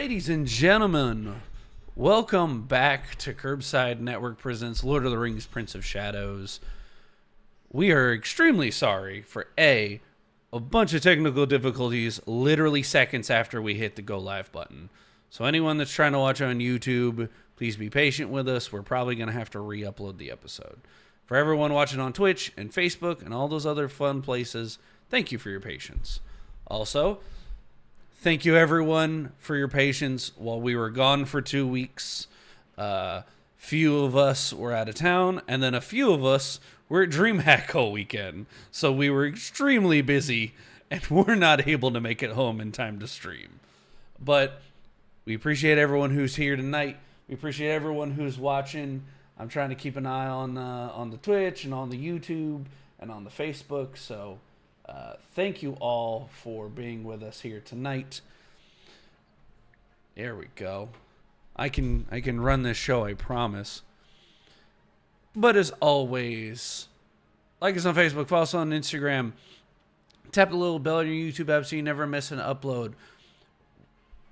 Ladies and gentlemen, welcome back to Kirbside Network presents Lord of the Rings Prince of Shadows. We are extremely sorry for a bunch of technical difficulties literally seconds after we hit the go live button. So anyone that's trying to watch on YouTube, please be patient with us. We're probably going to have to re-upload the episode. For everyone watching on Twitch and Facebook and all those other fun places, thank you for your patience. Also, thank you, everyone, for your patience while we were gone for 2 weeks. Few of us were out of town, and then a few of us were at DreamHack all weekend. So we were extremely busy, and we're not able to make it home in time to stream. But we appreciate everyone who's here tonight. We appreciate everyone who's watching. I'm trying to keep an eye on the Twitch and on the YouTube and on the Facebook. So thank you all for being with us here tonight. There we go. I can run this show, I promise. But as always, like us on Facebook, follow us on Instagram, tap the little bell on your YouTube app so you never miss an upload.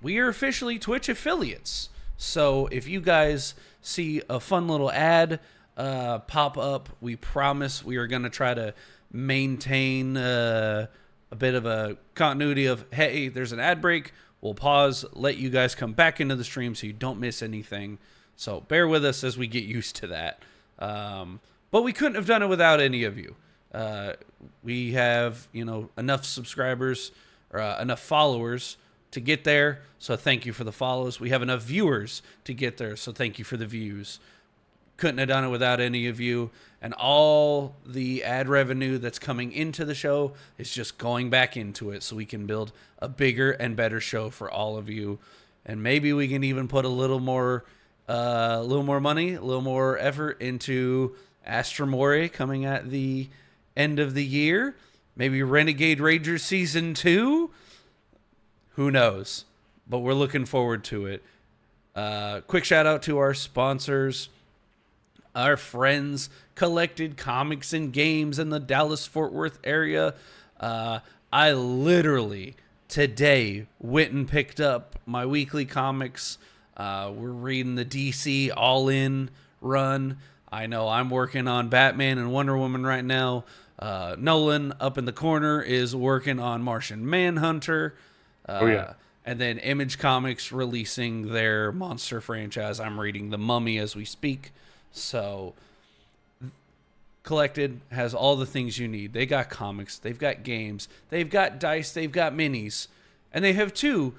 We are officially Twitch affiliates. So if you guys see a fun little ad pop up, we promise we are going to try to maintain a bit of a continuity of, hey, there's an ad break. We'll pause, let you guys come back into the stream so you don't miss anything. So bear with us as we get used to that. But we couldn't have done it without any of you. We have, enough subscribers or enough followers to get there. So thank you for the follows. We have enough viewers to get there. So thank you for the views. Couldn't have done it without any of you. And all the ad revenue that's coming into the show is just going back into it so we can build a bigger and better show for all of you. And maybe we can even put a little more money, a little more effort into Astra More coming at the end of the year. Maybe Renegade Rangers Season 2. Who knows? But we're looking forward to it. Quick shout out to our sponsors. Our friends, Collected Comics and Games in the Dallas-Fort Worth area. I literally today went and picked up my weekly comics. We're reading the DC All-In run. I know I'm working on Batman and Wonder Woman right now. Nolan up in the corner is working on Martian Manhunter. And then Image Comics releasing their monster franchise. I'm reading The Mummy as we speak. So Collected has all the things you need. They got comics, they've got games, they've got dice, they've got minis, and they have two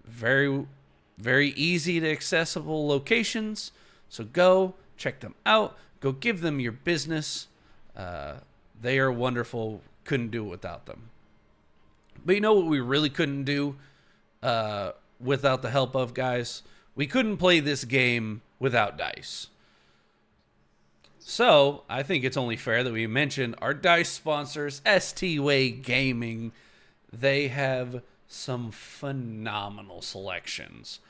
very, very easy to accessible locations. So go check them out. Go give them your business. They are wonderful. Couldn't do it without them. But you know what we really couldn't do without the help of, guys? We couldn't play this game without dice. So, I think it's only fair that we mention our dice sponsors, ST-Way Gaming. They have some phenomenal selections.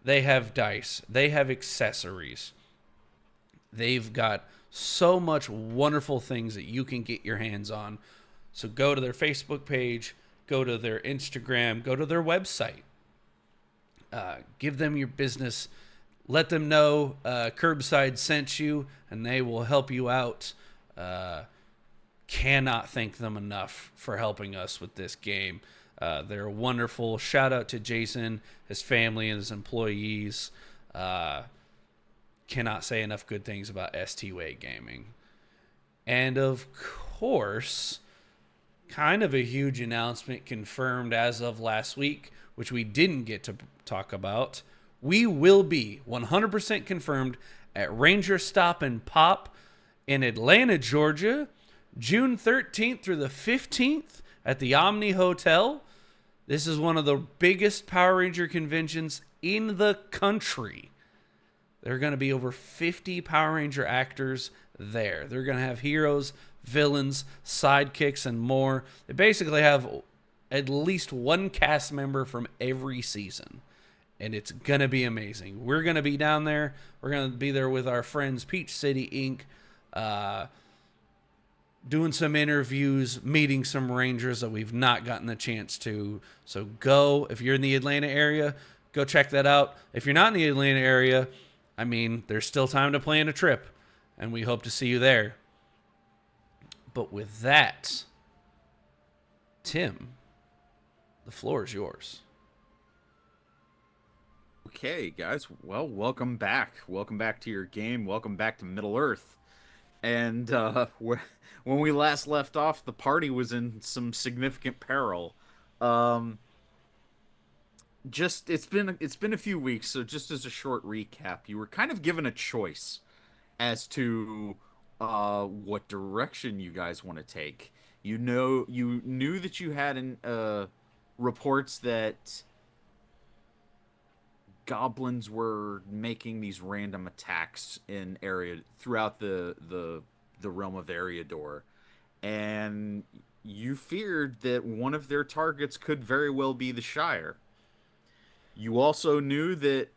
They have dice. They have accessories. They've got so much wonderful things that you can get your hands on. So go to their Facebook page, go to their Instagram, go to their website. Give them your business. Let them know Kirbside sent you, and they will help you out. Cannot thank them enough for helping us with this game. They're wonderful. Shout out to Jason, his family, and his employees. Cannot say enough good things about ST-Way Gaming. And of course, kind of a huge announcement confirmed as of last week, which we didn't get to talk about. We will be 100% confirmed at Ranger Stop and Pop in Atlanta, Georgia, June 13th through the 15th at the Omni Hotel. This is one of the biggest Power Ranger conventions in the country. There are going to be over 50 Power Ranger actors there. They're going to have heroes, villains, sidekicks, and more. They basically have at least one cast member from every season. And it's going to be amazing. We're going to be down there. We're going to be there with our friends, Peach City Inc., doing some interviews, meeting some Rangers that we've not gotten the chance to. So go, if you're in the Atlanta area, go check that out. If you're not in the Atlanta area, I mean, there's still time to plan a trip, and we hope to see you there. But with that, Tim, the floor is yours. Okay, guys. Well, welcome back. Welcome back to your game. Welcome back to Middle Earth. And when we last left off, the party was in some significant peril. Um, just it's been a few weeks, so just as a short recap, you were kind of given a choice as to what direction you guys want to take. You knew that you had reports that goblins were making these random attacks in area throughout the realm of Eriador, and you feared that one of their targets could very well be the Shire. You also knew that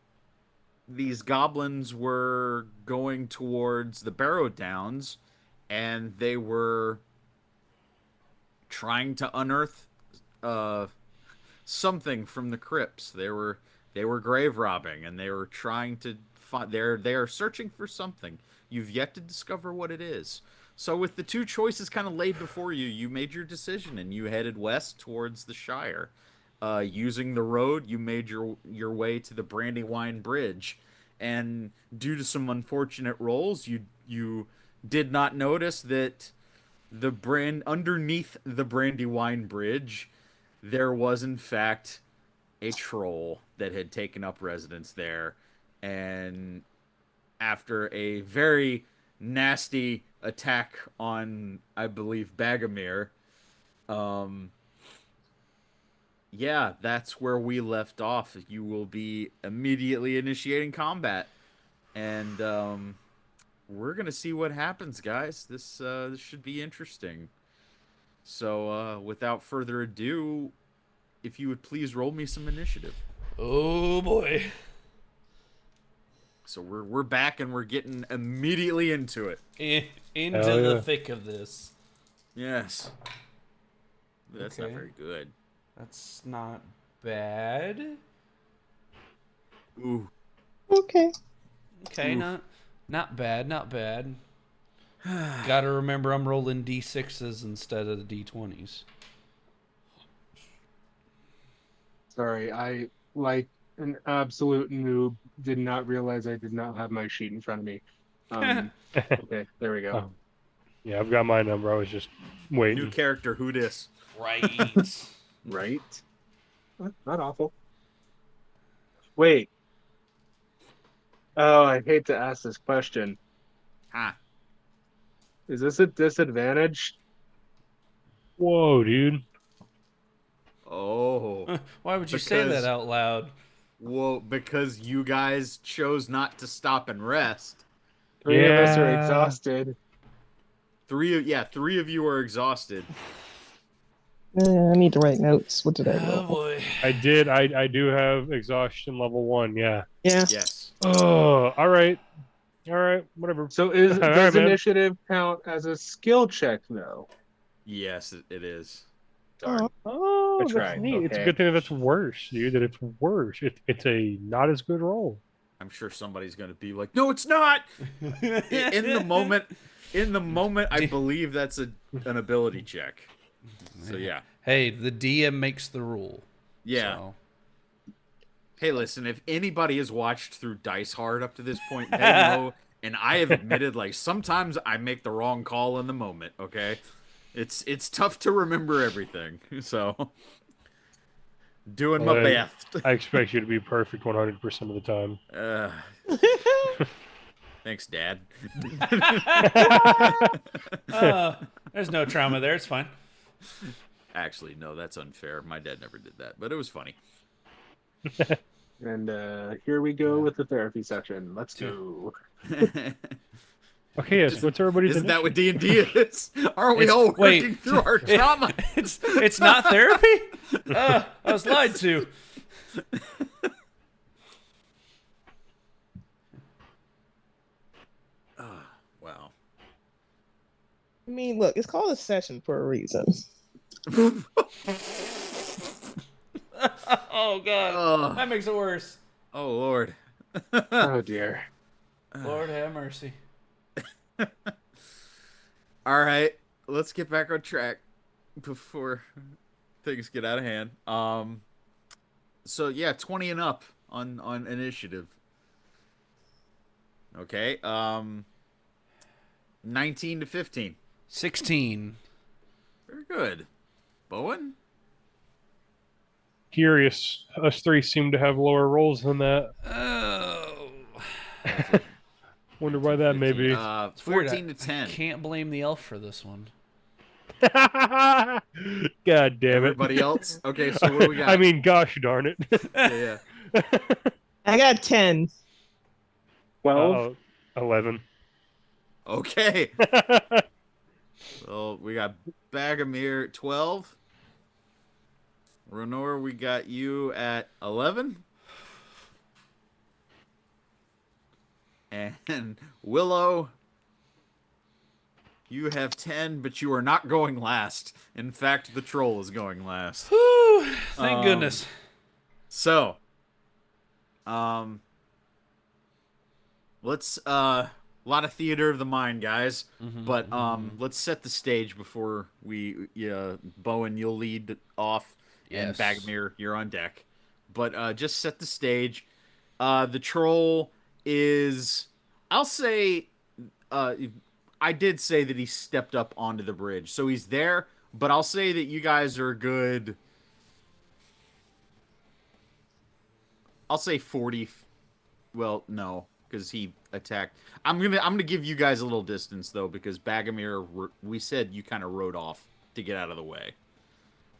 these goblins were going towards the Barrow Downs, and they were trying to unearth uh, something from the crypts. They were grave robbing, and they were trying to find. They are searching for something. You've yet to discover what it is. So with the two choices kind of laid before you, you made your decision and you headed west towards the Shire. Using the road, you made your way to the Brandywine Bridge, and due to some unfortunate rolls, you did not notice that the brand underneath the Brandywine Bridge, there was in fact a troll that had taken up residence there, and after a very nasty attack on, I believe, Bagomir, um, yeah, that's where we left off. You will be immediately initiating combat, and we're gonna see what happens, guys. This should be interesting. So, without further ado, if you would please roll me some initiative. Oh boy. So we're back and we're getting immediately into it. Into Hell the yeah. thick of this. Yes. That's not Okay. very good. That's not bad. Ooh. Okay. Okay, Oof. not bad, not bad. Gotta remember I'm rolling D6s instead of the D20s. Sorry, I, like an absolute noob, did not realize I did not have my sheet in front of me. Okay, there we go. Oh, yeah, I've got my number. I was just New waiting. character, who dis? Right. Right? Not awful. Wait. Oh, I hate to ask this question. Ha. Is this a disadvantage? Whoa, dude. Oh. Why would you say Because- that out loud? Well, because you guys chose not to stop and rest. Three of us are Yeah. exhausted. Three of you are exhausted. I need to write notes. What did I Oh roll? boy. I did. I do have exhaustion level 1. Yeah. Yeah. Yes. Oh, all right. All right. Whatever. So All right, does man. initiative count as a skill check, though? Yes, it is. Oh, Oh, I that's tried, neat. It's a okay. good thing that that's worse, dude. That it's worse. It's a not as good roll. I'm sure somebody's gonna be like, "No, it's not." In the moment, I believe that's an ability check. So yeah, Hey, the DM makes the rule. yeah. So. Hey, listen, if anybody has watched through Dice Hard up to this point, they know, and I have admitted, like, sometimes I make the wrong call in the moment, okay? It's tough to remember everything, so doing my Well, best. I expect you to be perfect 100% of the time. Thanks, Dad. There's no trauma there. It's fine. Actually, no, that's unfair. My dad never did that, but it was funny. And here we go with the therapy session. Let's go. Okay, yes. What's everybody's Isn't that what initiative? D&D is? Aren't we It's- all wait. working through our trauma? It's not therapy? I was lied to. Wow. I mean, look, it's called a session for a reason. Oh god, Oh, that makes it worse. oh Lord. Oh dear. Lord have mercy. All right, let's get back on track before things get out of hand. So yeah, 20 and up on initiative. Okay. 19 to 15. 16. Very good. Bowen? Curious. Us three seem to have lower rolls than that. Oh. Wonder why that may 15. be. It's weird. 14 to I 10. can't blame the elf for this one. God damn it. Everybody else? Okay, so what do we got? I mean, gosh darn it. Yeah, yeah. I got 10. 12. 11. Okay. Well, we got Bagomir at 12. Renor, we got you at 11. And Willow, you have 10, but you are not going last. In fact, the troll is going last. Whew, thank goodness. So, let's a lot of theater of the mind, guys. But let's set the stage before we Bowen, you'll lead off, and Yes. Bagmir, you're on deck. But just set the stage. The troll is, I'll say, I did say that he stepped up onto the bridge, so he's there. But I'll say that you guys are good. I'll say 40. Well, no, because he attacked. I'm gonna give you guys a little distance though, because Bagomir, we said you kind of rode off to get out of the way.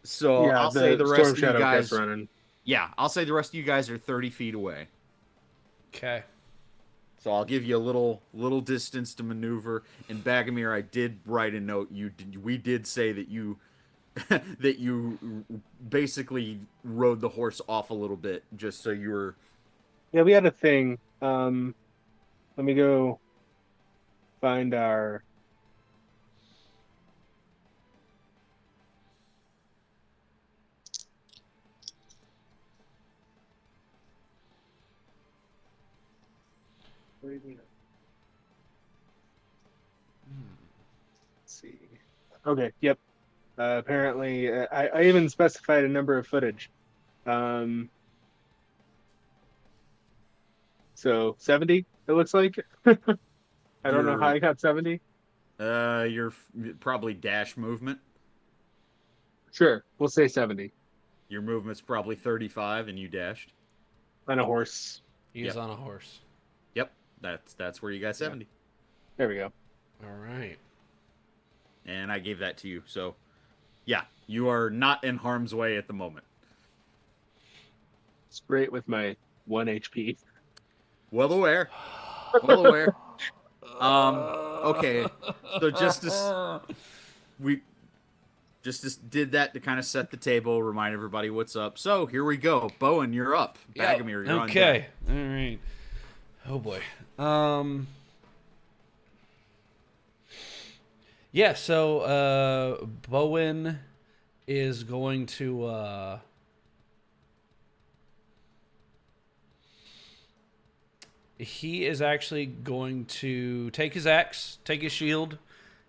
So Yeah, I'll say the Storm rest of you Shadow kept guys. running. Yeah, I'll say the rest of you guys are 30 feet away. Okay. So I'll give you a little distance to maneuver. And Bagomir, I did write a note. We did say that you that you basically rode the horse off a little bit, just so you were. Yeah, we had a thing. Let me go find our. Let's see. Okay. Yep. Apparently, I even specified a number of footage. So 70. It looks like. I don't know how I got 70. You're probably dash movement. Sure, we'll say 70 Your movement's probably 35, and you dashed. on a horse. He is Yep. on a horse. Yep, that's where you got 70. There we go. All right. And I gave that to you. So, yeah, you are not in harm's way at the moment. It's great with my 1 HP. Well aware. Well aware. Okay. So we just did that to kind of set the table, remind everybody what's up. So here we go. Bowen, you're up. Yep. Bagomir, you're on deck. Okay. All right. Oh boy. Yeah. So Bowen is going to. He is actually going to take his axe, take his shield.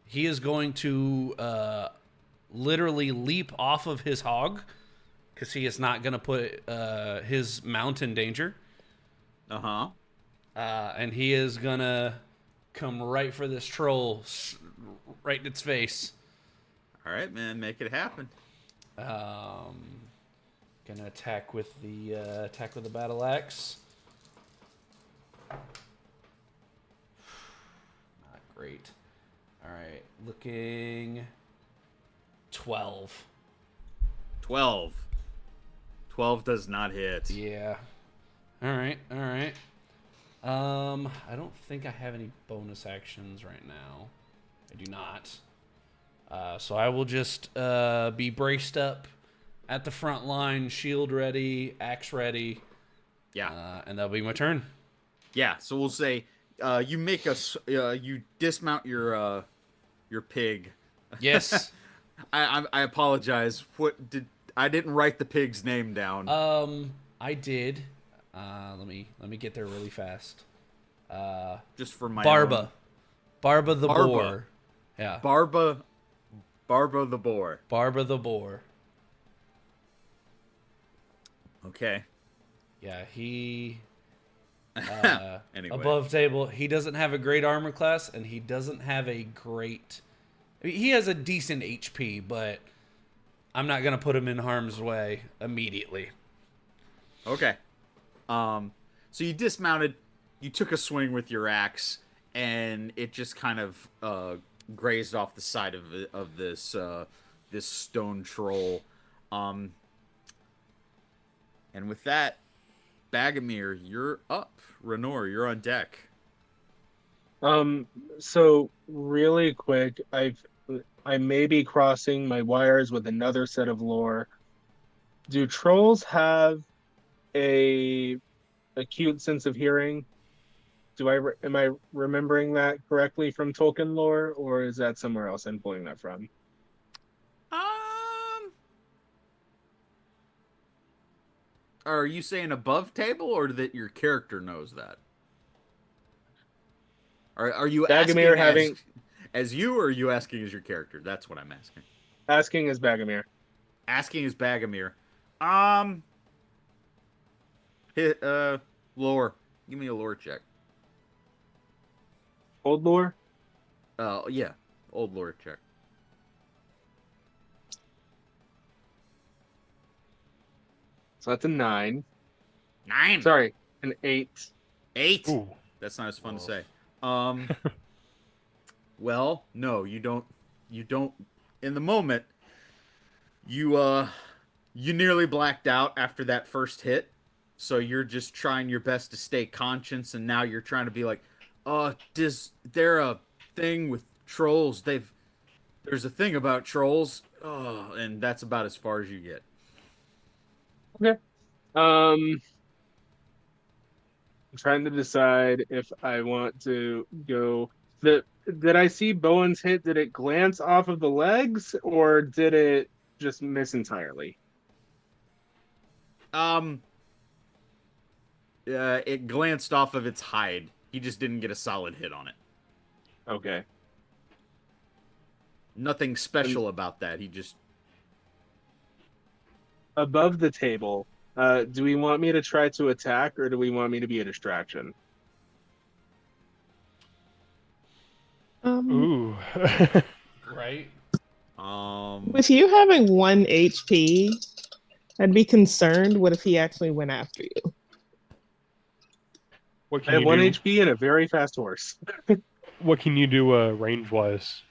He is going to literally leap off of his hog because he is not going to put his mount in danger. Uh-huh. And he is going to come right for this troll, right in its face. All right, man, make it happen. Gonna attack with the battle axe. Not great. All right, looking 12. 12. 12 does not hit. Yeah. All right. I don't think I have any bonus actions right now. I do not. So I will just be braced up at the front line, shield ready, axe ready. Yeah. And that'll be my turn. Yeah, so we'll say you make us you dismount your pig. Yes. I apologize. What did didn't write the pig's name down. I did. Let me get there really fast. Just for my Barba. own. Barba the Barba. boar. Yeah. Barba the boar. Barba the boar. Okay. Yeah, he Anyway. above table. He doesn't have a great armor class, and he doesn't have a great. I mean, he has a decent HP, but I'm not gonna put him in harm's way immediately. Okay. So you dismounted, you took a swing with your axe, and it just kind of grazed off the side of this this stone troll. And with that, Bagomir, you're up. Renor, you're on deck. So really quick, I may be crossing my wires with another set of lore. Do trolls have a acute sense of hearing? Am I remembering that correctly from Tolkien lore, or is that somewhere else I'm pulling that from? Are you saying above table, or that your character knows that? Are you Bagomir asking as you, or are you asking as your character? That's what I'm asking. Asking is Bagomir. Asking is Bagomir. Hit lore. Give me a lore check. Old lore? Yeah, old lore check. So that's a 9. 9. Sorry, an 8. 8. Ooh. That's not as fun to say. Well, no, you don't. You don't. In the moment, you nearly blacked out after that first hit, so you're just trying your best to stay conscious, and now you're trying to be like, is there a thing with trolls? There's a thing about trolls. Oh, and that's about as far as you get. Okay. I'm trying to decide if I want to go. Did I see Bowen's hit? Did it glance off of the legs, or did it just miss entirely? It glanced off of its hide. He just didn't get a solid hit on it. Okay. Nothing special about that. He just. Above the table, do we want me to try to attack, or do we want me to be a distraction? Ooh. Right? With you having 1 HP, I'd be concerned. What if he actually went after you? What I can have you 1 do? HP and a very fast horse. What can you do range wise?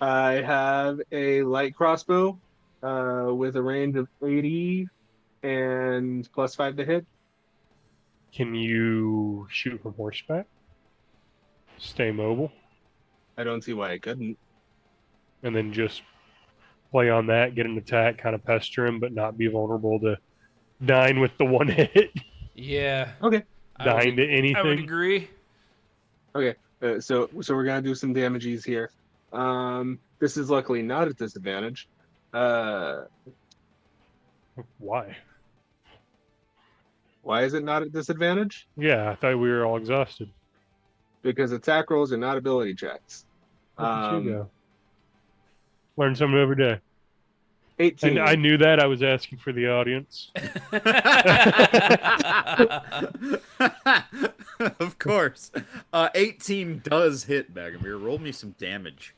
I have a light crossbow with a range of 80 and +5 to hit. Can you shoot from horseback? Stay mobile, I don't see why I couldn't. and then just play on that, get an attack, kind of pester him, but not be vulnerable to dying with the one hit. Yeah. Okay. Dying to I would anything. agree. Okay. So we're gonna do some damages here. This is luckily not at disadvantage. Why? Why is it not at disadvantage? Yeah, I thought we were all exhausted. Because attack rolls are not ability checks. Look at you go. Learn something every day. 18. And I knew that. I was asking for the audience. Of course. 18 does hit, Bagomir. Roll me some damage.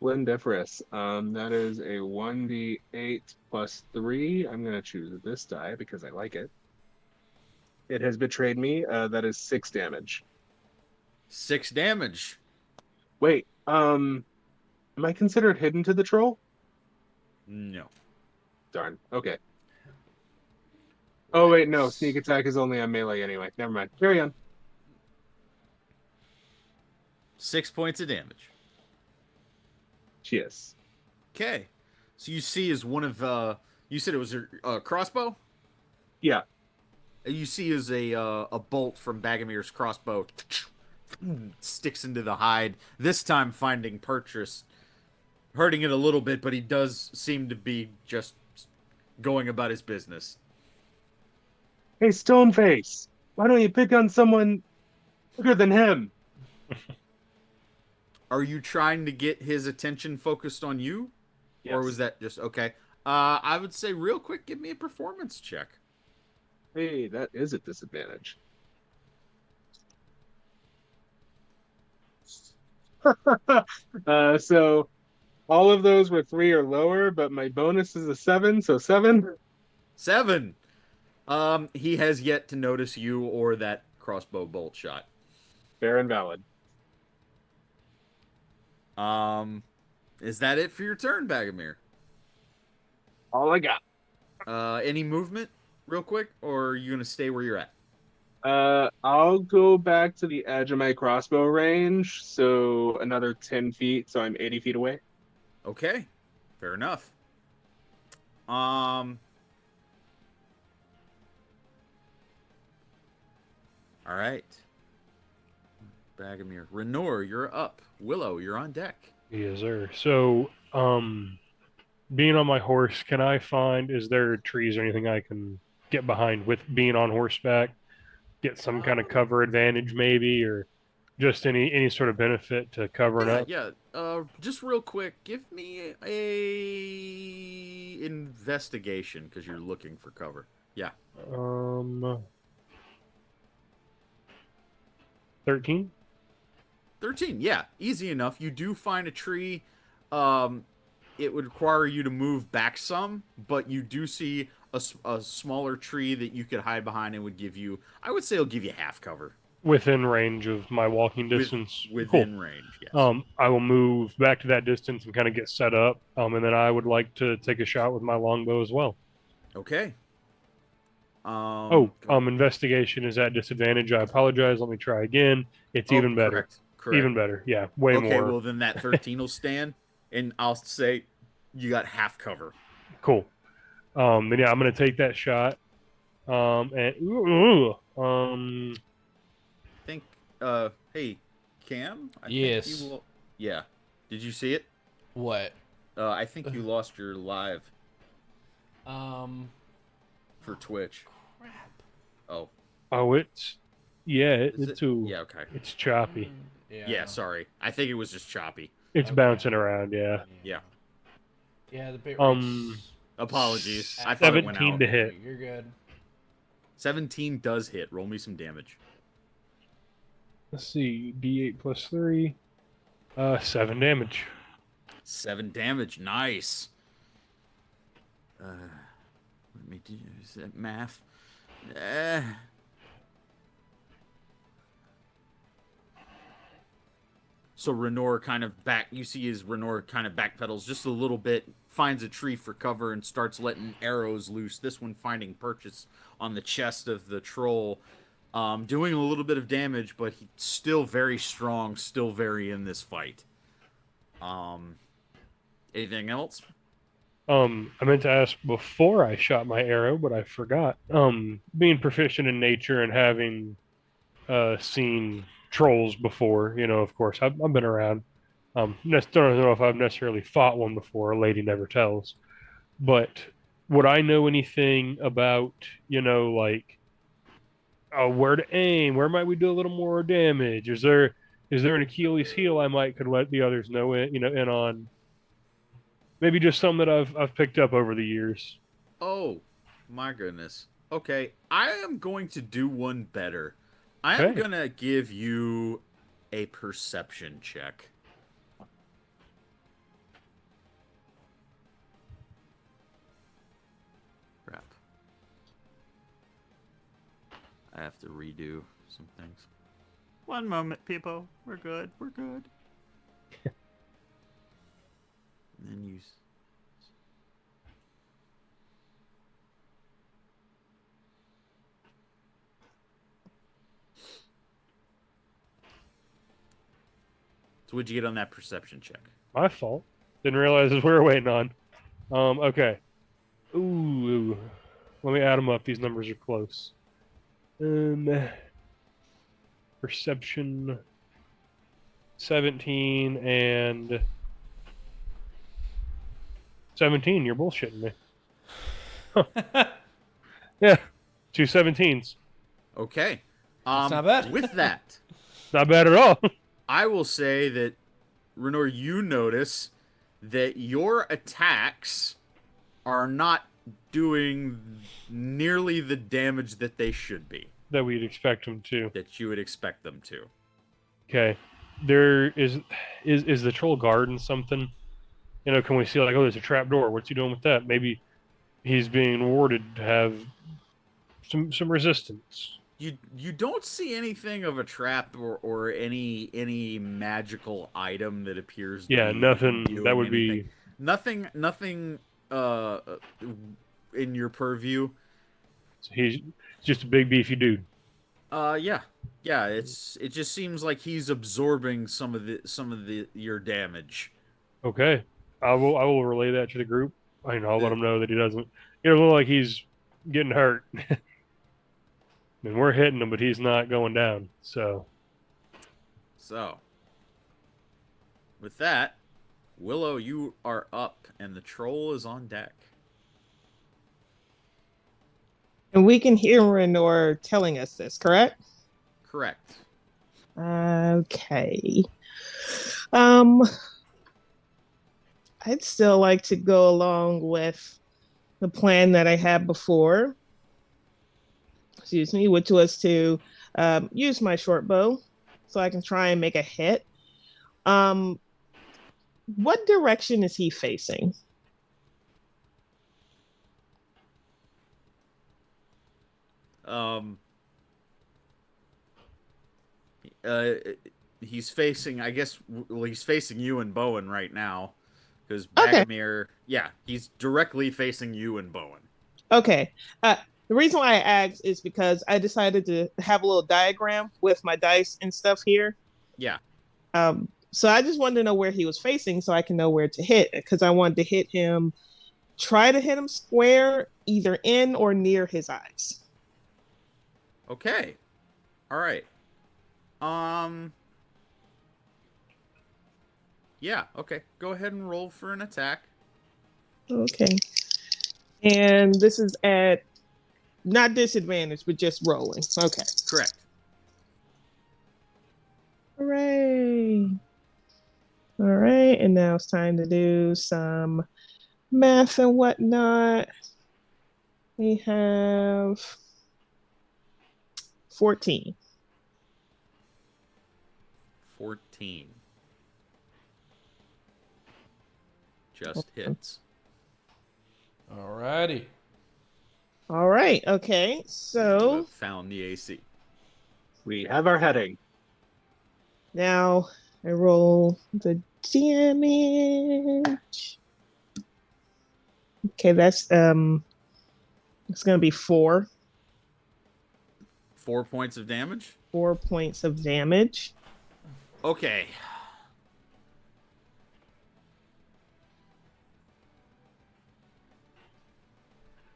Splendiferous. That is a 1d8 +3. I'm gonna choose this die because I like it. It has betrayed me. That is 6 damage. 6 damage. Wait, am I considered hidden to the troll? No. Darn. Okay. Oh wait, no. Sneak attack is only on melee anyway. Never mind. Carry on. 6 points of damage. Cheers. Okay. So you see as one of you said it was a crossbow? Yeah. You see as a bolt from Bagomir's crossbow sticks into the hide, this time finding purchase, hurting it a little bit, but he does seem to be just going about his business. Hey, Stoneface, why don't you pick on someone bigger than him? Are you trying to get his attention focused on you? Or was Yes. that just okay? I would say real quick, give me a performance check. Hey, that is a disadvantage. So all of those were 3 or lower, but my bonus is a 7, so 7. 7. He has yet to notice you or that crossbow bolt shot. Fair and valid. Um, is that it for your turn, Bagomir? All I got. Any movement, real quick, or are you gonna stay where you're at? I'll go back to the edge of my crossbow range, so another 10 feet, so I'm 80 feet away. Okay, fair enough. All right. Bagomir. Renor, you're up. Willow, you're on deck. Yes, sir. So, being on my horse, can I find, is there trees or anything I can get behind with being on horseback? Get some kind of cover advantage, maybe, or just any sort of benefit to covering Yeah, up? yeah. Just real quick, give me a investigation because you're looking for cover. Yeah. 13? 13, yeah, easy enough. You do find a tree. Um, it would require you to move back some, but you do see a smaller tree that you could hide behind and would give you, I would say it'll give you half cover. Within range of my walking With distance. Cool. within range, yes. I will move back to that distance and kind of get set up. And then I would like to take a shot with my longbow as well. Okay. Investigation is at disadvantage. I apologize. Let me try again. It's Oh, even better. correct. Correct. Even better. Yeah, way Okay, more. well then that 13 will stand, and I'll say you got half cover. Cool. Then yeah, I'm gonna take that shot. And I think hey, Cam? I Yes. think you yeah. Did you see it? What? I think you lost your live for Twitch. Crap. Oh. it's Is it's it? ooh, Yeah, okay. it's choppy. Yeah, sorry. I think it was just choppy. It's Okay. bouncing around. Yeah. Yeah. Yeah, the bit Apologies. I thought it went 17 out. to hit. You're good. 17 does hit. Roll me some damage. Let's see. D8 plus 3. 7 damage. 7 damage. Nice. Let me do is that math. So Renor kind of back. You see his Renor kind of backpedals just a little bit, finds a tree for cover, and starts letting arrows loose. This one finding purchase on the chest of the troll, doing a little bit of damage, but he's still very strong, still very in this fight. Anything else? I meant to ask before I shot my arrow, but I forgot. Being proficient in nature and having seen trolls before, of course, I've been around. Don't know if I've necessarily fought one before. A lady never tells. But would I know anything about, like where to aim? Where might we do a little more damage? Is there an Achilles heel I might could let the others know in on? Maybe just some that I've picked up over the years. Oh, my goodness. Okay, I am going to do one better. I am Okay. going to give you a perception check. Crap. I have to redo some things. One moment, people. We're good. We're good. And then use. So what'd you get on that perception check? My fault. Didn't realize we were waiting on. Okay. Ooh. Let me add them up. These numbers are close. Perception 17 and 17. You're bullshitting me. Yeah, 2 17s. Okay. That's not bad. With that, Not bad at all. I will say that Renor, you notice that your attacks are not doing nearly the damage that they should be, That we'd expect him to. that you would expect them to. Okay. There is the troll guarding something? You know, can we see like, oh, there's a trap door. What's he doing with that? Maybe he's being warded to have some resistance. You don't see anything of a trap or any magical item that appears to Yeah, be nothing doing that would anything. be Nothing uh in your purview. he's just a big beefy dude. Yeah. Yeah, it just seems like he's absorbing some of the your damage. Okay. I will relay that to the group. I'll let The- him know that he doesn't look like he's getting hurt. And we're hitting him, but he's not going down. So So, with that, Willow, you are up and the troll is on deck. And we can hear Renor telling us this, correct? Correct. Okay. Um, I'd still like to go along with the plan that I had before. Excuse me, which was to use my short bow so I can try and make a hit. What direction is he facing? Um uh he's facing, I guess, well, he's facing you and Bowen right now because Okay. Bagomir, yeah, he's directly facing you and Bowen. Okay. The reason why I asked is because I decided to have a little diagram with my dice and stuff here. Yeah. So I just wanted to know where he was facing so I can know where to hit, because I wanted to hit him, try to hit him square, either in or near his eyes. Okay. All right. Yeah, okay. Go ahead and roll for an attack. Okay. And this is at not disadvantage, but just rolling. Okay. Correct. Hooray. All right. And now it's time to do some math and whatnot. We have 14. 14. Just hits. Alrighty. All right. Okay. You So have found the AC. We have our heading. now I roll the damage. Okay, that's it's gonna be 4. 4 points of damage? 4 points of damage. Okay.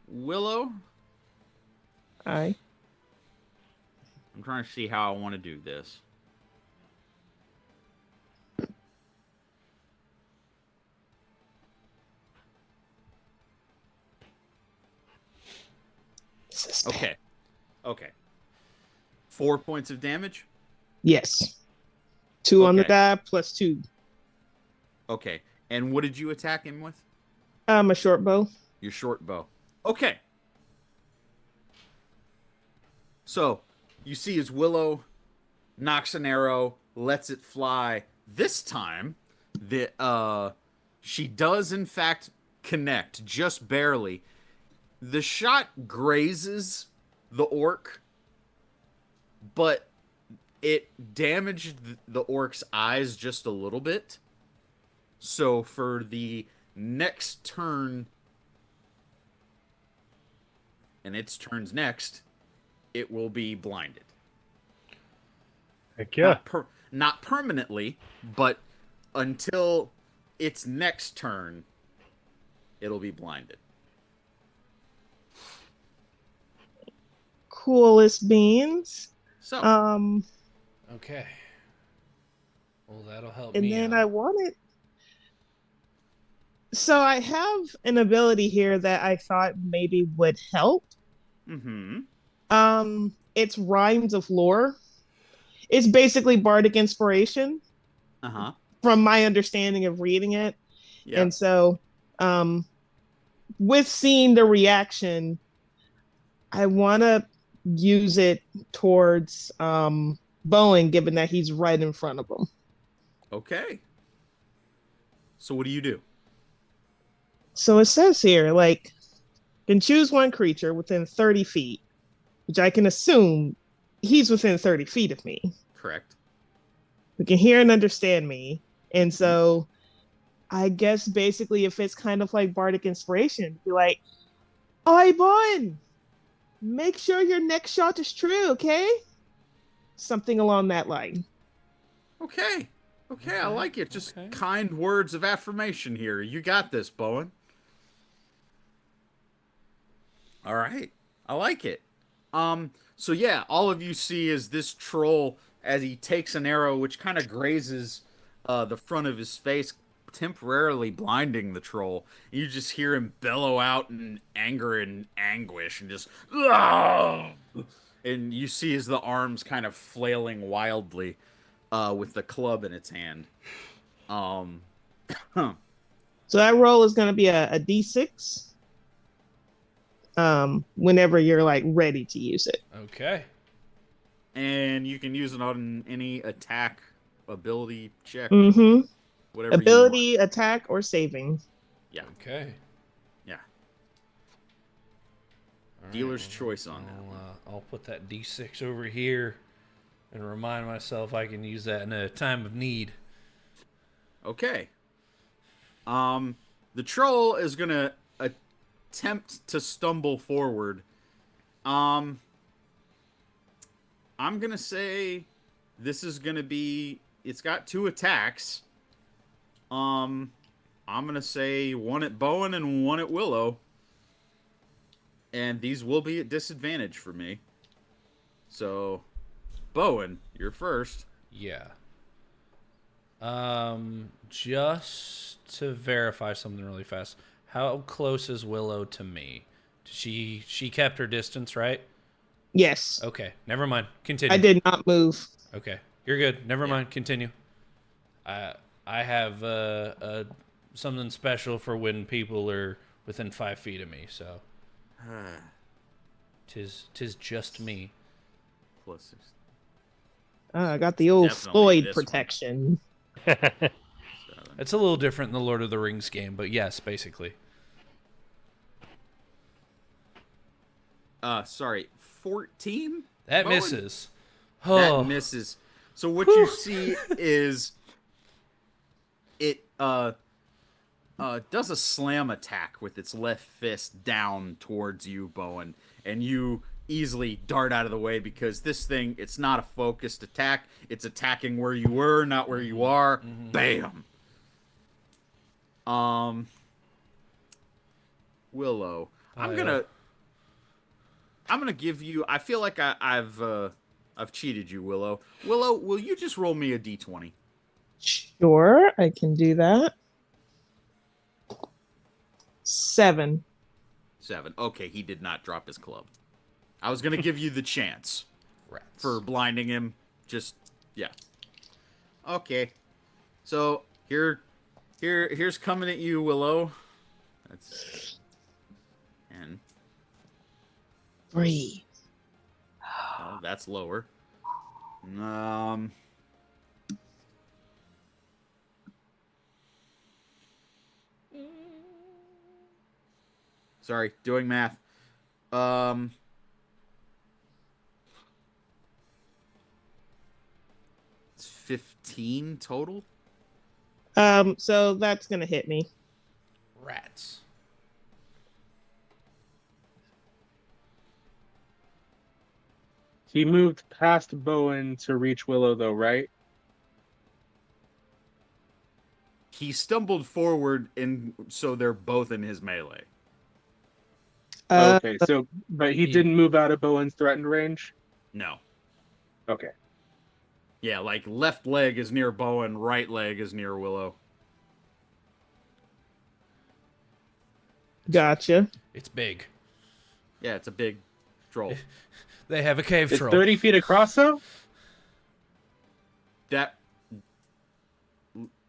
Willow, Aye. I'm trying to see how I want to do this. Suspense. Okay. Okay. 4 points of damage? Yes. 2 on the Okay. die plus 2. Okay. And what did you attack him with? A short bow. Your short bow. Okay. So, you see as Willow knocks an arrow, lets it fly. This time, she does in fact connect, just barely. The shot grazes the orc, but it damaged the orc's eyes just a little bit. So for the next turn, and its turns next, it will be blinded. heck yeah. Not permanently, but until its next turn, it'll be blinded. Coolest beans. So, Okay. Well, that'll help And me then out. I wanted So I have an ability here that I thought maybe would help. Mm-hmm. It's Rhymes of Lore. It's basically bardic inspiration Uh-huh. from my understanding of reading it. And Yep. so, um, with seeing the reaction, I want to use it towards Bowen, given that he's right in front of him. Okay. So what do you do? So it says here, like, can choose one creature within 30 feet, which I can assume he's within 30 feet of me, Correct. who can hear and understand me. And Mhm. so I guess basically if it's kind of like bardic inspiration, be like, "Oi, Bowen, make sure your next shot is true, okay?" Something along that line. Okay. Okay, I like it. Just Okay. kind words of affirmation here. You got this, Bowen. All right. I like it. So yeah, all of you see is this troll as he takes an arrow which kind of grazes the front of his face, temporarily blinding the troll. You just hear him bellow out in anger and anguish and just "Ugh!" And you see as the arms kind of flailing wildly with the club in its hand. Um So that roll is going to be a d6 whenever you're like ready to use it. Okay. and you can use it on any attack, ability check, Mm-hmm. whatever you want. Ability, attack, or saving. Yeah, Okay. yeah. All Dealer's right, choice on that one. I'll put that D6 over here and remind myself I can use that in a time of need. Okay. The troll is gonna attempt to stumble forward. Um, I'm gonna say this is gonna be. It's got two attacks. Um, I'm gonna say one at Bowen and one at Willow, and these will be at disadvantage for me. So, Bowen, you're first. Yeah. Just to verify something really fast. How close is Willow to me? She kept her distance, right? Yes. Okay. Never mind. I Continue. did not move. Okay. You're good. Never Yeah. mind. Continue. I have something special for when people are within 5 feet of me. So tis just me. Plus six. I got the old Definitely Floyd this one. protection. 7. It's a little different in the Lord of the Rings game, but yes, basically. Sorry, 14? That Bowen? misses. That Oh, misses. So what you see is it does a slam attack with its left fist down towards you, Bowen, and you easily dart out of the way because this thing, it's not a focused attack. It's attacking where you were, not where you are. Bam. Willow. I'm yeah. gonna give you. I feel like I've cheated you, Willow. Willow, will you just roll me a d20? Sure, I can do that. 7. 7. Okay, he did not drop his club. I was gonna give you the chance Rats. for blinding him. Just yeah. Okay. So here's coming at you, Willow. That's 10. Breathe. Oh, that's lower. Sorry, doing math. It's 15 total. So that's gonna hit me. Rats. He moved past Bowen to reach Willow, though, right? He stumbled forward, and so they're both in his melee. Uh, Okay, so but he He- didn't move out of Bowen's threatened range. No. Okay. Yeah, like left leg is near Bowen, right leg is near Willow. Gotcha. It's big. Yeah, it's a big troll. They have a cave It's troll. 30 feet across, though?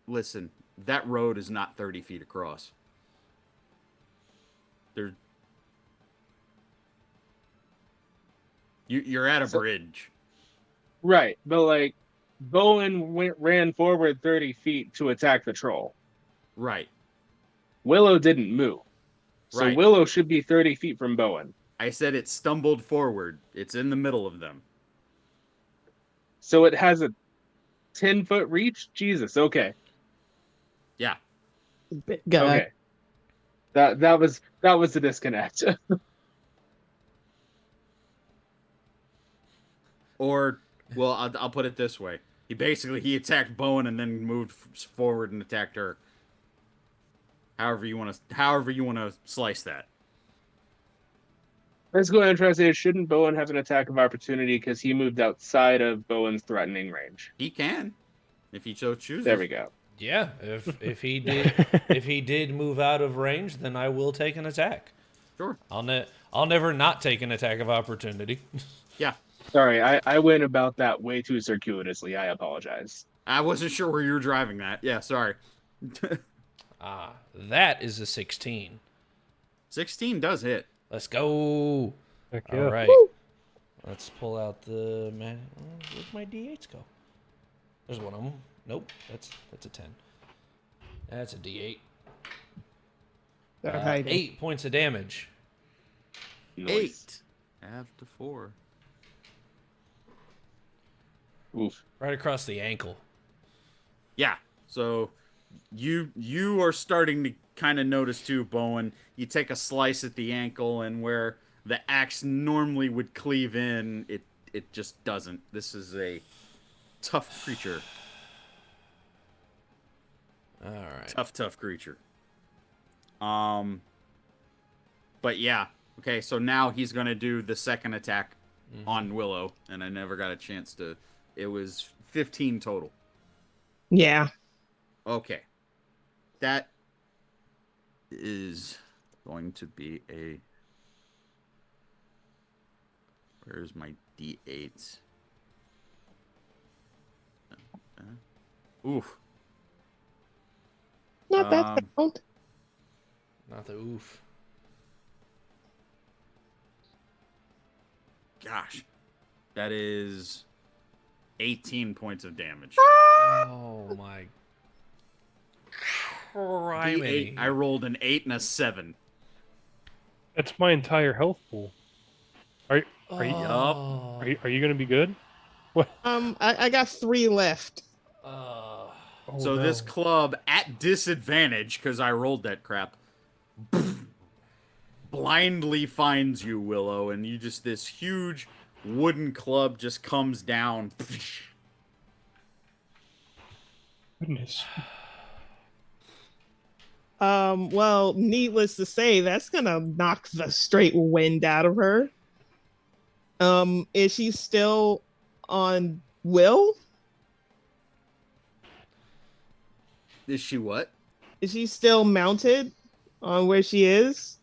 Listen, that road is not 30 feet across. You're at a bridge. Right, but like, Bowen ran forward 30 feet to attack the troll. Right. Willow didn't move. So Right. Willow should be 30 feet from Bowen. I said it stumbled forward. It's in the middle of them. So it has a 10-foot reach? Jesus, okay. Yeah. Big guy. Okay. That was the disconnect. Or, well, I'll put it this way. He attacked Bowen and then moved forward and attacked her. However you want to slice that. Let's go ahead and try to say, shouldn't Bowen have an attack of opportunity because he moved outside of Bowen's threatening range? He can, if he so chooses. There we go. Yeah, if he did move out of range, then I will take an attack. Sure. I'll never not take an attack of opportunity. Yeah. Sorry, I went about that way too circuitously. I apologize. I wasn't sure where you were driving that. Yeah, sorry. That is a 16. 16 does hit. Let's go. Heck yeah. All right. Let's pull out the man. Where'd my D8s go? There's one of them. Nope, that's a 10. That's a D8. 8 points of damage. Nice. 8. After 4. Oof. Right across the ankle. Yeah. So you are starting to kind of notice too, Bowen. You take a slice at the ankle, and where the axe normally would cleave in, it just doesn't. This is a tough creature. All right. Tough creature. But yeah. Okay, so now he's gonna do the second attack on Willow, and I never got a chance to. It was 15 total. Yeah. Okay. That is going to be a... Where's my D8s? Oof. Not that sound. Not the oof. Gosh. That is 18 points of damage. Oh my. Criminy. I rolled an 8 and a 7. That's my entire health pool. Are you going to be good? What? I got 3 left. Oh, So no. this club, at disadvantage, because I rolled that crap, blindly finds you, Willow, and you just, this huge wooden club just comes down. Goodness. Well, needless to say, that's gonna knock the straight wind out of her. Is she still on Will? Is she what? Is she still mounted on where she is?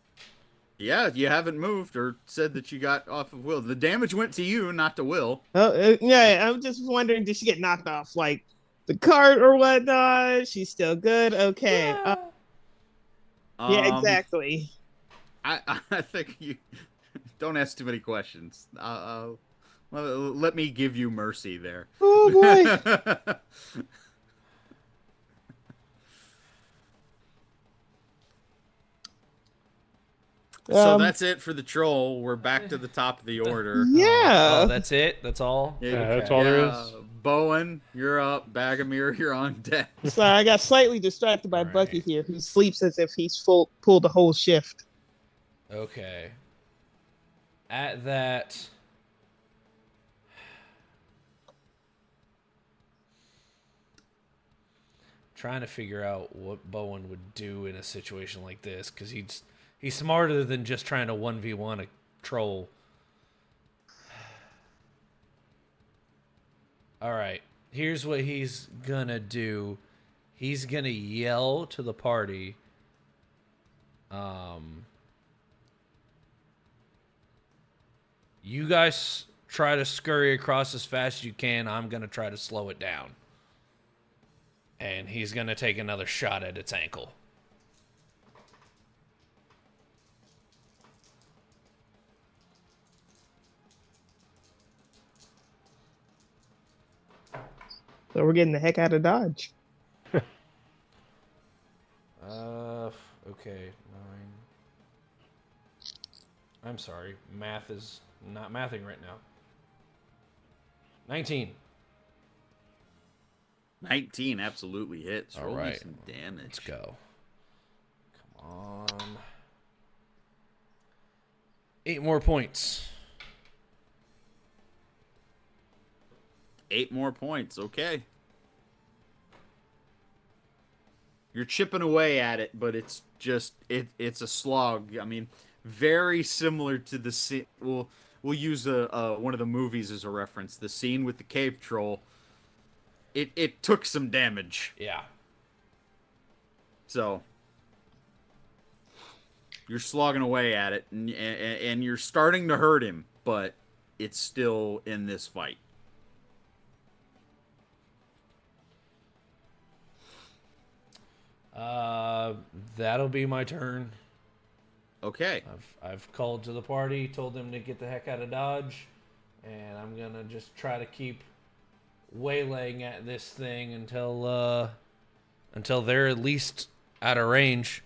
Yeah, you haven't moved or said that you got off of Will. The damage went to you, not to Will. Oh, yeah. I'm just wondering, did she get knocked off like the cart or whatnot? She's still good. Okay. Yeah, exactly. I think you don't ask too many questions. Let me give you mercy there. Oh boy. So that's it for the troll. We're back to the top of the order. Yeah. Oh, that's it? That's all? Yeah, that's all there is. Bowen, you're up. Bagomir, you're on deck. So I got slightly distracted by Right. Bucky here, who sleeps as if he's pulled the whole shift. Okay. At that... Trying to figure out what Bowen would do in a situation like this, because he's smarter than just trying to 1v1 a troll. All right, here's what he's gonna do. He's gonna yell to the party You guys try to scurry across as fast as you can. I'm going to try to slow it down. And he's going to take another shot at its ankle. So we're getting the heck out of Dodge. Okay, 9. I'm sorry, math is not mathing right now. 19. 19 absolutely hits. All Roll me right. some damage. Let's go. Come on. 8 more points. 8 more points. Okay. You're chipping away at it, but it's just it's a slog. I mean, very similar to the scene. We'll use one of the movies as a reference. The scene with the cave troll. It took some damage. Yeah. So you're slogging away at it, and you're starting to hurt him, but it's still in this fight. That'll be my turn. Okay. I've called to the party, told them to get the heck out of Dodge, and I'm gonna just try to keep waylaying at this thing until they're at least out of range.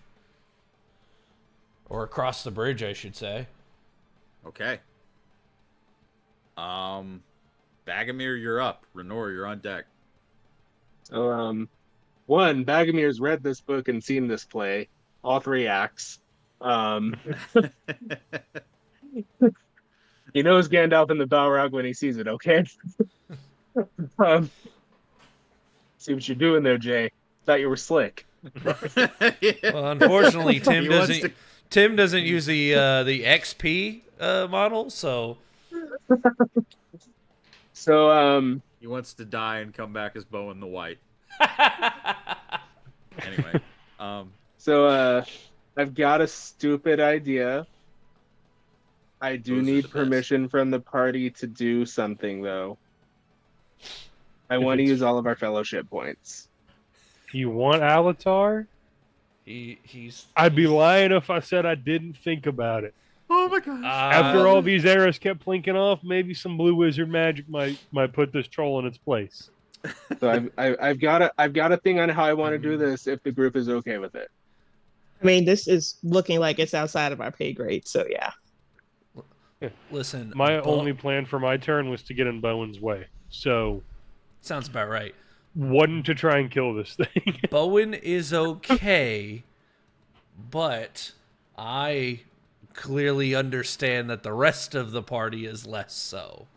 Or across the bridge, I should say. Okay. Bagomir, you're up. Renor, you're on deck. So, one, Bagomir's read this book and seen this play, all 3 acts. He knows Gandalf in the Balrog when he sees it, okay? See what you're doing there, Jay. Thought you were slick. Well, unfortunately, Tim He wants doesn't use the XP model, so So, He wants to die and come back as Bowen the White. Anyway, I've got a stupid idea. I do Those are the need best. permission from the party to do something, though. I want to it's- use all of our fellowship points. You want Alatar? he's I'd be lying if I said I didn't think about it. oh my gosh! After all these arrows kept plinking off, maybe some blue wizard magic might put this troll in its place. So I've got a thing on how I want to do this if the group is okay with it. I mean, this is looking like it's outside of our pay grade, so yeah. Listen. My only plan for my turn was to get in Bowen's way, so sounds about right. wasn't to try and kill this thing. Bowen is okay, but I clearly understand that the rest of the party is less so.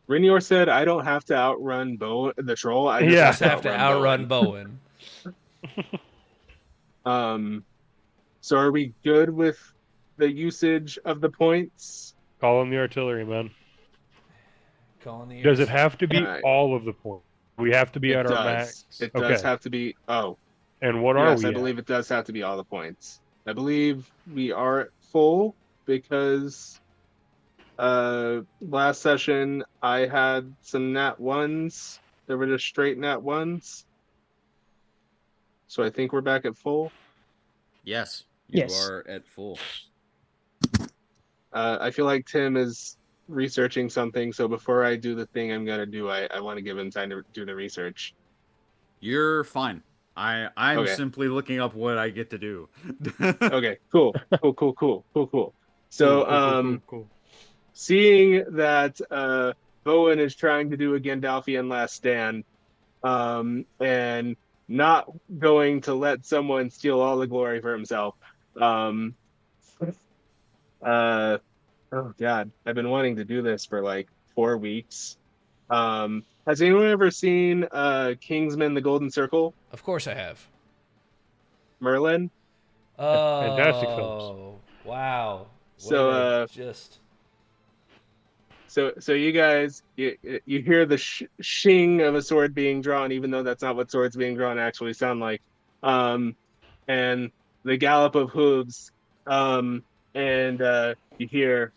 Rinior said, "I don't have to outrun the troll. I just Yeah. Just have to outrun Bowen. So are we good with the usage of the points? Call in the artillery, man. Calling the Does it have to be Alright. all of the points? We have to be at our max. It Okay. does have to be. Oh, And what are yes, we? I at? believe it does have to be all the points. I believe we are at full because last session I had some nat ones. There were just straight nat ones. So I think we're back at full. Yes, you Yes. are at full. I feel like Tim is researching something, so before I do the thing I'm gonna do, I want to give him time to do the research. You're fine. I'm Okay. simply looking up what I get to do. Okay, cool. So Cool. seeing that Bowen is trying to do a Gandalfian last stand, and not going to let someone steal all the glory for himself. Oh God, I've been wanting to do this for like 4 weeks. Has anyone ever seen Kingsman: The Golden Circle? Of course I have. Merlin? Oh, Fantastic films. Wow. So, Way to just So you guys, you hear the shing of a sword being drawn, even though that's not what swords being drawn actually sound like. And the gallop of hooves, and you hear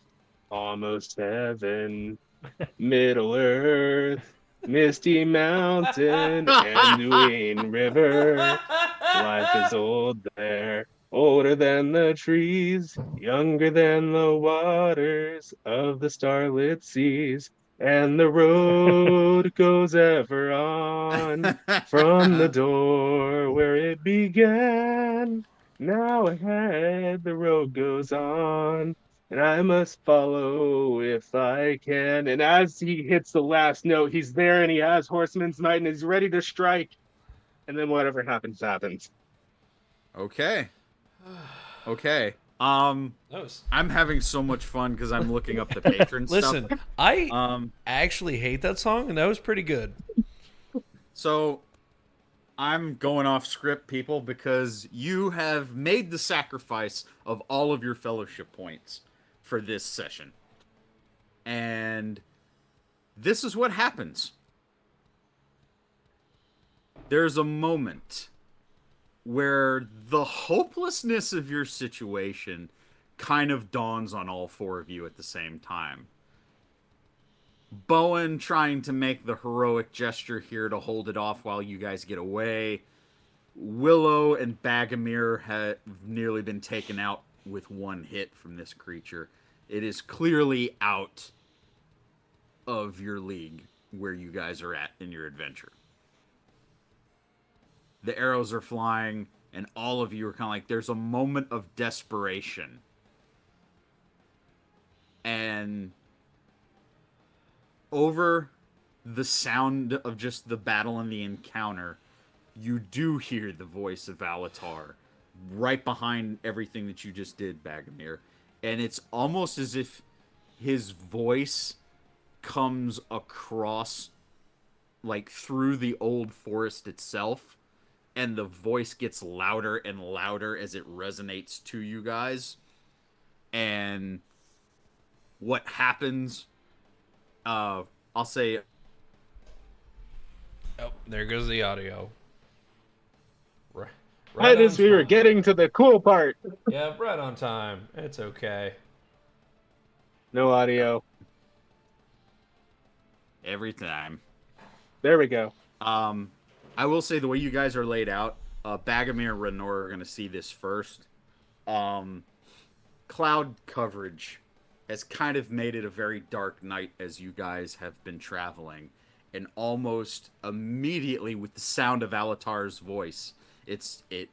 almost heaven, Middle Earth, misty mountain, Anduin River. Life is old there, older than the trees, younger than the waters of the starlit seas. And the road goes ever on from the door where it began. Now ahead the road goes on, and I must follow if I can. And as he hits the last note, he's there and he has Horseman's Might and he's ready to strike. And then whatever happens, happens. Okay. Okay. That was... I'm having so much fun because I'm looking up the patron Listen, stuff. I actually hate that song, and that was pretty good. So I'm going off script, people, because you have made the sacrifice of all of your fellowship points for this session. And this is what happens. There's a moment where the hopelessness of your situation kind of dawns on all four of you at the same time. Bowen trying to make the heroic gesture here to hold it off while you guys get away. Willow and Bagomir have nearly been taken out with one hit from this creature. It is clearly out of your league where you guys are at in your adventure. The arrows are flying, and all of you are kind of like, there's a moment of desperation. And over the sound of just the battle and the encounter, you do hear the voice of LOTR right behind everything that you just did, Bagomir. And it's almost as if his voice comes across, like, through the old forest itself, and the voice gets louder and louder as it resonates to you guys. And what happens, I'll say... Oh, there goes the audio. Right as we were getting to the cool part. Yeah, right on time. It's okay. No audio. Every time. There we go. I will say the way you guys are laid out, Bagomir and Renor are going to see this first. Cloud coverage has kind of made it a very dark night as you guys have been traveling. And almost immediately with the sound of LOTR's voice, it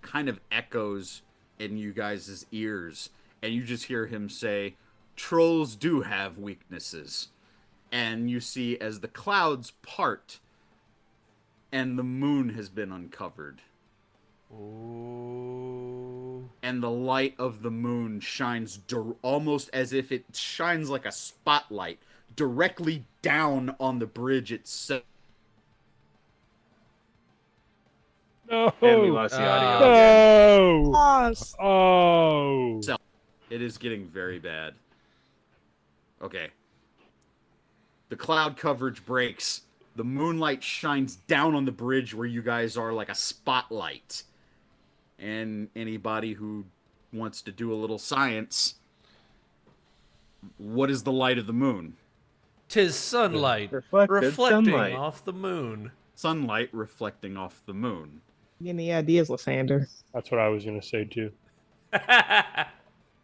kind of echoes in you guys' ears. And you just hear him say, trolls do have weaknesses. And you see as the clouds part, and the moon has been uncovered. Ooh. And the light of the moon shines almost as if it shines like a spotlight directly down on the bridge itself. No. And we lost the audio. No. Lost. Oh. It is getting very bad. Okay. The cloud coverage breaks. The moonlight shines down on the bridge where you guys are like a spotlight. And anybody who wants to do a little science, what is the light of the moon? 'Tis sunlight Reflected reflecting sunlight. off the moon. Sunlight reflecting off the moon. Any ideas, Lysander? That's what I was going to say too.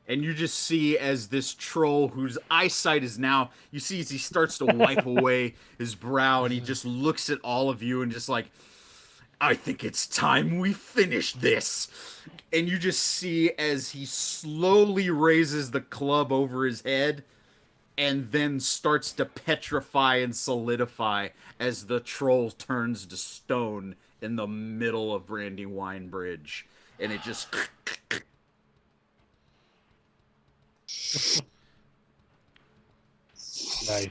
And you just see as this troll, whose eyesight is now, you see as he starts to wipe away his brow, and he just looks at all of you and just like, I think it's time we finish this. And you just see as he slowly raises the club over his head and then starts to petrify and solidify as the troll turns to stone in the middle of Brandywine Bridge. And it just... Nice.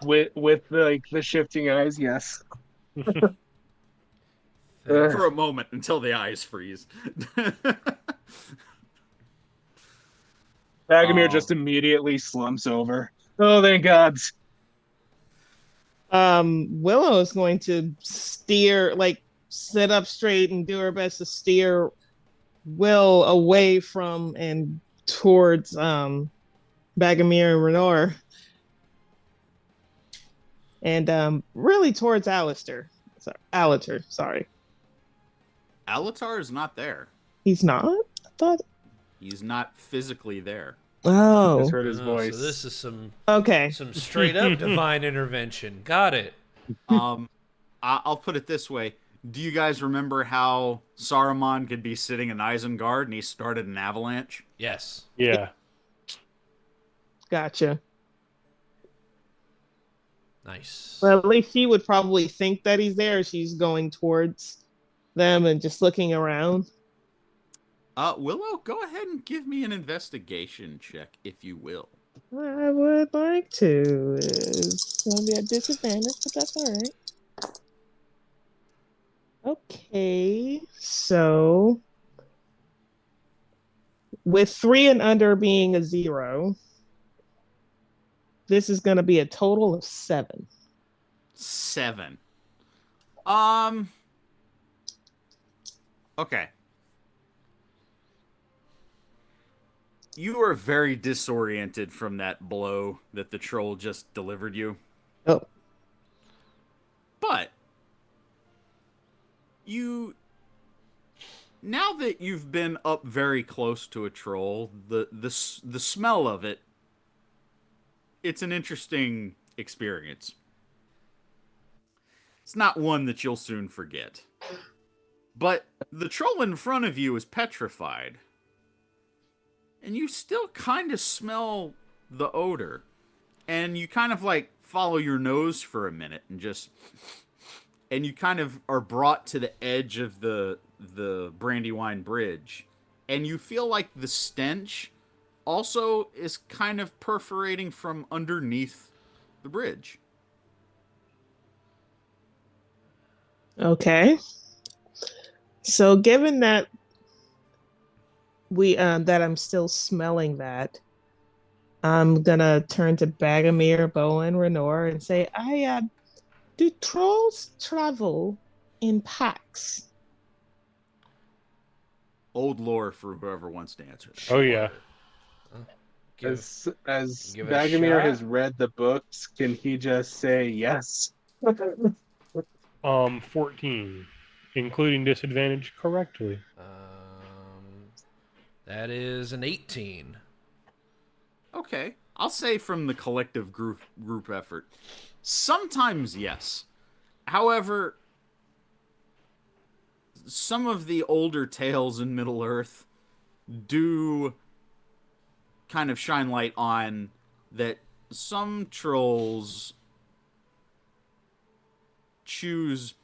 With like the shifting eyes, yes. for a moment until the eyes freeze. Bagomir Oh. just immediately slumps over. Oh, thank God. Willow is going to steer, like sit up straight and do her best to steer Will away from and towards Bagomir and Renor. And really towards Alistair. Alatar, sorry. Alatar is not there. He's not? I thought. He's not physically there. Oh. Just heard his voice. So this is some Okay. straight up divine intervention. Got it. I'll put it this way. Do you guys remember how Saruman could be sitting in Isengard and he started an avalanche? Yes. Yeah. Gotcha. Nice. Well, at least she would probably think that he's there. She's going towards them and just looking around. Willow, go ahead and give me an investigation check, if you will. I would like to. It's going to be a disadvantage, but that's all right. Okay, so with 3 and under being a 0, this is going to be a total of 7. 7. Okay. You are very disoriented from that blow that the troll just delivered you. Oh. But now that you've been up very close to a troll, the smell of it, it's an interesting experience. It's not one that you'll soon forget. But the troll in front of you is petrified. And you still kind of smell the odor. And you kind of like follow your nose for a minute and you kind of are brought to the edge of the Brandywine Bridge. And you feel like the stench also is kind of perforating from underneath the bridge. Okay. So given that that I'm still smelling that, I'm gonna turn to Bagomir, Bowen, Renor, and say, do trolls travel in packs? Old lore for whoever wants to answer. Oh yeah. As give it a Bagomir shot. has read the books, can he just say yes? 14, including disadvantage correctly. That is an 18. Okay. I'll say from the collective group effort. Sometimes yes. However, some of the older tales in Middle-earth do kind of shine light on that some trolls choose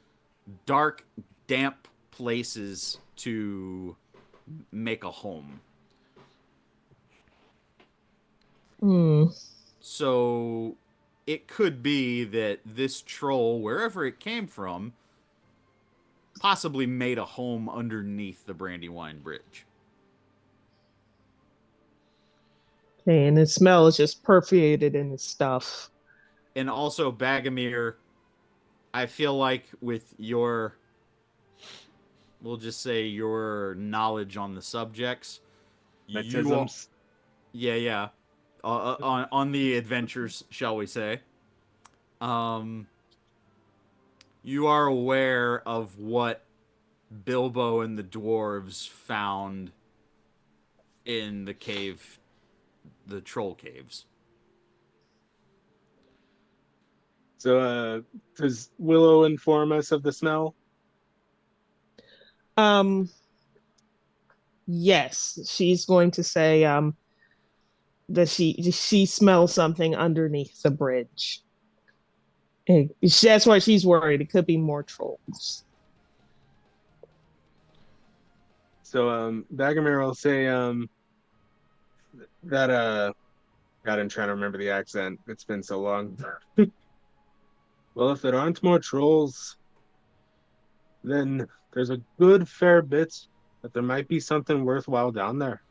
dark, damp places to make a home. So it could be that this troll, wherever it came from, possibly made a home underneath the Brandywine Bridge. Okay, and the smell is just permeated in the stuff. And also, Bagomir, I feel like with your, we'll just say your knowledge on the subjects, Baptisms. on the adventures, shall we say, you are aware of what Bilbo and the dwarves found in the cave, the troll caves. So, does Willow inform us of the smell? Yes, she's going to say that she smells something underneath the bridge. And that's why she's worried. It could be more trolls. So, Bagomir will say that God, I'm trying to remember the accent. It's been so long. Well, if there aren't more trolls, then there's a good fair bit that there might be something worthwhile down there.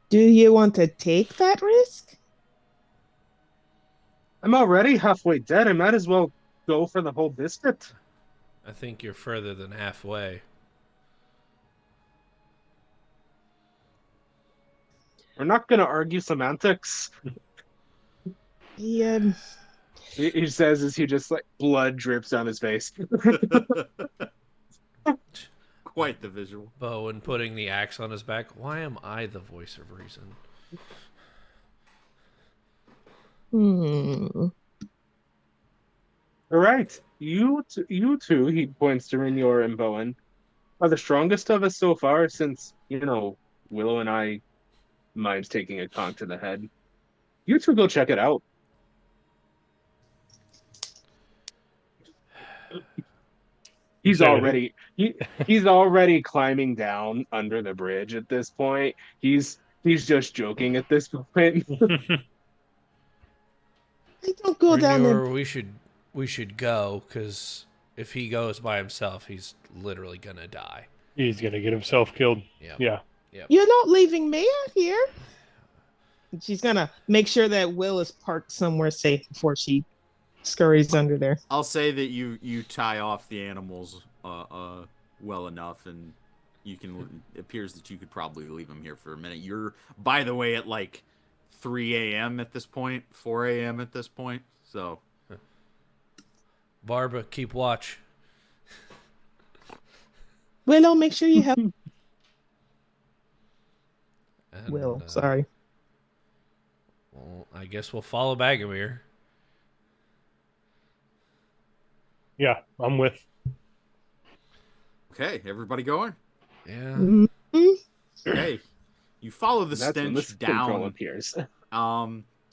Do you want to take that risk? I'm already halfway dead. I might as well go for the whole biscuit. I think you're further than halfway. We're not going to argue semantics. Yeah. He says as he just like blood drips down his face. Quite the visual. Bowen putting the axe on his back. Why am I the voice of reason? Hmm. All right, you two, he points to Renior and Bowen, are the strongest of us so far since, Willow and I might taking a conk to the head. You two go check it out. He's said already he's already climbing down under the bridge at this point. He's just joking at this point. I don't go down there. Renor, we should go, because if he goes by himself, he's literally gonna die. He's gonna get himself killed. Yep. Yeah. Yep. You're not leaving me out here. She's gonna make sure that Will is parked somewhere safe before she scurries under there. I'll say that you tie off the animals well enough, and it appears that you could probably leave them here for a minute. You're, by the way, at like 3 a.m. at this point, 4 a.m. at this point, so. Barbara, keep watch. Willow, make sure you help. And, Will, sorry. Well, I guess we'll follow Bagomir. Yeah, I'm with. Okay, everybody going? Yeah. Mhm. Okay, you follow the That's when the stench control down. appears.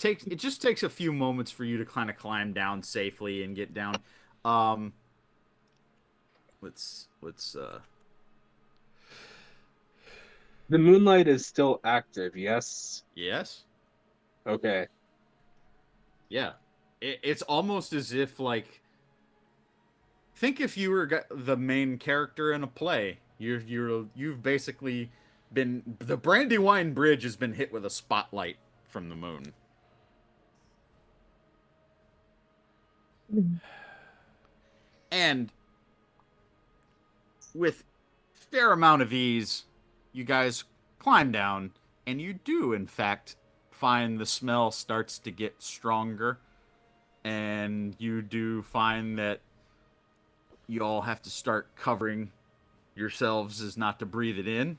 It just takes a few moments for you to kind of climb down safely and get down. Let's The moonlight is still active, yes? yes. Okay. Yeah. It's almost as if, like, think if you were the main character in a play. You've basically been, the Brandywine Bridge has been hit with a spotlight from the moon. And with fair amount of ease, you guys climb down, and you do, in fact, find the smell starts to get stronger, and you do find that you all have to start covering yourselves as not to breathe it in.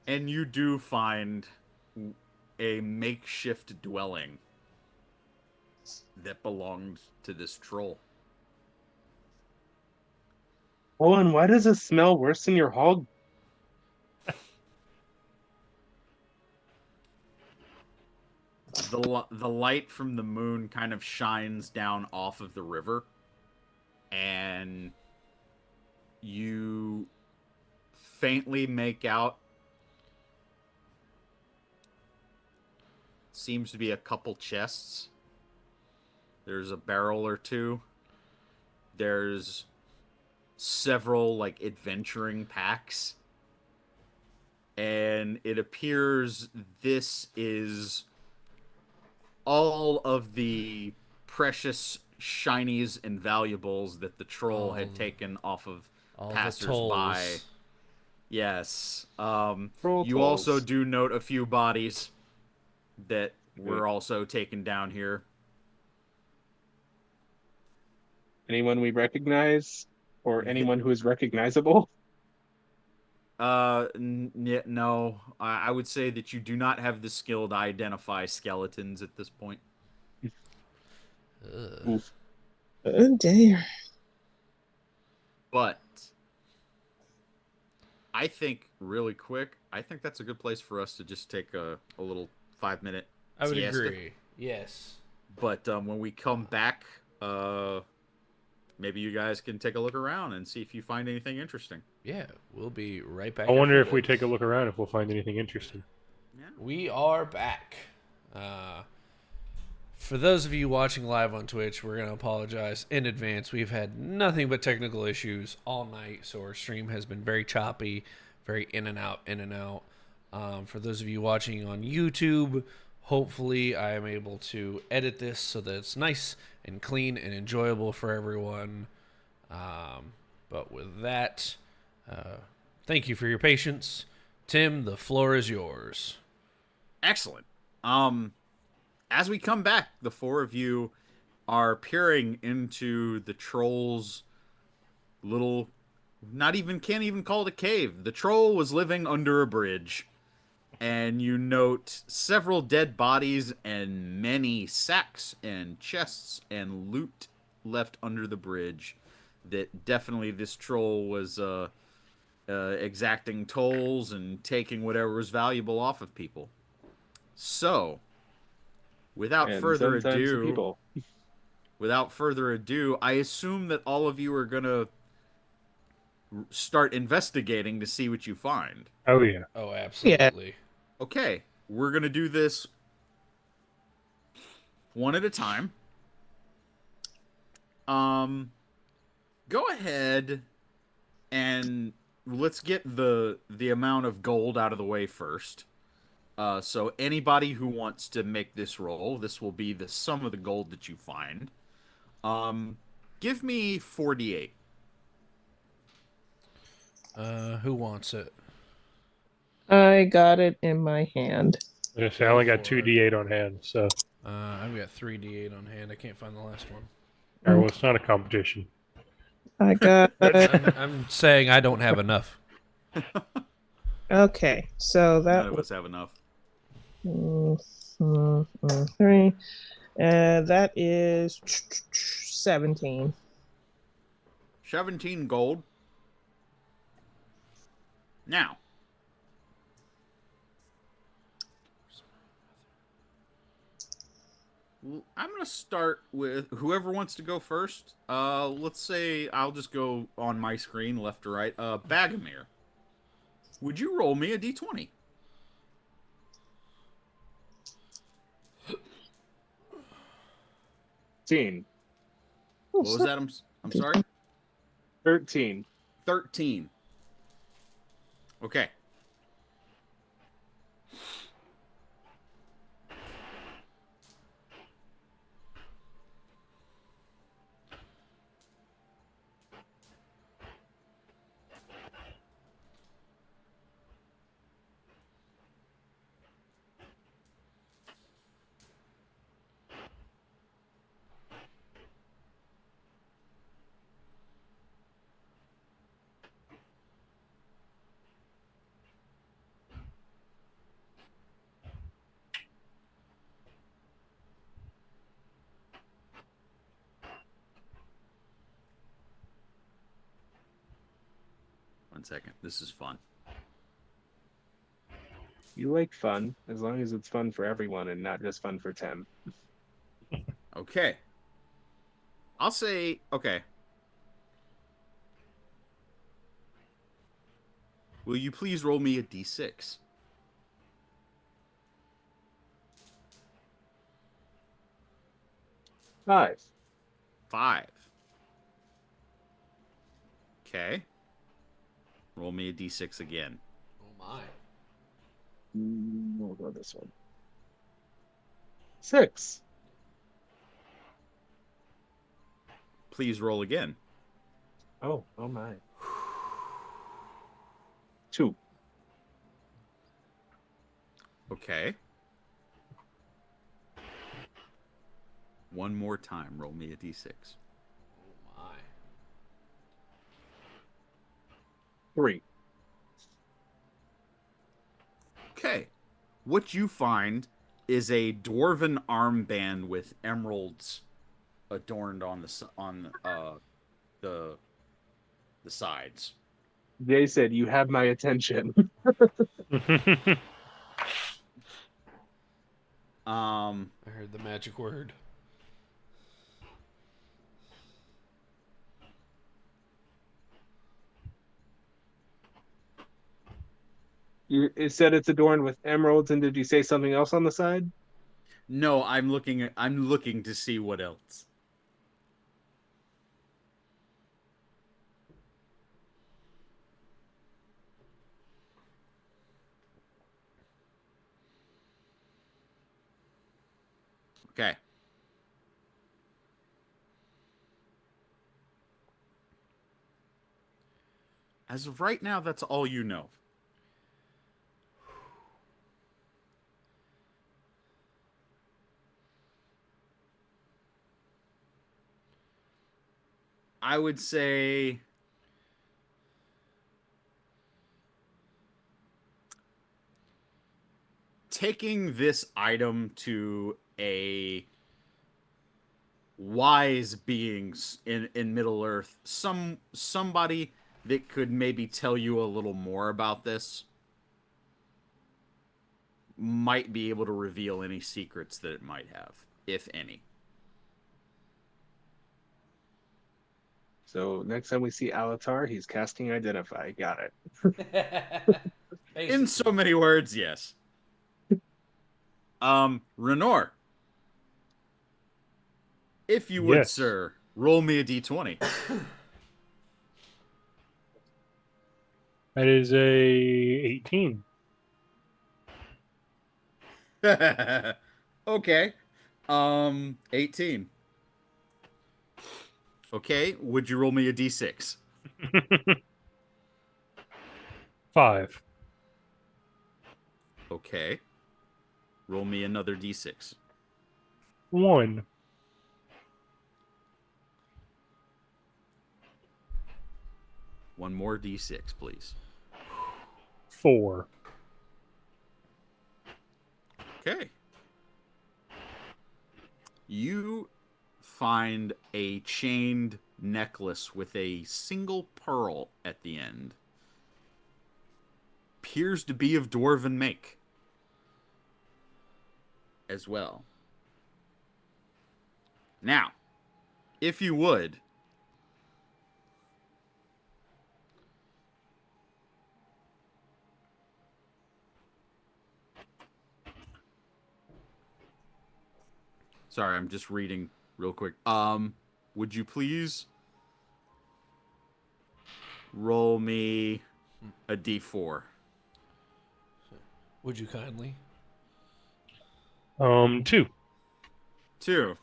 And you do find a makeshift dwelling that belonged to this troll. Oh, and why does it smell worse than your hog? The light from the moon kind of shines down off of the river, and you faintly make out, seems to be a couple chests. There's a barrel or two. There's several, like, adventuring packs. And it appears this is all of the precious shinies and valuables that the troll had taken off of All the passersby. tolls. Yes. Troll You tolls. also do note a few bodies that were also taken down here. Anyone we recognize? Or anyone who is recognizable? No. I would say that you do not have the skill to identify skeletons at this point. Oof. Oh, dear. But I think, really quick, I think that's a good place for us to just take a little 5-minute I would siesta. agree. Yes. But when we come back, maybe you guys can take a look around and see if you find anything interesting. Yeah, we'll be right back. I wonder after if we this. take a look around if we'll find anything interesting. Yeah. We are back. For those of you watching live on Twitch, we're going to apologize in advance. We've had nothing but technical issues all night, so our stream has been very choppy, very in and out, in and out. For those of you watching on YouTube, hopefully I am able to edit this so that it's nice and clean and enjoyable for everyone. But with that, thank you for your patience. Tim, the floor is yours. Excellent. As we come back, the four of you are peering into the troll's little, not even, can't even call it a cave. The troll was living under a bridge, and you note several dead bodies and many sacks and chests and loot left under the bridge. That definitely this troll was exacting tolls and taking whatever was valuable off of people. So, without And further sometimes the ado, people. I assume that all of you are gonna start investigating to see what you find. Oh yeah. Oh, absolutely. Okay, we're gonna do this one at a time. Go ahead and let's get the amount of gold out of the way first. So anybody who wants to make this roll, this will be the sum of the gold that you find. Give me 48. Who wants it? I got it in my hand. I was gonna say I only got for it. 2d8 on hand, so I've got 3d8 on hand. I can't find the last one. well, it's not a competition. I got I'm saying I don't have enough. okay. So None that of was us have enough. 3. That is 17. 17 gold. Now, I'm going to start with whoever wants to go first. Let's say I'll just go on my screen, left to right. Bagomir, would you roll me a d20? Teen. Oh, What was that? I'm sorry? 13. 13. Okay. One second. This is fun. You like fun, as long as it's fun for everyone and not just fun for Tim. Okay. I'll say, okay. Will you please roll me a d6? 5. 5. Okay. Roll me a d6 again. Oh my. We'll go this one. 6. Please roll again. Oh my. 2. Okay. One more time. Roll me a d6. Oh my. 3. Okay. What you find is a dwarven armband with emeralds adorned on the sides. They said, "You have my attention." I heard the magic word. It said it's adorned with emeralds, and did you say something else on the side? No, I'm looking to see what else. Okay. As of right now, that's all you know. I would say taking this item to a wise beings in Middle Earth, somebody that could maybe tell you a little more about this might be able to reveal any secrets that it might have, if any. So next time we see LOTR, he's casting Identify. Got it. In Basically. so many words, yes. Renor, if you would, Yes. sir, roll me a d20. That is a 18. Okay. 18. Okay, would you roll me a d6? 5. Okay. Roll me another d6. 1. One more d6, please. 4. Okay. You find a chained necklace with a single pearl at the end. Appears to be of dwarven make as well. Now, if you would, sorry, I'm just reading real quick. Would you please roll me a d4? Would you kindly? 2. 2.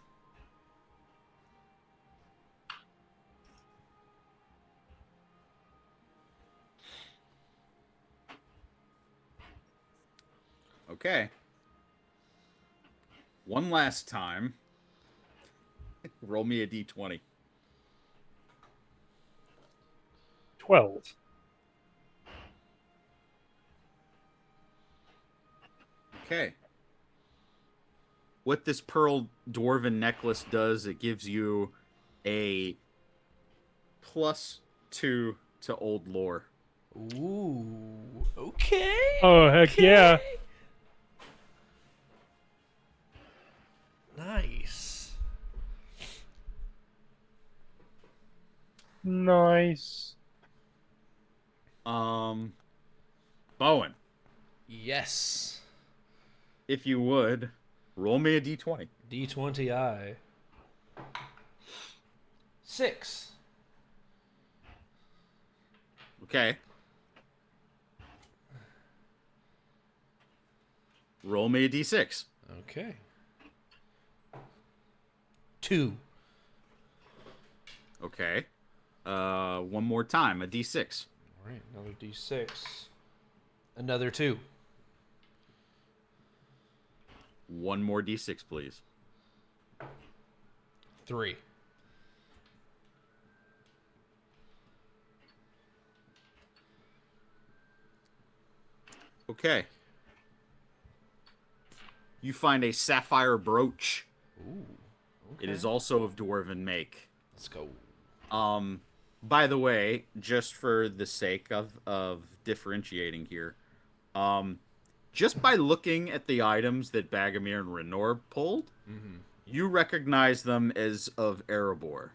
Okay. One last time. Roll me a d20. 12. Okay. What this pearl dwarven necklace does, it gives you a +2 to old lore. Ooh. Okay. Oh, heck okay. yeah. Nice. Nice. Bowen, Yes. if you would, roll me a d20. D20I. 6. Okay. Roll me a d6. Okay. 2. Okay. One more time, a d6. All right, another D6. Another 2. One more d6, please. 3. Okay. You find a sapphire brooch. Ooh. Okay. It is also of dwarven make. Let's go. By the way, just for the sake of differentiating here, just by looking at the items that Bagomir and Renor pulled, you recognize them as of Erebor.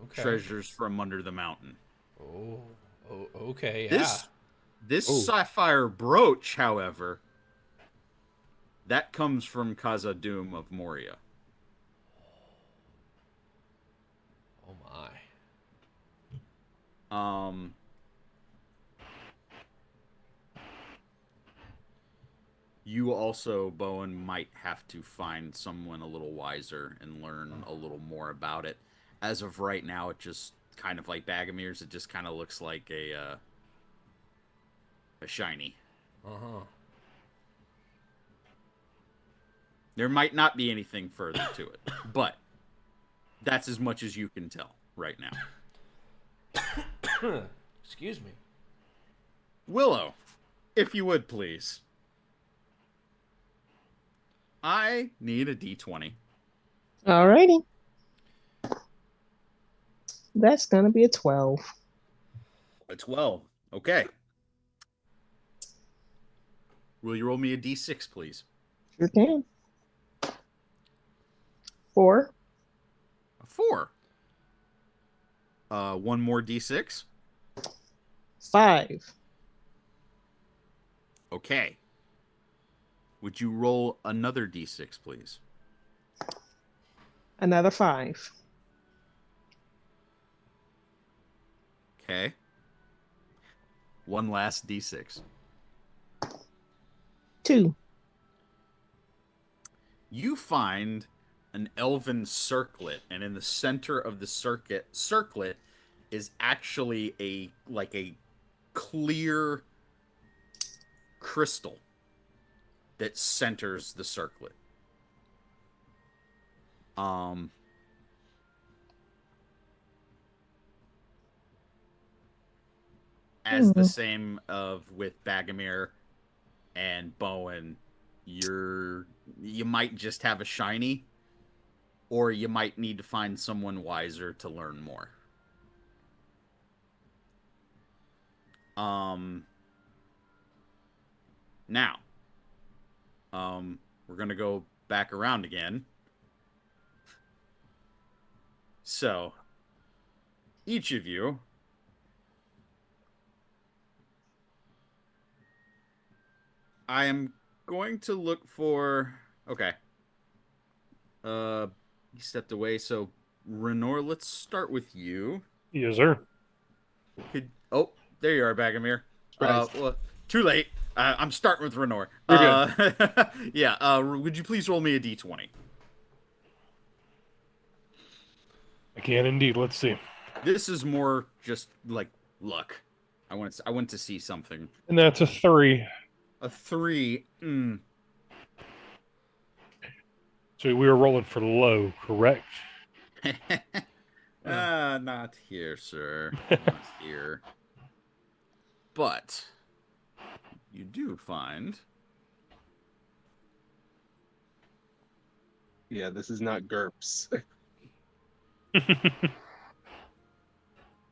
Okay. Treasures from under the mountain. Oh. Oh. Okay. Yeah. This Oh. sapphire brooch, however, that comes from Khazad-dûm of Moria. Oh my. You also, Bowen, might have to find someone a little wiser and learn a little more about it. As of right now, it just kind of like Bagamir's. It just kind of looks like a shiny. Uh-huh. There might not be anything further to it, but that's as much as you can tell right now. Excuse me. Willow, if you would please. I need a D20. Alrighty. That's gonna be a 12. A 12. Okay. Will you roll me a D6, please? Sure can. 4. A 4. One more D6. 5. Okay. Would you roll another D6, please? Another 5. Okay. One last D6. 2. You find an elven circlet, and in the center of the circlet is actually a clear crystal that centers the circlet. As the same of with Bagamir and Bowen, you might just have a shiny, or you might need to find someone wiser to learn more. Now, we're gonna go back around again. So, each of you I am going to look for. Okay. He stepped away. So, Renor, let's start with you. Yes, sir. Oh, there you are, Bagamir. Well, too late. I'm starting with Renor. Yeah. Would you please roll me a D20? I can indeed. Let's see. This is more just like luck. I want to see something. And that's a 3. A 3. So we were rolling for low, correct? Not here, sir. Not here. But you do find. Yeah, this is not GURPS.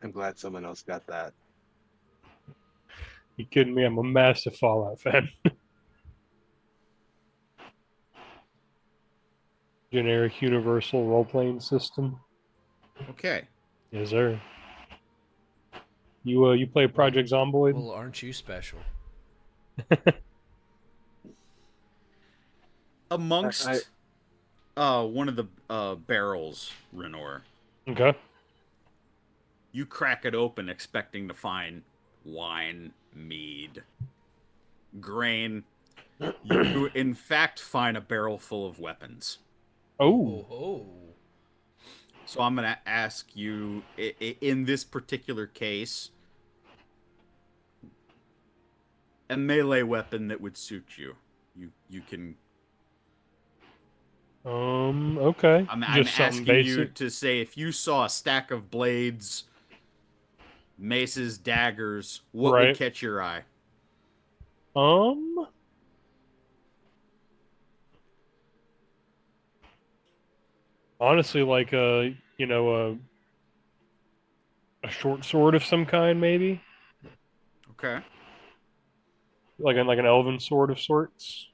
I'm glad someone else got that. You kidding me? I'm a massive Fallout fan. Generic universal role-playing system. Okay. Yes, sir. You play Project Zomboid? Well, aren't you special? Amongst one of the barrels, Renor, Okay. you crack it open expecting to find wine, mead, grain. You, in fact, find a barrel full of weapons. Oh. Oh. So I'm going to ask you, in this particular case, a melee weapon that would suit you. You can. Okay. I'm Just something asking basic. you to say if you saw a stack of blades, maces, daggers, what would catch your eye? Honestly, like a short sword of some kind, maybe. Okay. Like an elven sword of sorts.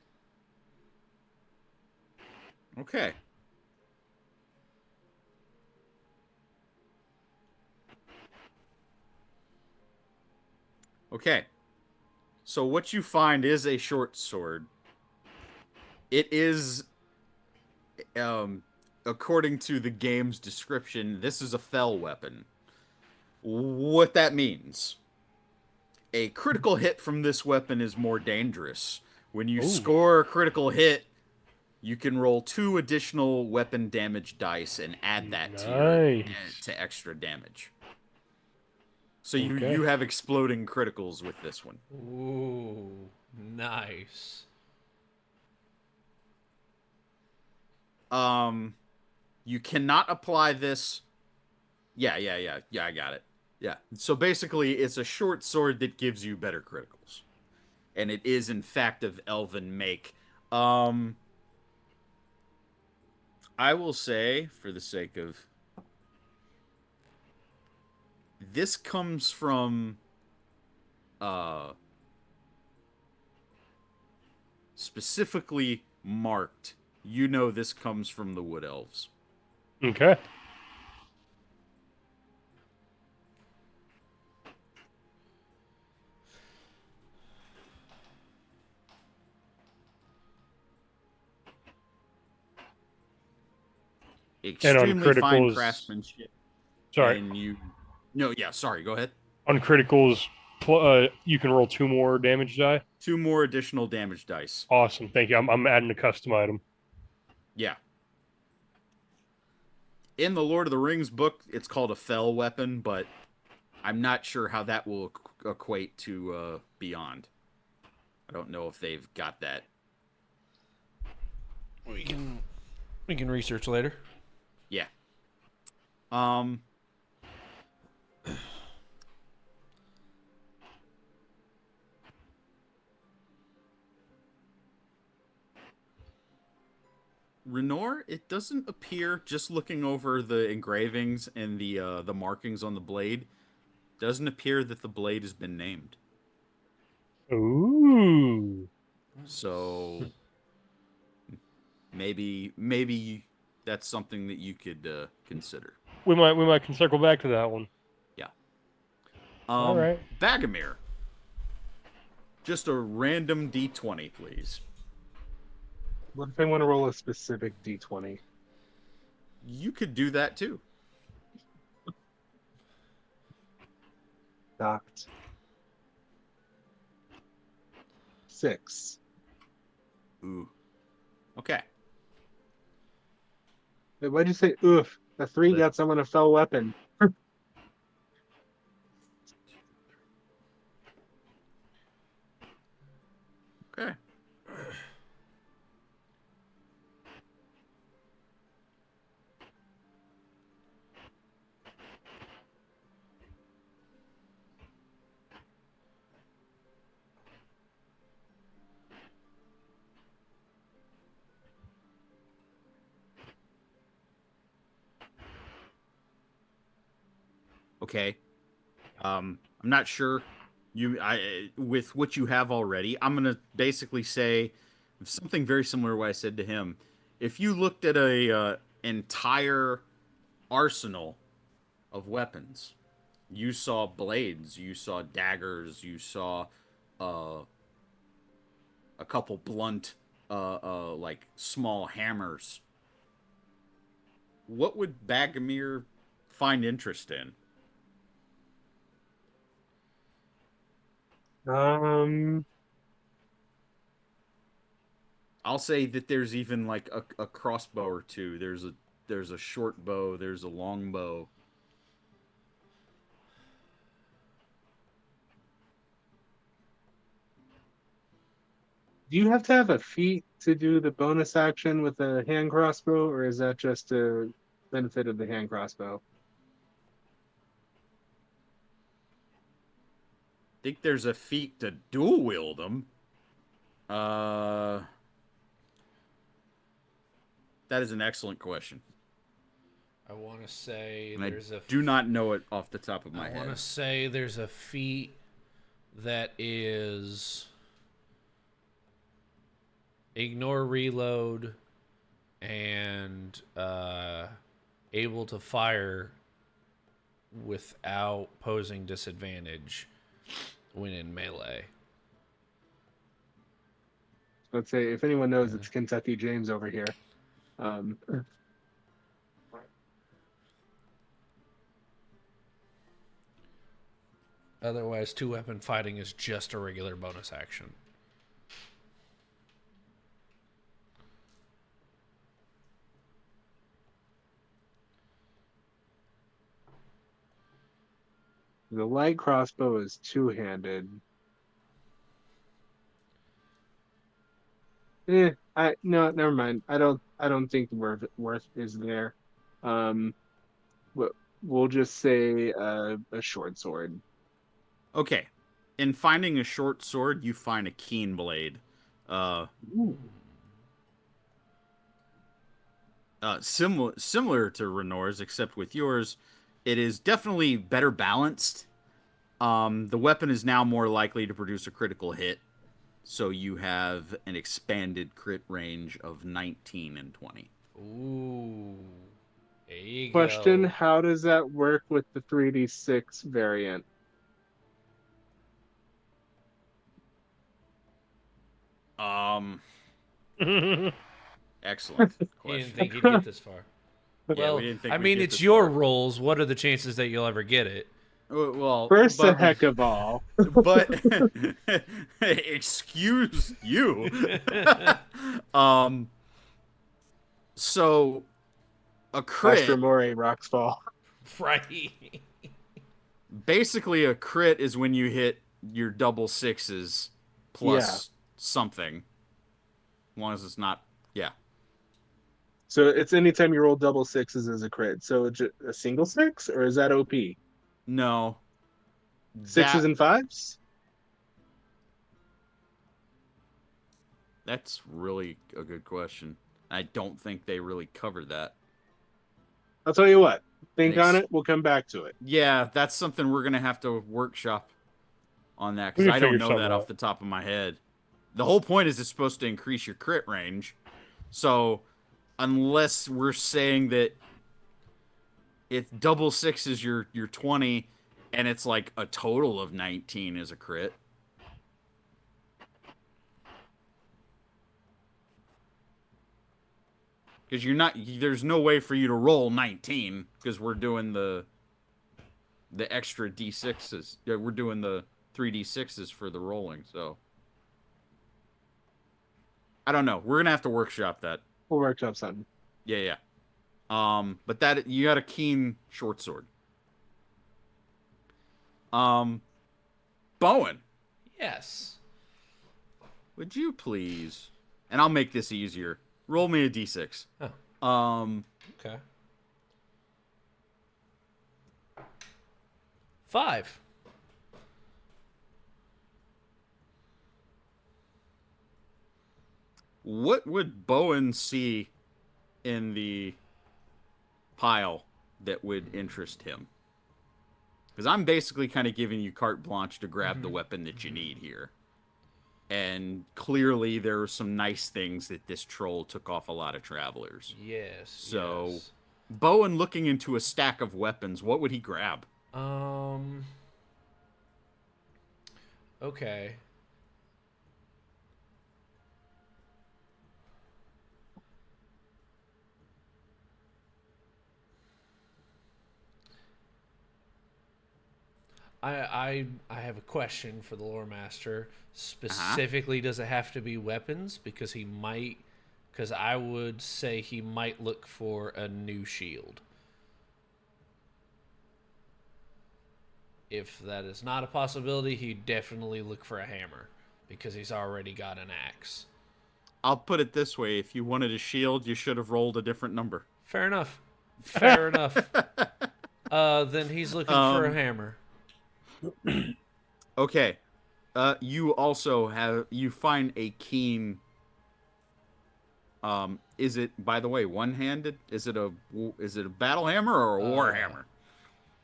Okay. Okay. So what you find is a short sword. It is, according to the game's description, this is a fell weapon. What that means: a critical hit from this weapon is more dangerous. When you score a critical hit, you can roll 2 additional weapon damage dice and add that to extra damage. So you Okay. you have exploding criticals with this one. Ooh, nice. You cannot apply this. Yeah, I got it. Yeah. So basically, it's a short sword that gives you better criticals, and it is in fact of elven make. Um, I will say, for the sake of this, comes from uh specifically marked. You know, this comes from the wood elves. Okay. And on Extremely fine criticals, craftsmanship, sorry, and you. No, yeah, sorry. Go ahead. on criticals, you can roll 2 more damage die. 2 more additional damage dice. Awesome. Thank you. I'm adding a custom item. Yeah. In the Lord of the Rings book, it's called a fell weapon, but I'm not sure how that will equate to Beyond. I don't know if they've got that. We can research later. Yeah. Um. Renor, it doesn't appear, just looking over the engravings and the markings on the blade, doesn't appear that the blade has been named. Ooh. So maybe that's something that you could consider. We might can circle back to that one. Yeah. All right. Bagomir. Just a random D20, please. What if I want to roll a specific d20? You could do that too. Docked. 6. Ooh. Okay. Wait, why'd you say oof? The 3 The- got someone a fell weapon. Okay. Okay. I'm not sure. I with what you have already, I'm gonna basically say something very similar to what I said to him. If you looked at a entire arsenal of weapons, you saw blades, you saw daggers, you saw uh, a couple blunt, like small hammers. What would Bagomir find interest in? Um, I'll say that there's even like a crossbow or two. There's a short bow. There's a long bow. do you have to have a feat to do the bonus action with the hand crossbow, or is that just a benefit of the hand crossbow? Think there's a feat to dual wield them. Uh, that is an excellent question, I want to say and I there's a. do not know it off the top of my I want head. to say there's a feat that is ignore reload and able to fire without posing disadvantage when in melee. Let's say if anyone knows, it's Kentucky James over here. Um, Otherwise, two weapon fighting is just a regular bonus action. The light crossbow is two-handed. No, never mind. I don't think the worth is there. Um, but we'll just say a short sword. Okay. In finding a short sword, you find a keen blade. Uh, Ooh. similar to Renor's, except with yours, it is definitely better balanced. The weapon is now more likely to produce a critical hit, so you have an expanded crit range of 19 and 20. Ooh. There you Question: go. how does that work with the 3d6 variant? Um, Well, excellent He didn't question. think he'd get this far. Yeah, we Well, didn't think I we'd mean, get it's this your far. rolls. What are the chances that you'll ever get it? Well, First, a but heck of all. but excuse you. um, so a Astro crit, Mori rocks fall. Right. basically a crit is when you hit your double sixes Yeah. plus something, as long as it's not, yeah. So it's anytime you roll double sixes as a crit. So a single six, or is that OP? No, Sixes that and fives? that's really a good question. I don't think they really covered that. I'll tell you what. And Think on it. We'll come back to it. yeah, that's something we're gonna have to workshop on that we because can I don't figure know something that off out. the top of my head. The whole point is it's supposed to increase your crit range. So unless we're saying that if double six is your 20 and it's like a total of 19 is a crit. Because there's no way for you to roll 19 because we're doing the extra d6s. Yeah, we're doing the 3d6s for the rolling. So I don't know. We're gonna have to workshop that. We'll workshop something. Yeah, yeah. But that you got a keen short sword. Um, Bowen, Yes. would you please? And I'll make this easier. Roll me a d6. Oh, Um, okay. 5. what would Bowen see in the pile that would interest him? Because I'm basically kind of giving you carte blanche to grab the weapon that you need here. And clearly there are some nice things that this troll took off a lot of travelers. Yes. So, Yes. Bowen looking into a stack of weapons, what would he grab? Okay. I have a question for the lore master. Specifically, does it have to be weapons? Because I would say he might look for a new shield. If that is not a possibility, he'd definitely look for a hammer because he's already got an axe. I'll put it this way: if you wanted a shield, you should have rolled a different number. Fair enough. Fair enough. Then he's looking for a hammer. Okay. You also find a keen. Is it, by the way, one-handed? Is it a battle hammer or a war hammer?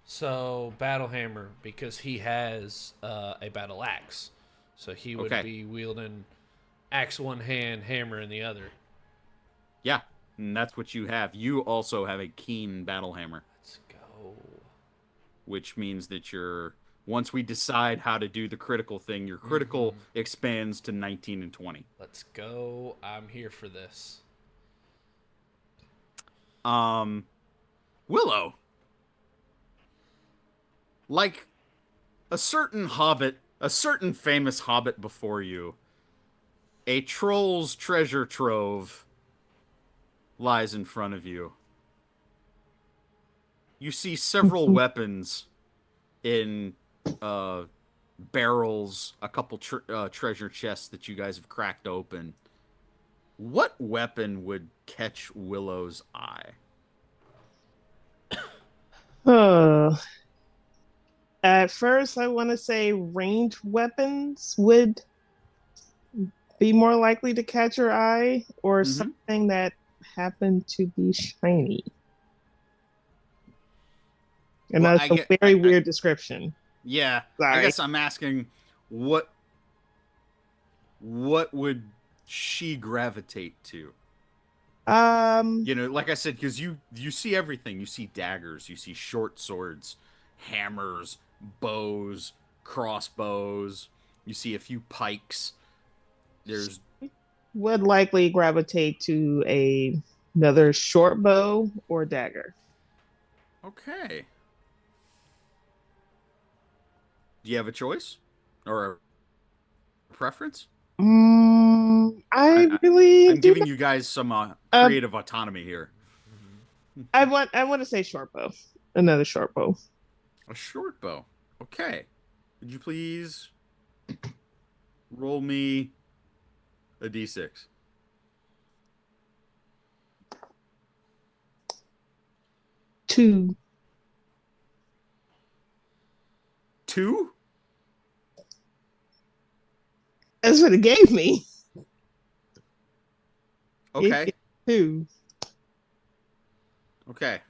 So battle hammer because he has a battle axe, so he would Okay. be wielding axe one hand, hammer in the other. Yeah, and that's what you have. You also have a keen battle hammer, Let's go. which means that once we decide how to do the critical thing, your critical expands to 19 and 20. Let's go. I'm here for this. Willow, like a certain hobbit, a certain famous hobbit before you, a troll's treasure trove lies in front of you. You see several weapons in uh, barrels, a couple treasure chests that you guys have cracked open. What weapon would catch Willow's eye? Huh. At first, I want to say ranged weapons would be more likely to catch her eye, or Mm-hmm. something that happened to be shiny. And Well, that's I a get, very weird description. yeah. I Sorry. guess I'm asking, what what would she gravitate to? Um, You know, like I said, because you see everything. You see daggers, you see short swords, hammers, bows, crossbows. You see a few pikes. There's would likely gravitate to another short bow or dagger. okay. Do you have a choice or a preference? I I, really I'm do. giving you guys some Um, creative autonomy here. I want to say short bow, another short bow. A short bow. Okay. Would you please roll me a d6? 2. Two? That's what it gave me. It Okay. gave 2. Okay.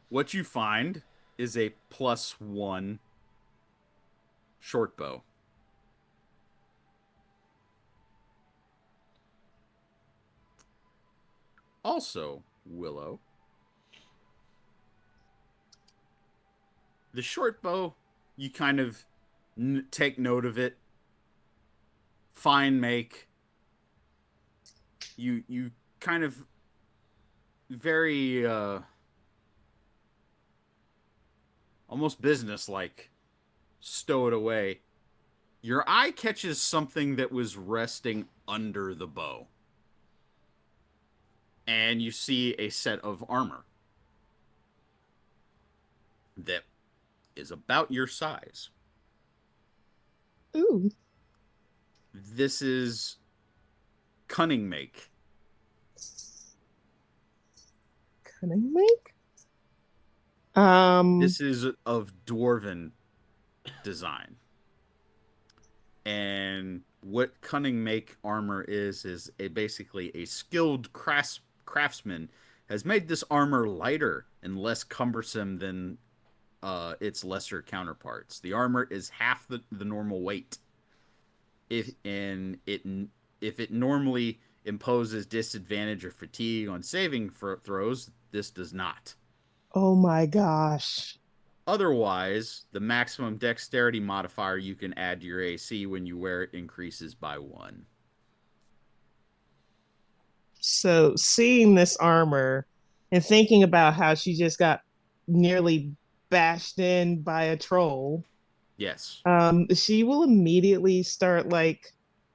What you find is a +1 short bow. Also, Willow, the short bow, you kind of take note of it. Fine make. You kind of very almost business-like stow it away. Your eye catches something that was resting under the bow. And you see a set of armor that is about your size. Ooh, This is cunning make. cunning make. Um, This is of dwarven design. And what cunning make armor is basically a skilled craftsman has made this armor lighter and less cumbersome than its lesser counterparts. The armor is half the normal weight. If it normally imposes disadvantage or fatigue on saving throws, this does not. oh my gosh. Otherwise, the maximum dexterity modifier you can add to your AC when you wear it increases by 1. So seeing this armor and thinking about how she just got nearly bashed in by a troll, Yes, she will immediately start like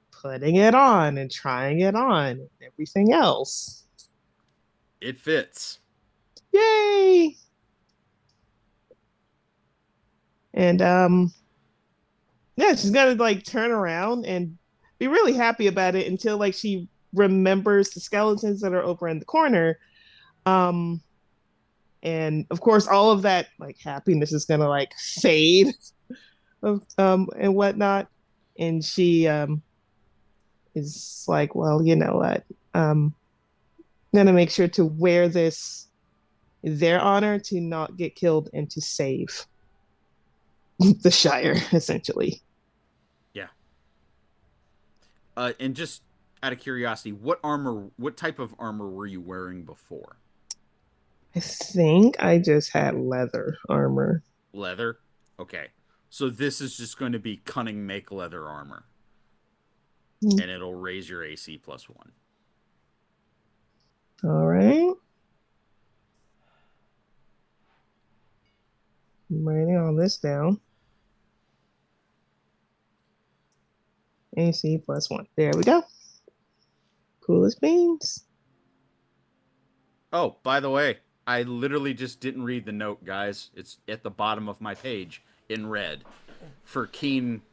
putting it on and trying it on and everything else. it fits. Yay! And yeah, she's gonna like turn around and be really happy about it until like she remembers the skeletons that are over in the corner. Um, and of course, all of that like happiness is gonna like fade, and whatnot. And she is like, well, you know what? I'm gonna make sure to wear this in their honor to not get killed and to save the Shire, essentially. Yeah. And just out of curiosity, what type of armor were you wearing before? I think I just had leather armor. Leather? Okay. So this is just going to be cunning make leather armor. Mm. And it'll raise your AC +1. All right. I'm writing all this down. AC +1. There we go. Cool as beans. Oh, by the way, I literally just didn't read the note, guys. It's at the bottom of my page in red for keen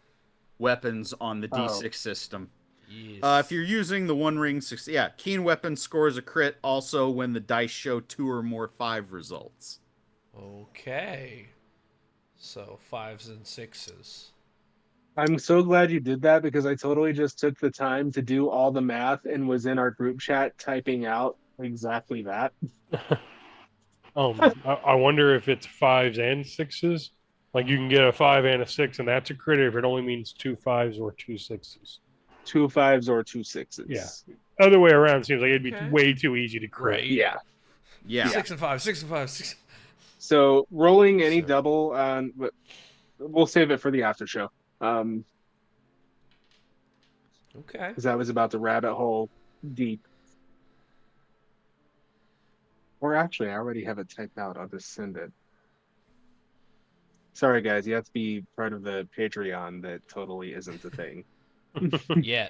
weapons on the D6 system. Yes. If you're using the One Ring 6, yeah, keen weapon scores a crit also when the dice show 2 or more 5 results. Okay. So 5s and 6s. I'm so glad you did that because I totally just took the time to do all the math and was in our group chat typing out exactly that. I wonder if it's 5s and 6s. Like you can get a 5 and a 6, and that's a crit if it only means 2 5s or 2 6s. 2 5s or 2 6s. Yeah. Other way around seems like it'd be Okay. way too easy to crit. Right. Yeah. Yeah. 6 and 5, 6 and 5, 6. So rolling any So- double on, but we'll save it for the after show. Okay. Because I was about to rabbit hole deep. Or actually, I already have it typed out. I'll just send it. Sorry, guys. You have to be part of the Patreon that totally isn't a thing. Yeah.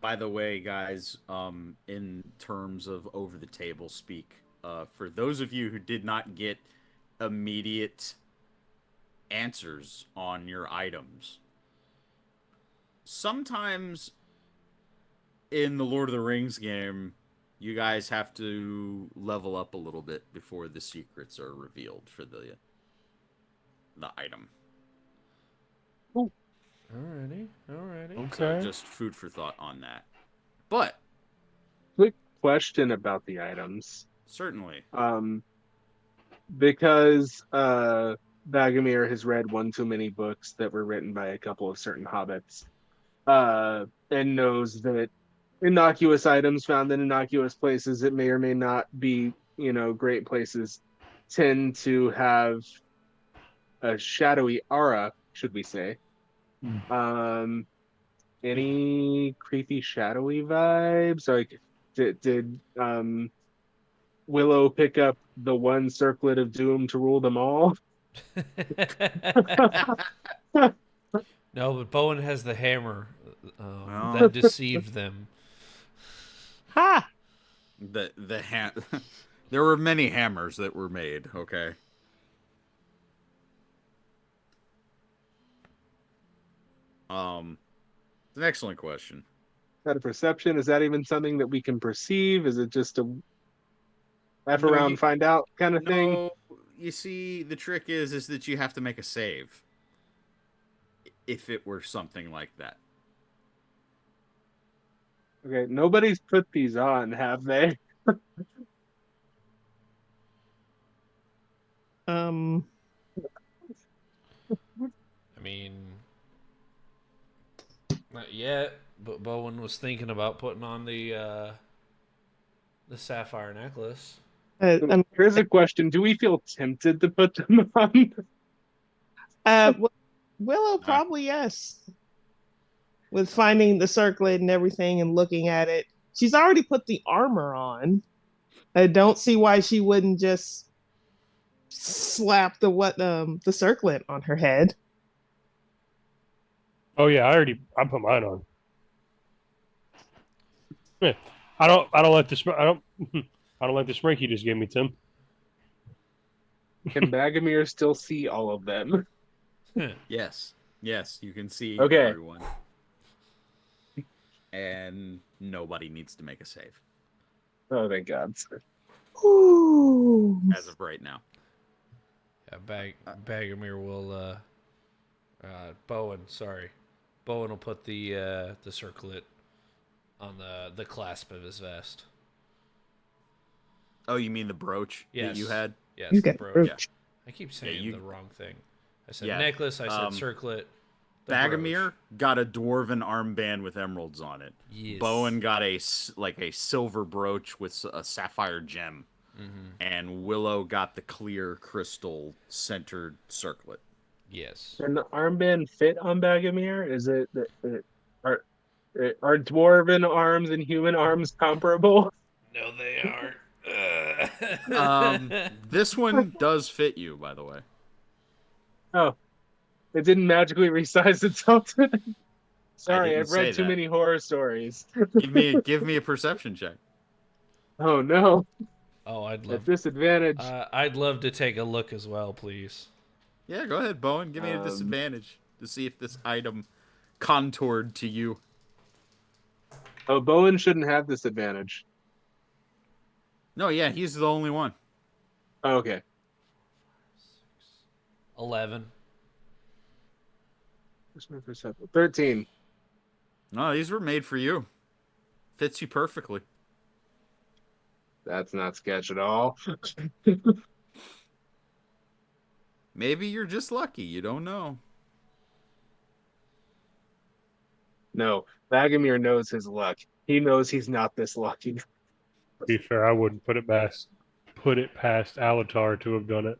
By the way, guys, in terms of over the table speak, for those of you who did not get immediate answers on your items, sometimes in the Lord of the Rings game, you guys have to level up a little bit before the secrets are revealed for the item. Alrighty. So Okay. just food for thought on that. But Quick question about the items. certainly, Because Bagomir has read one too many books that were written by a couple of certain hobbits, and knows that innocuous items found in innocuous places that may or may not be, great places, tend to have a shadowy aura, should we say. Any creepy shadowy vibes? Like, did Willow pick up the one circlet of doom to rule them all? No, but Bowen has the hammer Well. that deceived them. Ha! the there were many hammers that were made. Okay. It's an excellent question. Is that a perception? Is that even something that we can perceive? Is it just a F No, around, you- find out kind of thing? No, you see, the trick is that you have to make a save. If it were something like that. Okay, nobody's put these on, have they? Um, I mean, not yet, but Bowen was thinking about putting on the sapphire necklace. Here's a question: do we feel tempted to put them on? Willow probably yes. With finding the circlet and everything and looking at it, she's already put the armor on. I don't see why she wouldn't just slap the circlet on her head. Oh yeah, I put mine on. Yeah. I don't let this I don't I don't like the smirk you just gave me, Tim. Can Bagomir still see all of them? Yes. Yes, you can see Okay. everyone. And nobody needs to make a save Oh, thank God. Ooh. as of right now. Yeah, Bagomir will Bowen will put the circlet on the clasp of his vest. Oh, you mean the brooch that you Yes. had? Yes, You the got brooch. brooch. I keep saying you- the wrong thing. I said Yeah, necklace, I said circlet. the Bagomir brooch. got a dwarven armband with emeralds on it. Yes. Bowen got a silver brooch with a sapphire gem. Mm-hmm. And Willow got the clear crystal centered circlet. Yes. Can the armband fit on Bagomir? Is it are dwarven arms and human arms comparable? No, they aren't. This one does fit you, by the way. Oh, it didn't magically resize itself. Sorry, didn't I've read say too that. many horror stories. Give me a perception check. Oh no, Oh, at disadvantage. I'd love to take a look as well, please. Yeah, go ahead, Bowen. Give me a Um, disadvantage to see if this item contoured to you. oh, Bowen shouldn't have disadvantage. No, yeah, he's the only one. Oh, okay. 11. 13. No, these were made for you. Fits you perfectly. That's not sketch at all. Maybe you're just lucky. You don't know. No, Bagomir knows his luck. He knows he's not this lucky. To be fair, I wouldn't put it past LOTR to have done it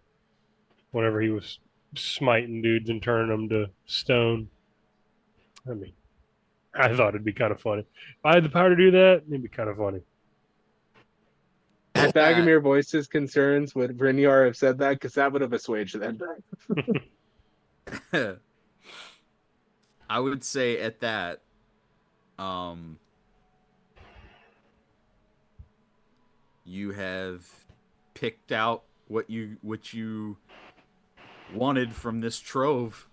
whenever he was smiting dudes and turning them to stone. I mean, I thought it'd be kind of funny. If I had the power to do that, it'd be kind of funny. Had Bagomir voiced his concerns, would Brynjar have said that? Because that would have assuaged them. I would say at that, you have picked out what you wanted from this trove.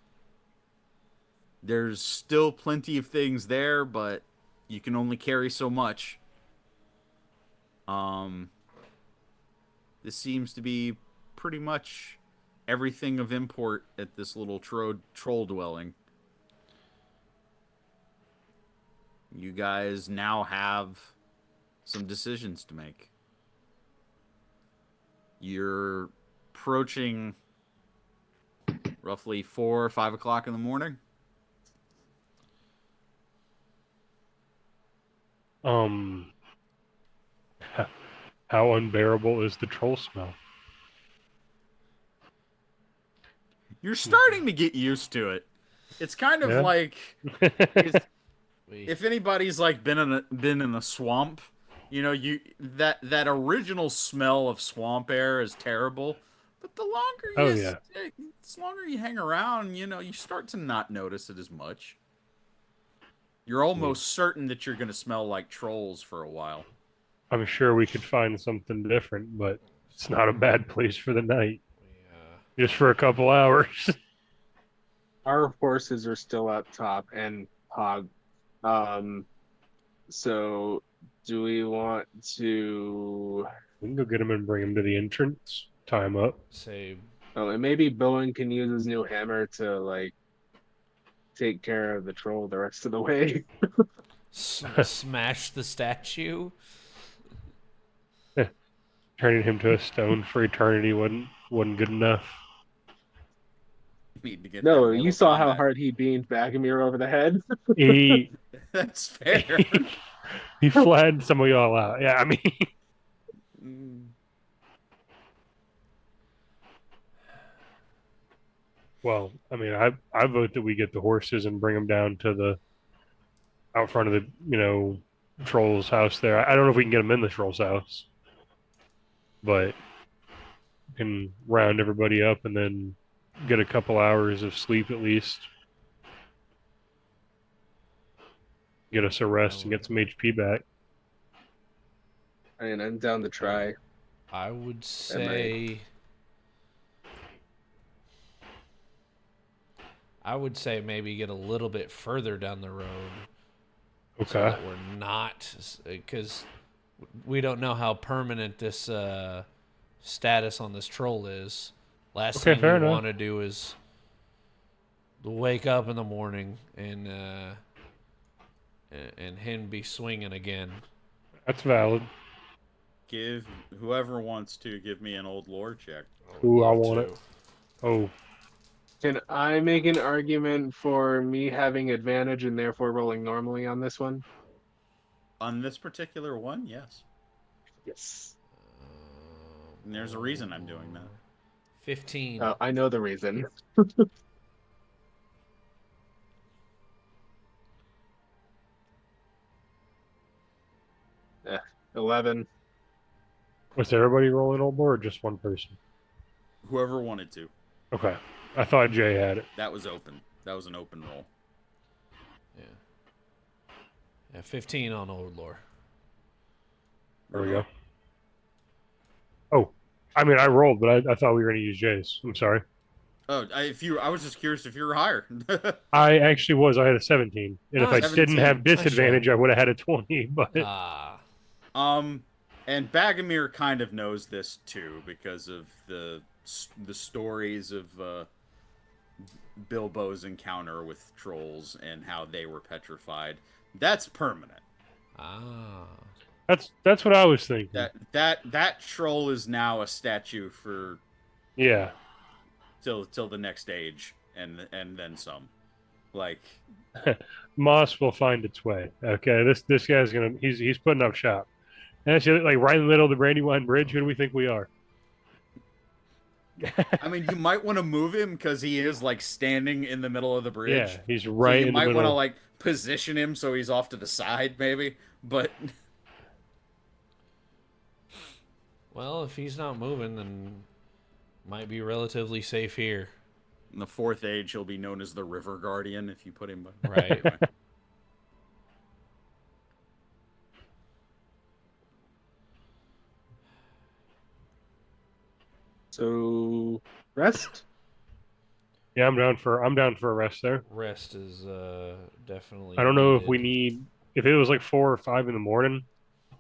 There's still plenty of things there, but you can only carry so much. This seems to be pretty much everything of import at this little troll dwelling. You guys now have some decisions to make. You're approaching roughly 4 or 5 o'clock in the morning. How unbearable is the troll smell? You're starting to get used to it. It's kind of Yeah. like if anybody's like been in a swamp, you know, that original smell of swamp air is terrible. But the longer you hang around, you know, you start to not notice it as much. You're almost certain that you're going to smell like trolls for a while. I'm sure we could find something different, but it's not a bad place for the night. Just for a couple hours. Our horses are still up top and Hog. So do we want to? We can go get him and bring him to the entrance. Tie him up. Say, Oh, and maybe Bowen can use his new hammer to like take care of the troll the rest of the way. smash the statue. Turning him to a stone for eternity wasn't good enough. Need to get No, that you Mortal saw how Kombat. hard he beamed Bagomir over the head. He That's fair. he flattened some of y'all out. Yeah, I mean, well, I mean, I vote that we get the horses and bring them down to the out front of the troll's house there. I don't know if we can get them in the troll's house, but can round everybody up and then get a couple hours of sleep at least. Get us a rest and get some HP back. I mean, I'm down to try. I would say. I would say maybe get a little bit further down the road. Okay. So that we're not, because we don't know how permanent this status on this troll is. Last thing we want to do is wake up in the morning and him be swinging again. That's valid. Give whoever wants to give me an old lore check. Ooh, I want it. Oh. Can I make an argument for me having advantage and therefore rolling normally on this one? On this particular one, yes. Yes. And there's a reason I'm doing that. 15. I know the reason. 11. Was everybody rolling old board or just one person? Whoever wanted to. Okay. I thought Jay had it. That was open. That was an open roll. Yeah, 15 on old lore. There we go. Oh, I mean, I rolled, but I thought we were going to use Jay's. I'm sorry. Oh, I was just curious if you were higher. I actually was. I had a 17, and if I Nice. didn't 17. have disadvantage, I would have had a 20. But Ah. And Bagomir kind of knows this too because of the stories of Bilbo's encounter with trolls and how they were petrified. That's permanent. Ah. that's what I was thinking. That troll is now a statue for Yeah, till the next age and then some. Like Moss will find its way. Okay, this guy's gonna he's putting up shop. And that's like right in the middle of the Brandywine Bridge. Who do we think we are? I mean, you might want to move him because he is like standing in the middle of the Yeah, bridge. he's So right you in the might want to middle. like position him so he's off to the side, maybe. But Well, if he's not moving, then might be relatively safe here. in the fourth age, he'll be known as the River Guardian if you put him. Right. Anyway. So rest. Yeah, I'm down for a rest there. Rest is definitely I don't know if we needed. need if it was like 4 or 5 in the morning.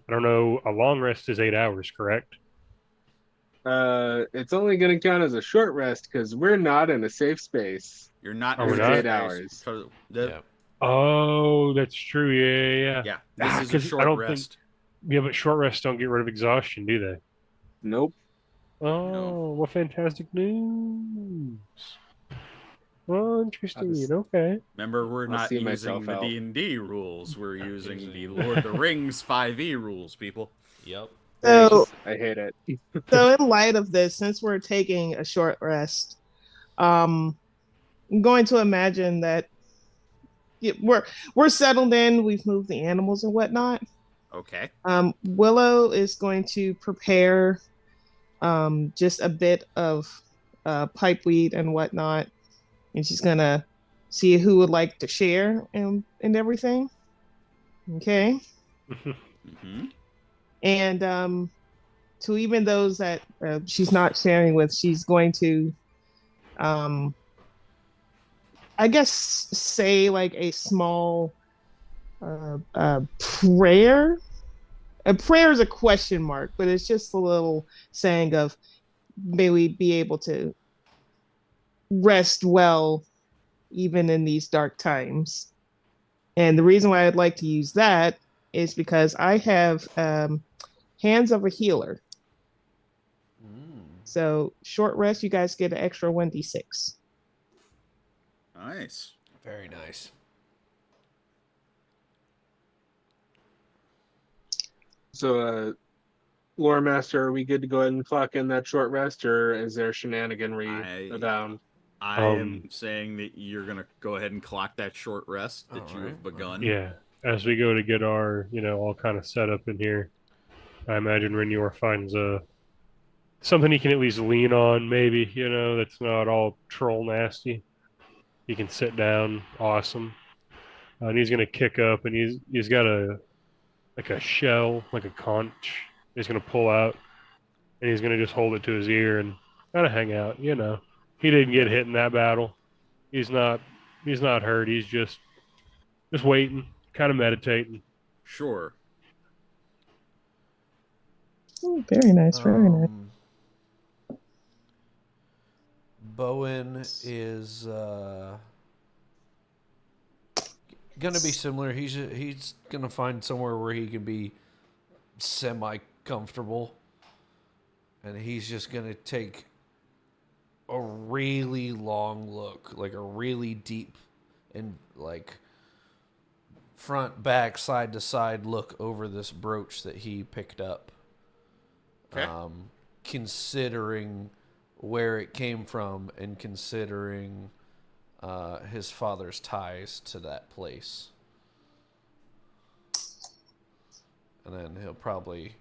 I don't know. A long rest is 8 hours, correct? It's only going to count as a short rest because we're not in a safe space. You're not Are in we a It's safe not? 8 hours. space. Yeah. Oh, that's true. Yeah. Yeah, this is a 'Cause I short don't think. rest. Yeah, but short rests don't get rid of exhaustion, do they? Nope. No. Oh, what fantastic news! Oh, I'll interesting. just Okay. Remember, we're I'll not see using myself the out. D&D rules. We're using the Using- Lord of the Rings 5e rules, people. Yep. So, Thanks. I hate it. so in light of this, since we're taking a short rest, I'm going to imagine that we're settled in. We've moved the animals and whatnot. Okay. Willow is going to prepare just a bit of pipeweed and whatnot, and she's gonna see who would like to share and everything. Okay, Mm-hmm. and to even those that she's not sharing with, she's going to, um, I guess, say like a small prayer. A prayer is a question mark, but it's just a little saying of, may we be able to rest well even in these dark times. And the reason why I'd like to use that is because I have hands of a healer. So short rest, you guys get an extra 1d6. Nice. Very nice. So, Lore Master, are we good to go ahead and clock in that short rest, or is there shenaniganry abound? I am saying that you're gonna go ahead and clock that short rest that you Alright, have begun. Yeah. As we go to get our, all kind of set up in here, I imagine Renior finds something he can at least lean on, maybe, that's not all troll nasty. He can sit down, awesome. And he's gonna kick up, and he's got a shell, like a conch. He's gonna pull out, and he's gonna just hold it to his ear and kind of hang out. He didn't get hit in that battle. He's not hurt. He's just waiting, kind of meditating. Sure. Oh, very nice, very nice. Bowen is gonna be similar. He's gonna find somewhere where he can be semi comfortable, and he's just gonna take a really long look, like a really deep and like front, back, side to side look over this brooch that he picked up. Okay. Considering where it came from and considering his father's ties to that place. And then he'll probably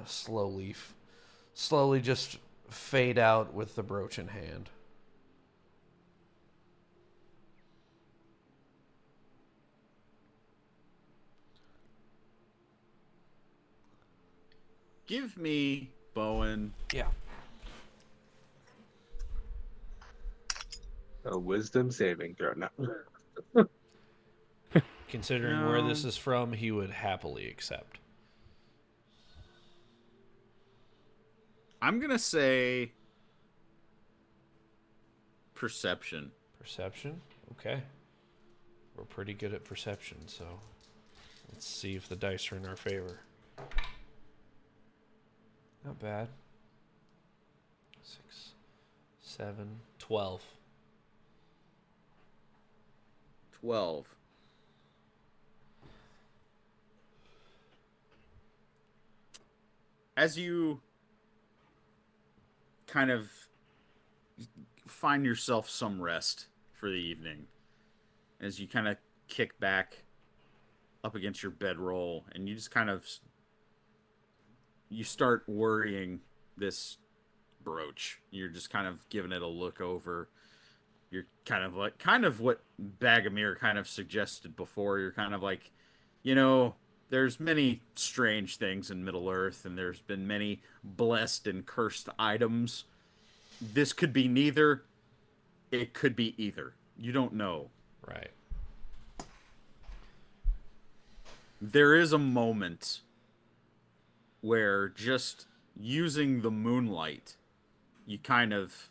slowly just fade out with the brooch in hand. Give me Bowen. Yeah. A wisdom saving throw. No. Considering where No. this is from, he would happily accept. I'm gonna say perception. Perception? Okay. We're pretty good at perception, so let's see if the dice are in our favor. Not bad. 6, 7, 12. 12. As you kind of find yourself some rest for the evening, as you kind of kick back up against your bedroll, and you just kind of you start worrying this brooch. You're just kind of giving it a look over. You're kind of what Bagomir kind of suggested before. You're kind of like, there's many strange things in Middle Earth, and there's been many blessed and cursed items. This could be neither. It could be either. You don't know. Right. There is a moment where just using the moonlight, you kind of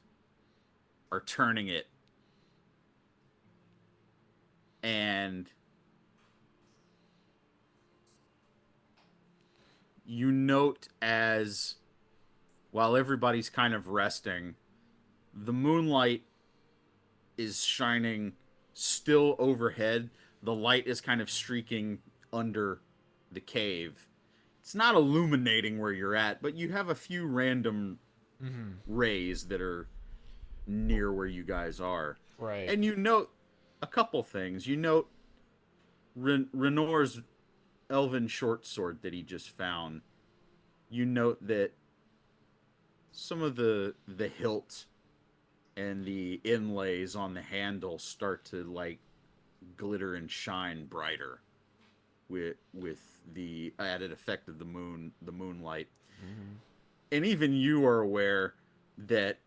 are turning it, and you note as while everybody's kind of resting, the moonlight is shining still overhead. The light is kind of streaking under the cave. It's not illuminating where you're at, but you have a few random rays that are near where you guys are. Right. And you note a couple things. You note Renor's elven short sword that he just found. You note that some of the hilt and the inlays on the handle start to like glitter and shine brighter with the added effect of the moonlight. And even you are aware that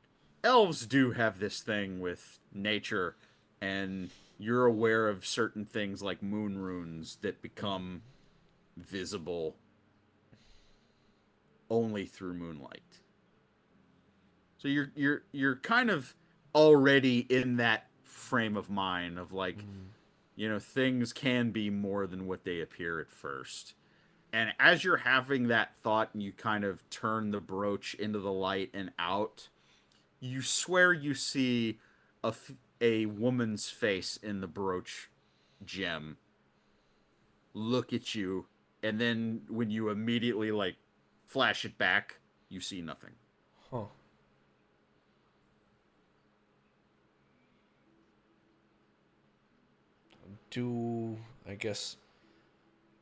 elves do have this thing with nature, and you're aware of certain things like moon runes that become visible only through moonlight. So you're kind of already in that frame of mind of like, things can be more than what they appear at first. And as you're having that thought and you kind of turn the brooch into the light and out, you swear you see a woman's face in the brooch gem look at you, and then when you immediately like flash it back, you see nothing. Huh. I guess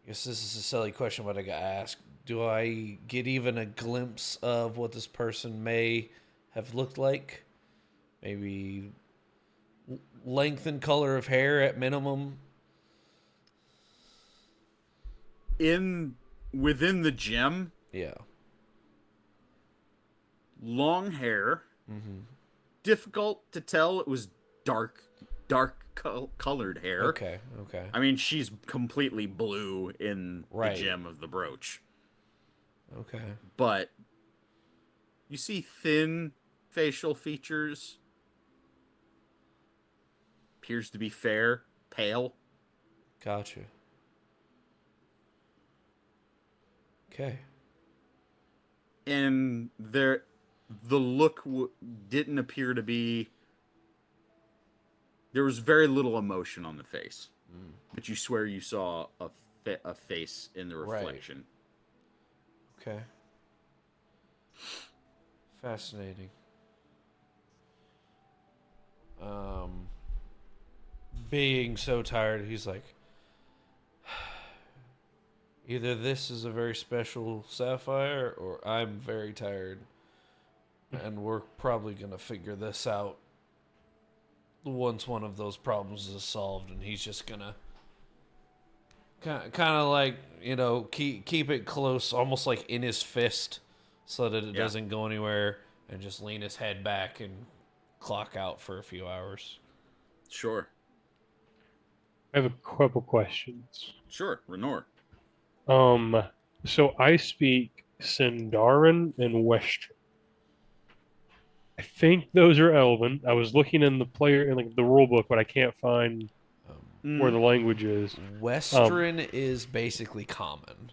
this is a silly question, but I gotta ask. Do I get even a glimpse of what this person may have looked like? Maybe length and color of hair at minimum? Within the gem, Yeah. long hair. Difficult to tell. It was dark colored hair. Okay. I mean, she's completely blue in Right. the gem of the brooch. Okay. But you see thin facial features. Appears to be fair, pale. Gotcha. Okay. And the look didn't appear to be. There was very little emotion on the face, but you swear you saw a face in the Right. reflection. Okay. Fascinating. Being so tired, he's like, either this is a very special sapphire or I'm very tired. And we're probably going to figure this out once one of those problems is solved. And he's just going to kind of like, keep it close, almost like in his fist, so that it Yeah. doesn't go anywhere and just lean his head back and clock out for a few hours. Sure. I have a couple questions. Sure. Renor. Um, so I speak Sindarin and Western. I think those are Elven. I was looking in the player in like the rule book, but I can't find where the language is. Western is basically common.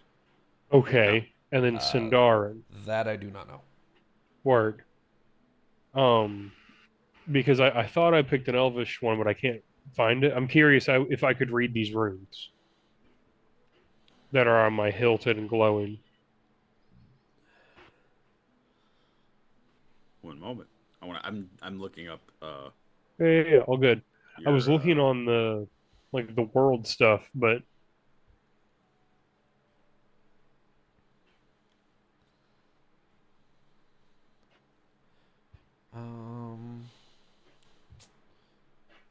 Okay, and then Sindarin. That I do not know. Word. Um, because I thought I picked an Elvish one, but I can't find it. I'm curious if I could read these runes that are on my hilted and glowing. One moment. I'm looking up Yeah, all good. I was your looking on the like the world stuff, but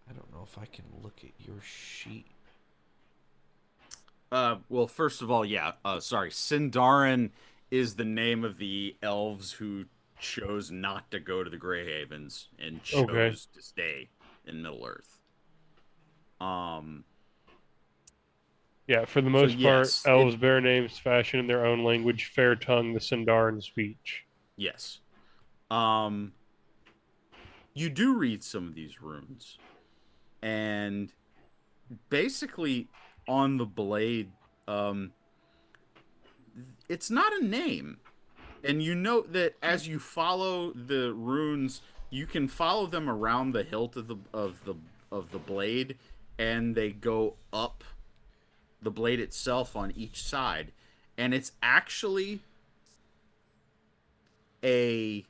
I don't know if I can look at your sheet. well, first of all, yeah, sorry. Sindarin is the name of the elves who chose not to go to the Grey Havens and okay. chose to stay in Middle Earth. Um, Yeah, for the so most part, yes, elves bear names fashioned in their own language, fair tongue, the Sindarin speech. yes. Um, you do read some of these runes, and basically on the blade, um, it's not a name. And you note that as you follow the runes, you can follow them around the hilt of the blade, and they go up the blade itself on each side, and it's actually a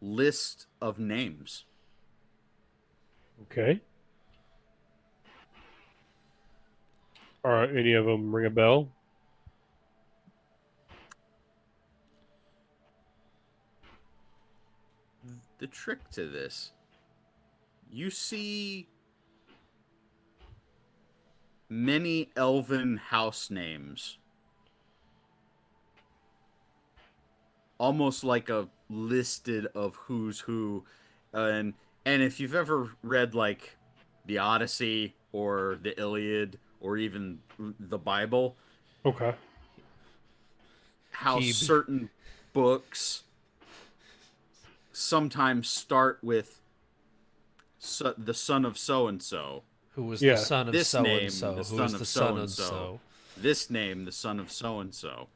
list of names. Okay. All right, any of them ring a bell? The trick to this, you see many elven house names, almost like a listed of who's who, and if you've ever read like the Odyssey or the Iliad or even the Bible, Okay. how He certain books sometimes start with the son of so and so, who was the Yeah. son of this so and name the so, who son was of the so son and of so, so. this name the son of so and so.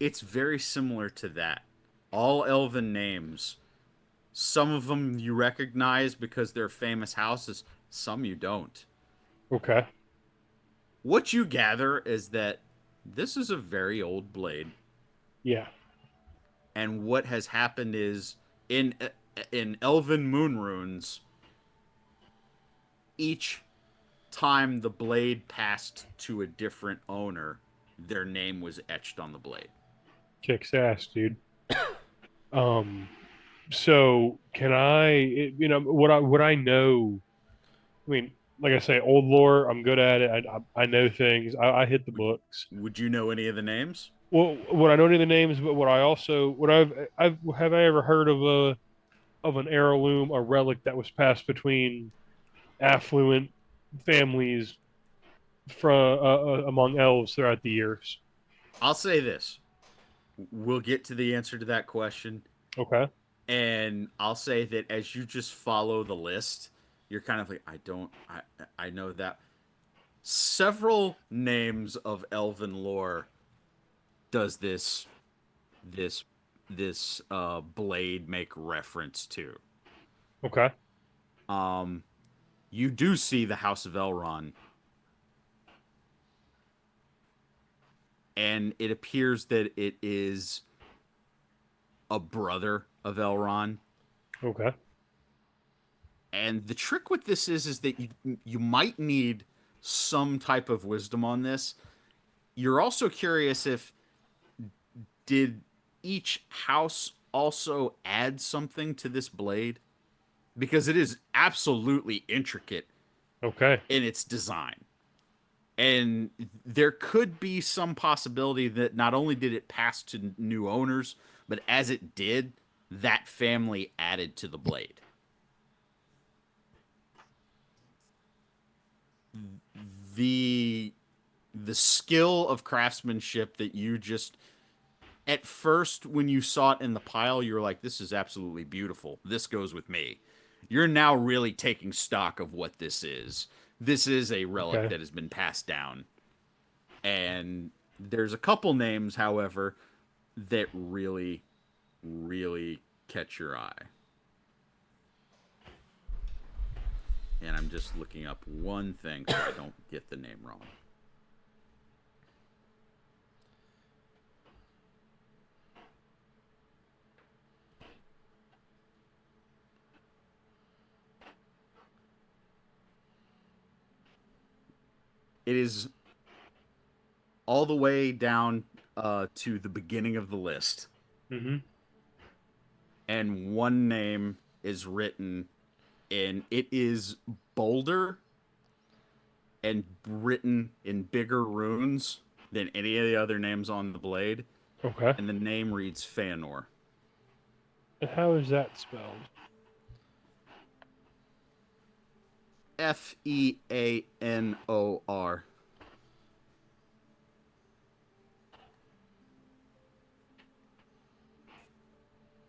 It's very similar to that. All elven names. Some of them you recognize because they're famous houses, some you don't. Okay. What you gather is that this is a very old blade, Yeah. and what has happened is in elven moon runes, each time the blade passed to a different owner, their name was etched on the blade. Kicks ass, dude. Um, so can what I know, I mean, like I say, old lore, I'm good at it. I know things. I hit the Would, books. would you know any of the names? Well, what I know any of the names, but what I've have I ever heard of an heirloom, a relic that was passed between affluent families from among elves throughout the years? I'll say this. We'll get to the answer to that question. Okay. And I'll say that as you just follow the list, you're kind of like, I know that. Several names of elven lore does this this blade make reference to. Okay. Um you do see the House of Elrond, and it appears that it is a brother of Elrond. Okay. And the trick with this is that you might need some type of wisdom on this. You're also curious if did each house also add something to this blade, because it is absolutely intricate Okay. in its design. And there could be some possibility that not only did it pass to new owners, but as it did, that family added to the blade. The the skill of craftsmanship that you just at first when you saw it in the pile, you were like, this is absolutely beautiful. This goes with me. You're now really taking stock of what this is. This is a relic Okay. that has been passed down. And there's a couple names, however, that really, really catch your eye. And I'm just looking up one thing so I don't get the name wrong. It is all the way down to the beginning of the list. Mm-hmm. And one name is written in, it is bolder and written in bigger runes than any of the other names on the blade. Okay. And the name reads Feanor. And how is that spelled? Feanor.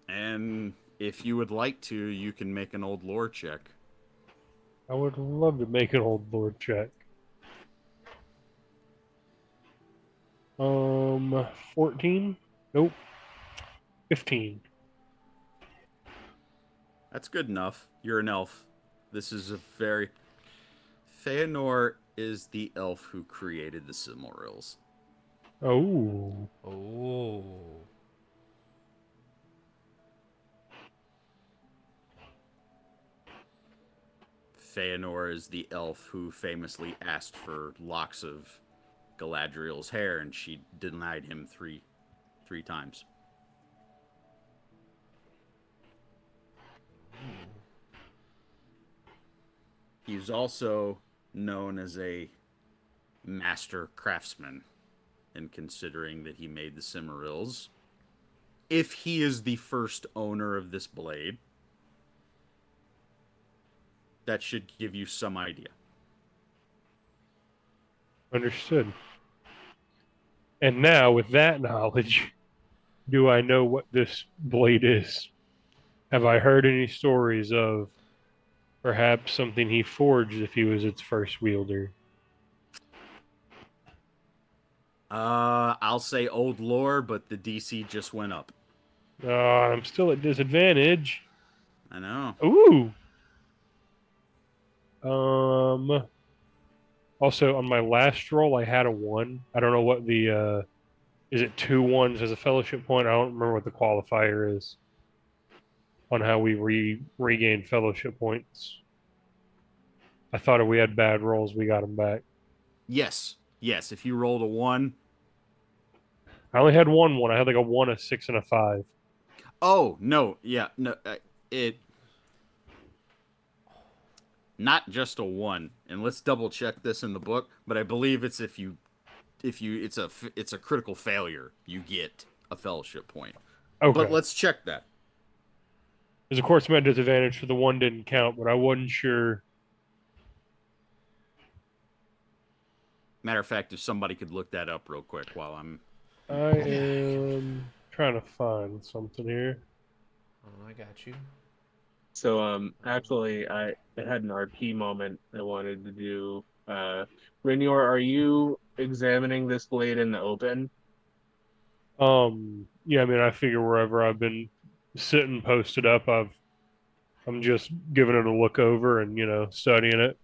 And if you would like to, you can make an old lore check. I would love to make an old lord check. 14? Nope. 15. That's good enough. You're an elf. This is a very... Feanor is the elf who created the Silmarils. Oh. Oh. Feanor is the elf who famously asked for locks of Galadriel's hair, and she denied him three times. He's also known as a master craftsman, and considering that he made the Silmarils, if he is the first owner of this blade, that should give you some idea. Understood. And now, with that knowledge, do I know what this blade is? Have I heard any stories of perhaps something he forged if he was its first wielder? I'll say old lore, but the DC just went up. I'm still at disadvantage. I know. Ooh. Also, on my last roll, I had a 1. I don't know what the is it 2 1s as a fellowship point? I don't remember what the qualifier is on how we regain fellowship points. I thought if we had bad rolls, we got them back. Yes. If you rolled a 1. I only had 1 1. I had like a 1, a 6, and a 5. Oh no, yeah, no, it. Not just a 1, and let's double check this in the book. But I believe it's if you, it's a critical failure, you get a fellowship point. Okay. But let's check that. Because of course my disadvantage for the 1 didn't count, but I wasn't sure. Matter of fact, if somebody could look that up real quick while I'm. I am trying to find something here. Oh, I got you. So actually I had an RP moment I wanted to do. Renior, are you examining this blade in the open? Yeah, I mean, I figure wherever I've been sitting posted up, I'm just giving it a look over and studying it.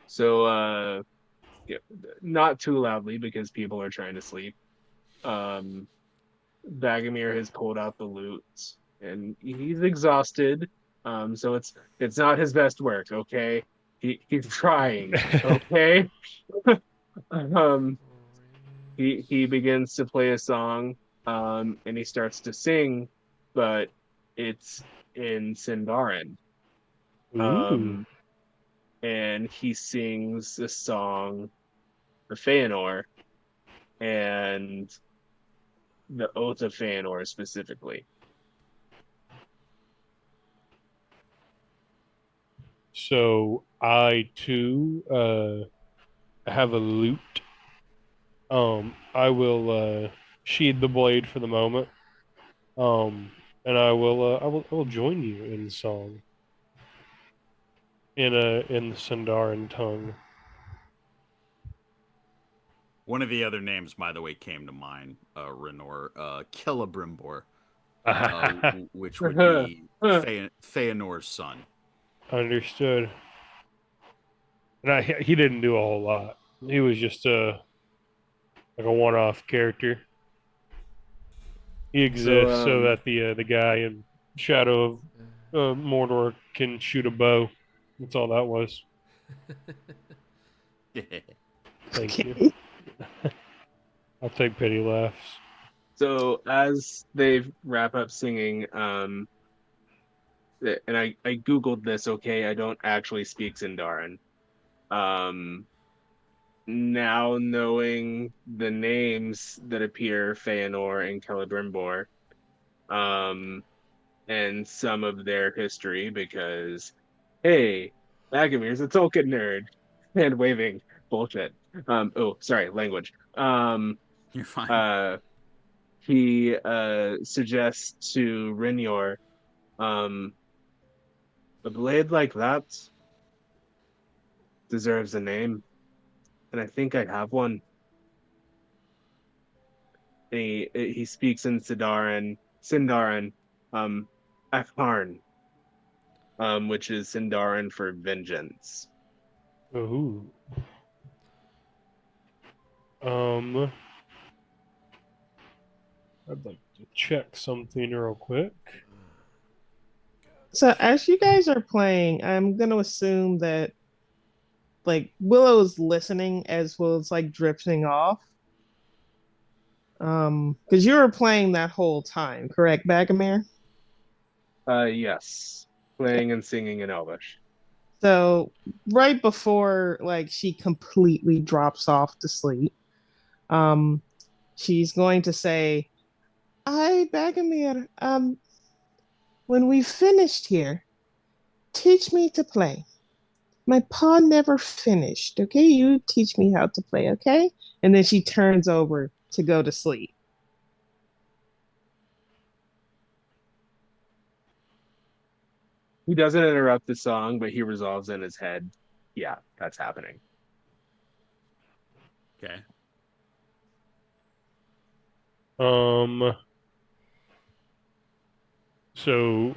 So yeah, not too loudly because people are trying to sleep. Bagomir has pulled out the loot and he's exhausted. So it's not his best work, okay? He's trying, okay? um he begins to play a song, and he starts to sing, but it's in Sindarin. Ooh. Um and he sings a song for Feanor and the Oath of Feanor specifically. So I too have a lute. I will sheathe the blade for the moment. And I will join you in song in the Sindarin tongue. One of the other names, by the way, came to mind, Renor, Celebrimbor, which would be Feanor's son. Understood. And he didn't do a whole lot. He was just like a one-off character. He exists so that the guy in Shadow of Mordor can shoot a bow. That's all that was. Thank you. I'll take pity laughs. So as they wrap up singing, and I googled this. Okay, I don't actually speak Sindarin. Um, Now knowing the names that appear, Feanor and Celebrimbor, um, and some of their history, because hey, Agamir's a Tolkien nerd, and waving bullshit. Oh, sorry, language. You're fine. He suggests to Rinyor, um, a blade like that deserves a name, and I think I have one. And he speaks in Sindarin, um, Akharn, which is Sindarin for vengeance. Ooh. I'd like to check something real quick. So as you guys are playing, I'm gonna assume that like Willow's listening as well as like drifting off. Because you were playing that whole time, correct, Bagamir? Yes, playing and singing in Elvish. So right before like she completely drops off to sleep, um, she's going to say, "I, Bagamir, when we finished here, teach me to play. My paw never finished. Okay, you teach me how to play. Okay." And then she turns over to go to sleep. He doesn't interrupt the song, but he resolves in his head, yeah, that's happening. Okay. So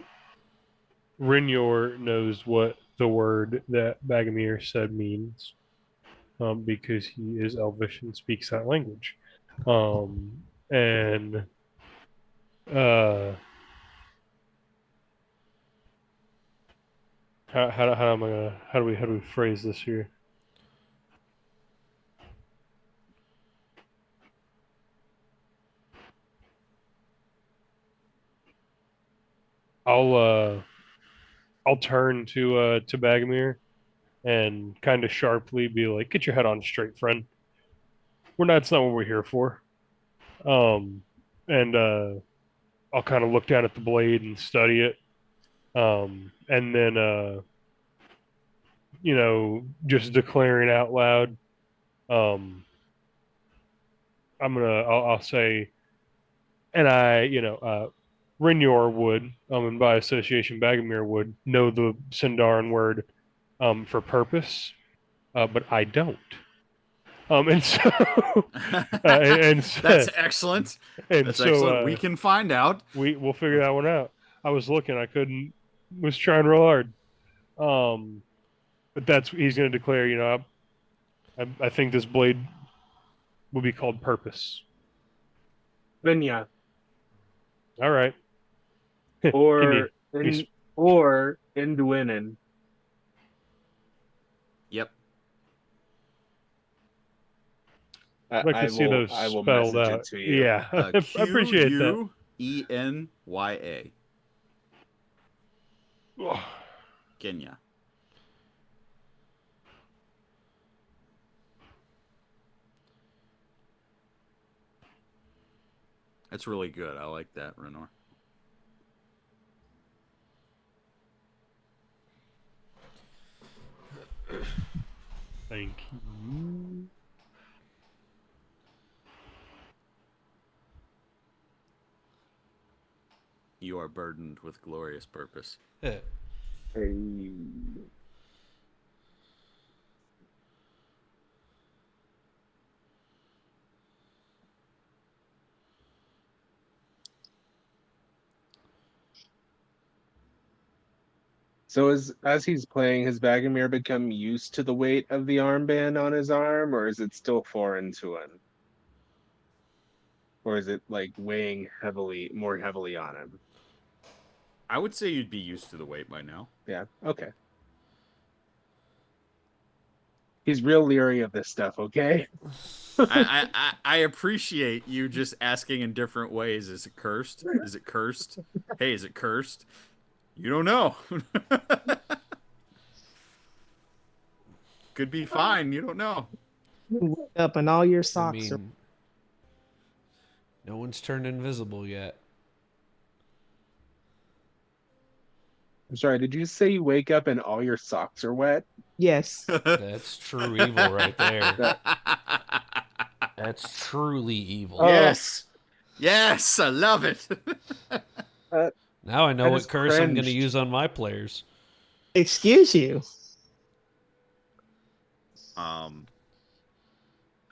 Rinyor knows what the word that Bagamir said means, because he is Elvish and speaks that language. And uh, how am I gonna how do we phrase this here? I'll uh I'll turn to Bagamir and kind of sharply be like, "Get your head on straight, friend. That's not what we're here for." And I'll kind of look down at the blade and study it. And then just declaring out loud, um, I'll say, and Rinyor would, and by association, Bagamir would know the Sindarin word for purpose, but I don't. And so, That's excellent. and That's so excellent. We can find out. we'll figure that one out. I was looking, I couldn't, was trying real hard. But he's going to declare. I think this blade will be called purpose. Vinya, All right. or you or Induinen. Yep. like to see those I will spelled message out. it to you. Yeah, I appreciate that. Qenya. Kenya. That's really good. I like that, Renor. Thank you. You are burdened with glorious purpose. Hey. So as he's playing, has Bagomir become used to the weight of the armband on his arm, or is it still foreign to him? Or is it like weighing more heavily on him? I would say you'd be used to the weight by now. Yeah, okay. He's real leery of this stuff, okay? I appreciate you just asking in different ways. Is it cursed? Is it cursed? Hey, is it cursed? You don't know. Could be fine. You don't know. Wake up and all your I socks are. mean, no one's turned invisible yet. I'm sorry, did you say you wake up and all your socks are wet? Yes. That's true evil right there. That- That's truly evil. Oh. Yes. Yes, I love it. Now I know I what just curse I'm going to cringed. use on my players. Excuse you. I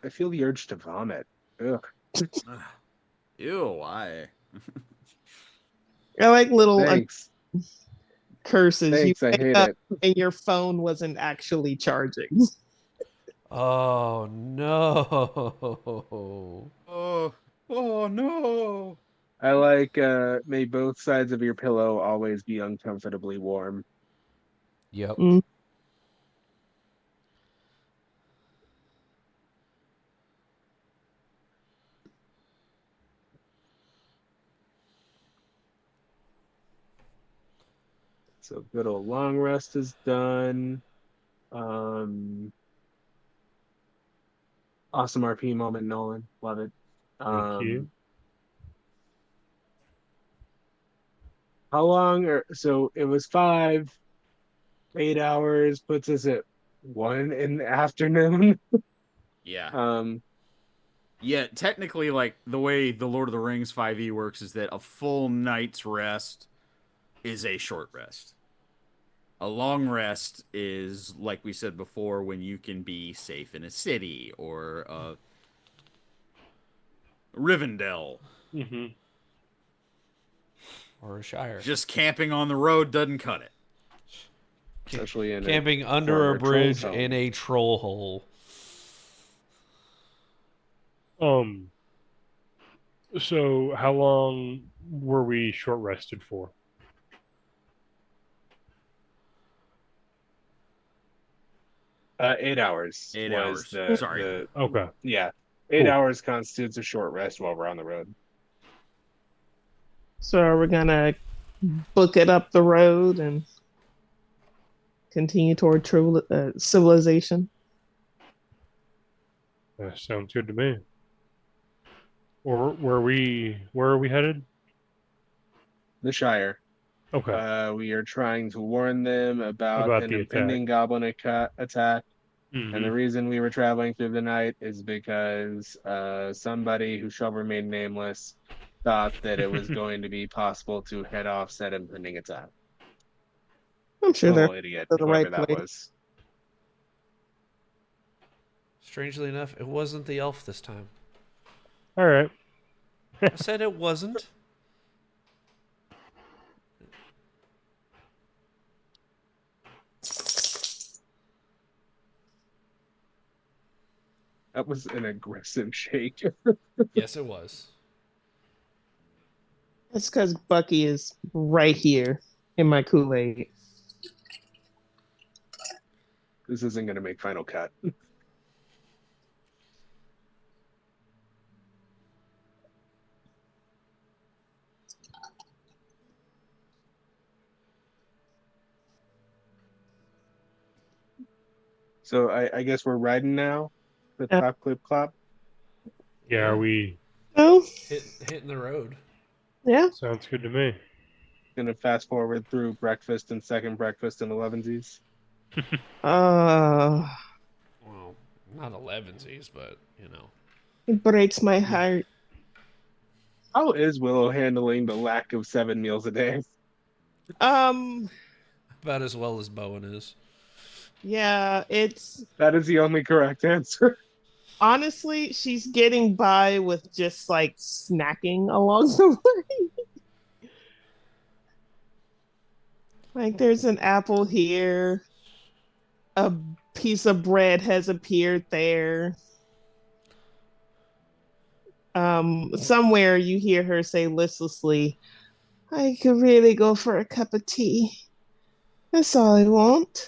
feel the urge to vomit. Ugh. Ew, why? I like little Thanks. curses. Thanks, You I wake hate up it. and your phone wasn't actually charging. Oh, no. Oh, oh no. I like may both sides of your pillow always be uncomfortably warm. Yep. Mm. So good old long rest is done. Um awesome RP moment, Nolan. Love it. Thank you. How long so it was 8 hours puts us at 1 in the afternoon. Yeah. Um Yeah, technically, like, the way the Lord of the Rings 5e works is that a full night's rest is a short rest. A long rest is, like we said before, when you can be safe in a city or Rivendell. Mm-hmm. Or a shire. Just camping on the road doesn't cut it. especially in Camping a under a former troll's bridge home. in a troll hole. So how long were we short rested for? Eight hours 8 was hours. Sorry. the Okay. yeah. 8 Cool. hours constitutes a short rest while we're on the road. So are we gonna book it up the road and continue toward civilization? That sounds good to me. Or where are we headed? The Shire. Okay. We are trying to warn them about About an the attack. impending goblin attack. And Mm-hmm. the reason we were traveling through the night is because somebody who shall remain nameless thought that it was going to be possible to head off said impending attack. I'm sure they're Total idiot, to the whoever right that place. was. Strangely enough, it wasn't the elf this time. All right. I said it wasn't. That was an aggressive shake. Yes, it was. It's because Bucky is right here in my Kool-Aid. This isn't going to make final cut. So I guess we're riding now. The clap, clip, clap. Yeah. Are we Oh, Hitting the road. yeah. Sounds good to me. Gonna fast forward through breakfast and second breakfast and elevensies. Uh, Well, not elevensies, but you know. it breaks my heart. How is Willow handling the lack of 7 meals a day? Um, About as well as Bowen is. yeah, it's That is the only correct answer. honestly, she's getting by with just like snacking along the way. Like, there's an apple here, a piece of bread has appeared there. Somewhere you hear her say listlessly, I could really go for a cup of tea. That's all I want.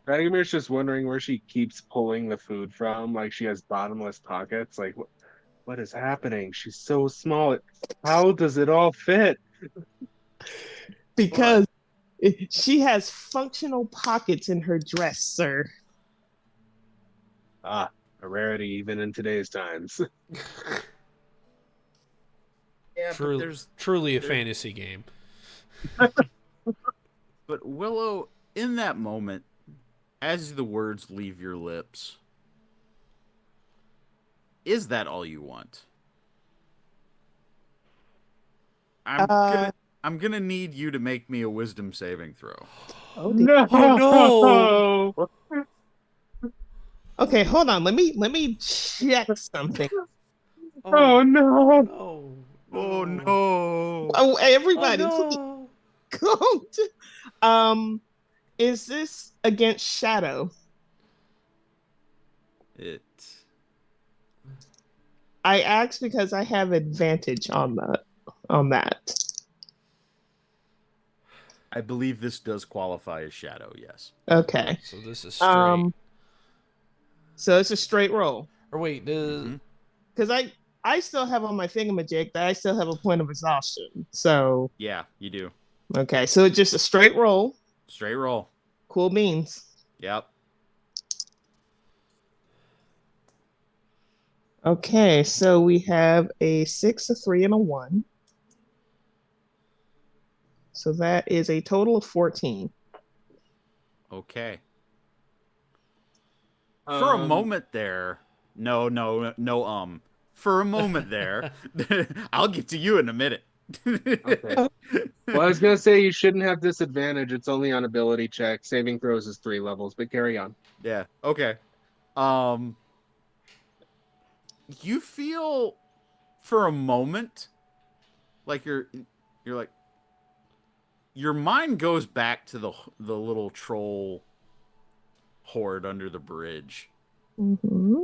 Radimir's just wondering where she keeps pulling the food from. Like she has bottomless pockets. Like what is happening? She's so small. How does it all fit? Because she has functional pockets in her dress, sir. Ah, a rarity even in today's times. Yeah, but Truly a there- fantasy game. But Willow, in that moment, as the words leave your lips, is that all you want? I'm Uh, gonna I'm gonna need you to make me a wisdom saving throw. oh dear. No. Oh, Okay, hold on. Let me check something. Oh no. no. Oh No. no! Oh, Oh everybody, please no. go. Um, is this against shadow? It. I asked because I have advantage on that. I believe this does qualify as shadow. Yes. Okay. So this is straight. So it's a straight roll. Or wait, does Mhm. Because I still have on my thingamajig that I still have a point of exhaustion. So Yeah, you do. okay, so it's just a straight roll. Straight roll. Cool beans. Yep. Okay, so we have a 6, a 3, and a 1. So that is a total of 14. Okay. For a Um, moment there, no. For a moment there, I'll get to you in a minute. okay. Well, I was gonna say you shouldn't have disadvantage. It's only on ability check. Saving throws is 3 levels, but carry on. Yeah. Okay. Um, you feel for a moment like you're like your mind goes back to the little troll horde under the bridge. Mm-hmm.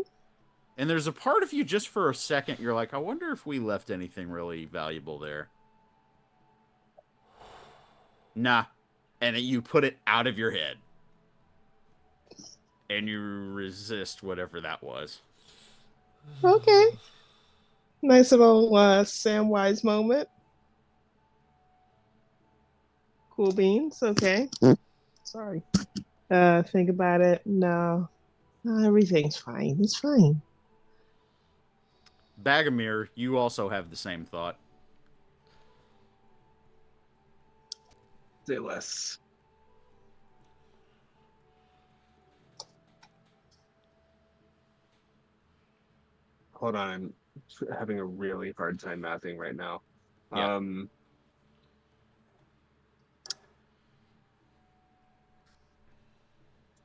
And there's a part of you just for a second you're like, I wonder if we left anything really valuable there. Nah. And then you put it out of your head. And you resist whatever that was. Okay. Nice little Samwise moment. Cool beans. Okay. Sorry. Think about it. No. No, everything's fine. It's fine. Bagomir, you also have the same thought. Say less. Hold on, I'm having a really hard time mathing right now. Yeah.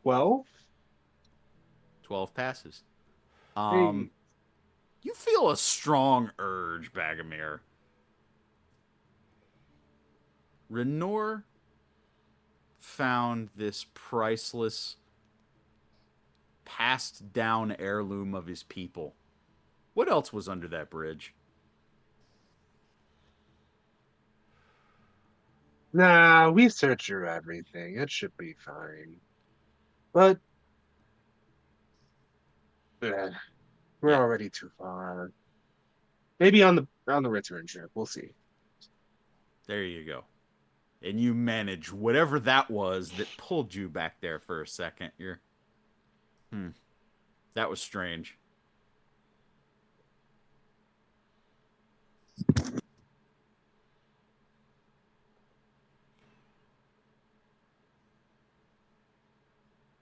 12? 12 passes. Hey, You feel a strong urge, Bagomir. Renor found this priceless, passed down heirloom of his people. What else was under that bridge? nah, we searched through everything. It should be fine. But we're Yeah. already too far. Maybe on the return trip. We'll see. There you go. And you manage whatever that was that pulled you back there for a second. That was strange.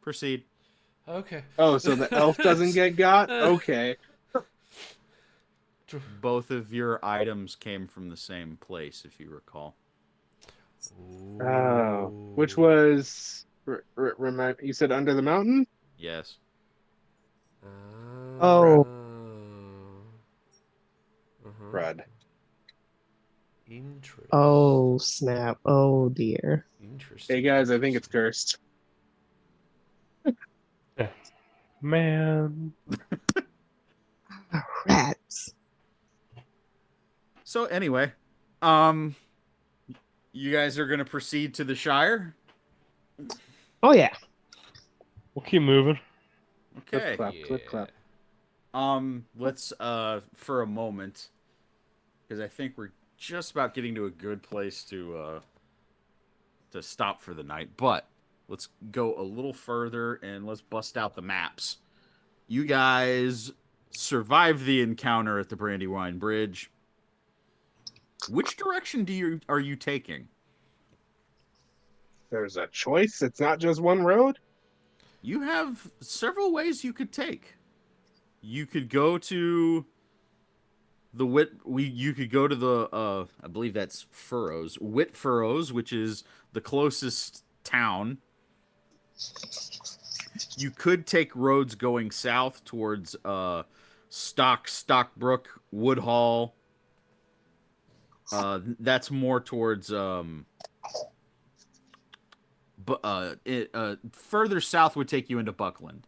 Proceed. Okay. Oh, so the elf doesn't get got? Okay. Both of your items came from the same place, if you recall. Oh, which was remind you said under the mountain? Yes. Oh. Uh-huh. Crud. Interesting. Oh, snap. Oh, dear. Hey guys, I think it's cursed. Man. Rats. So anyway, um, you guys are gonna proceed to the Shire. Oh, yeah. We'll keep moving. Clip Okay. clap, clip clap. Let's for a moment, because I think we're just about getting to a good place to stop for the night. But let's go a little further and let's bust out the maps. You guys survived the encounter at the Brandywine Bridge. Which direction are you taking? There's a choice. It's not just one road. You have several ways you could take. You could go to the you could go to the I believe that's Furrows. Whitfurrows, which is the closest town. You could take roads going south towards Stockbrook, Woodhall. That's more towards further south would take you into Buckland.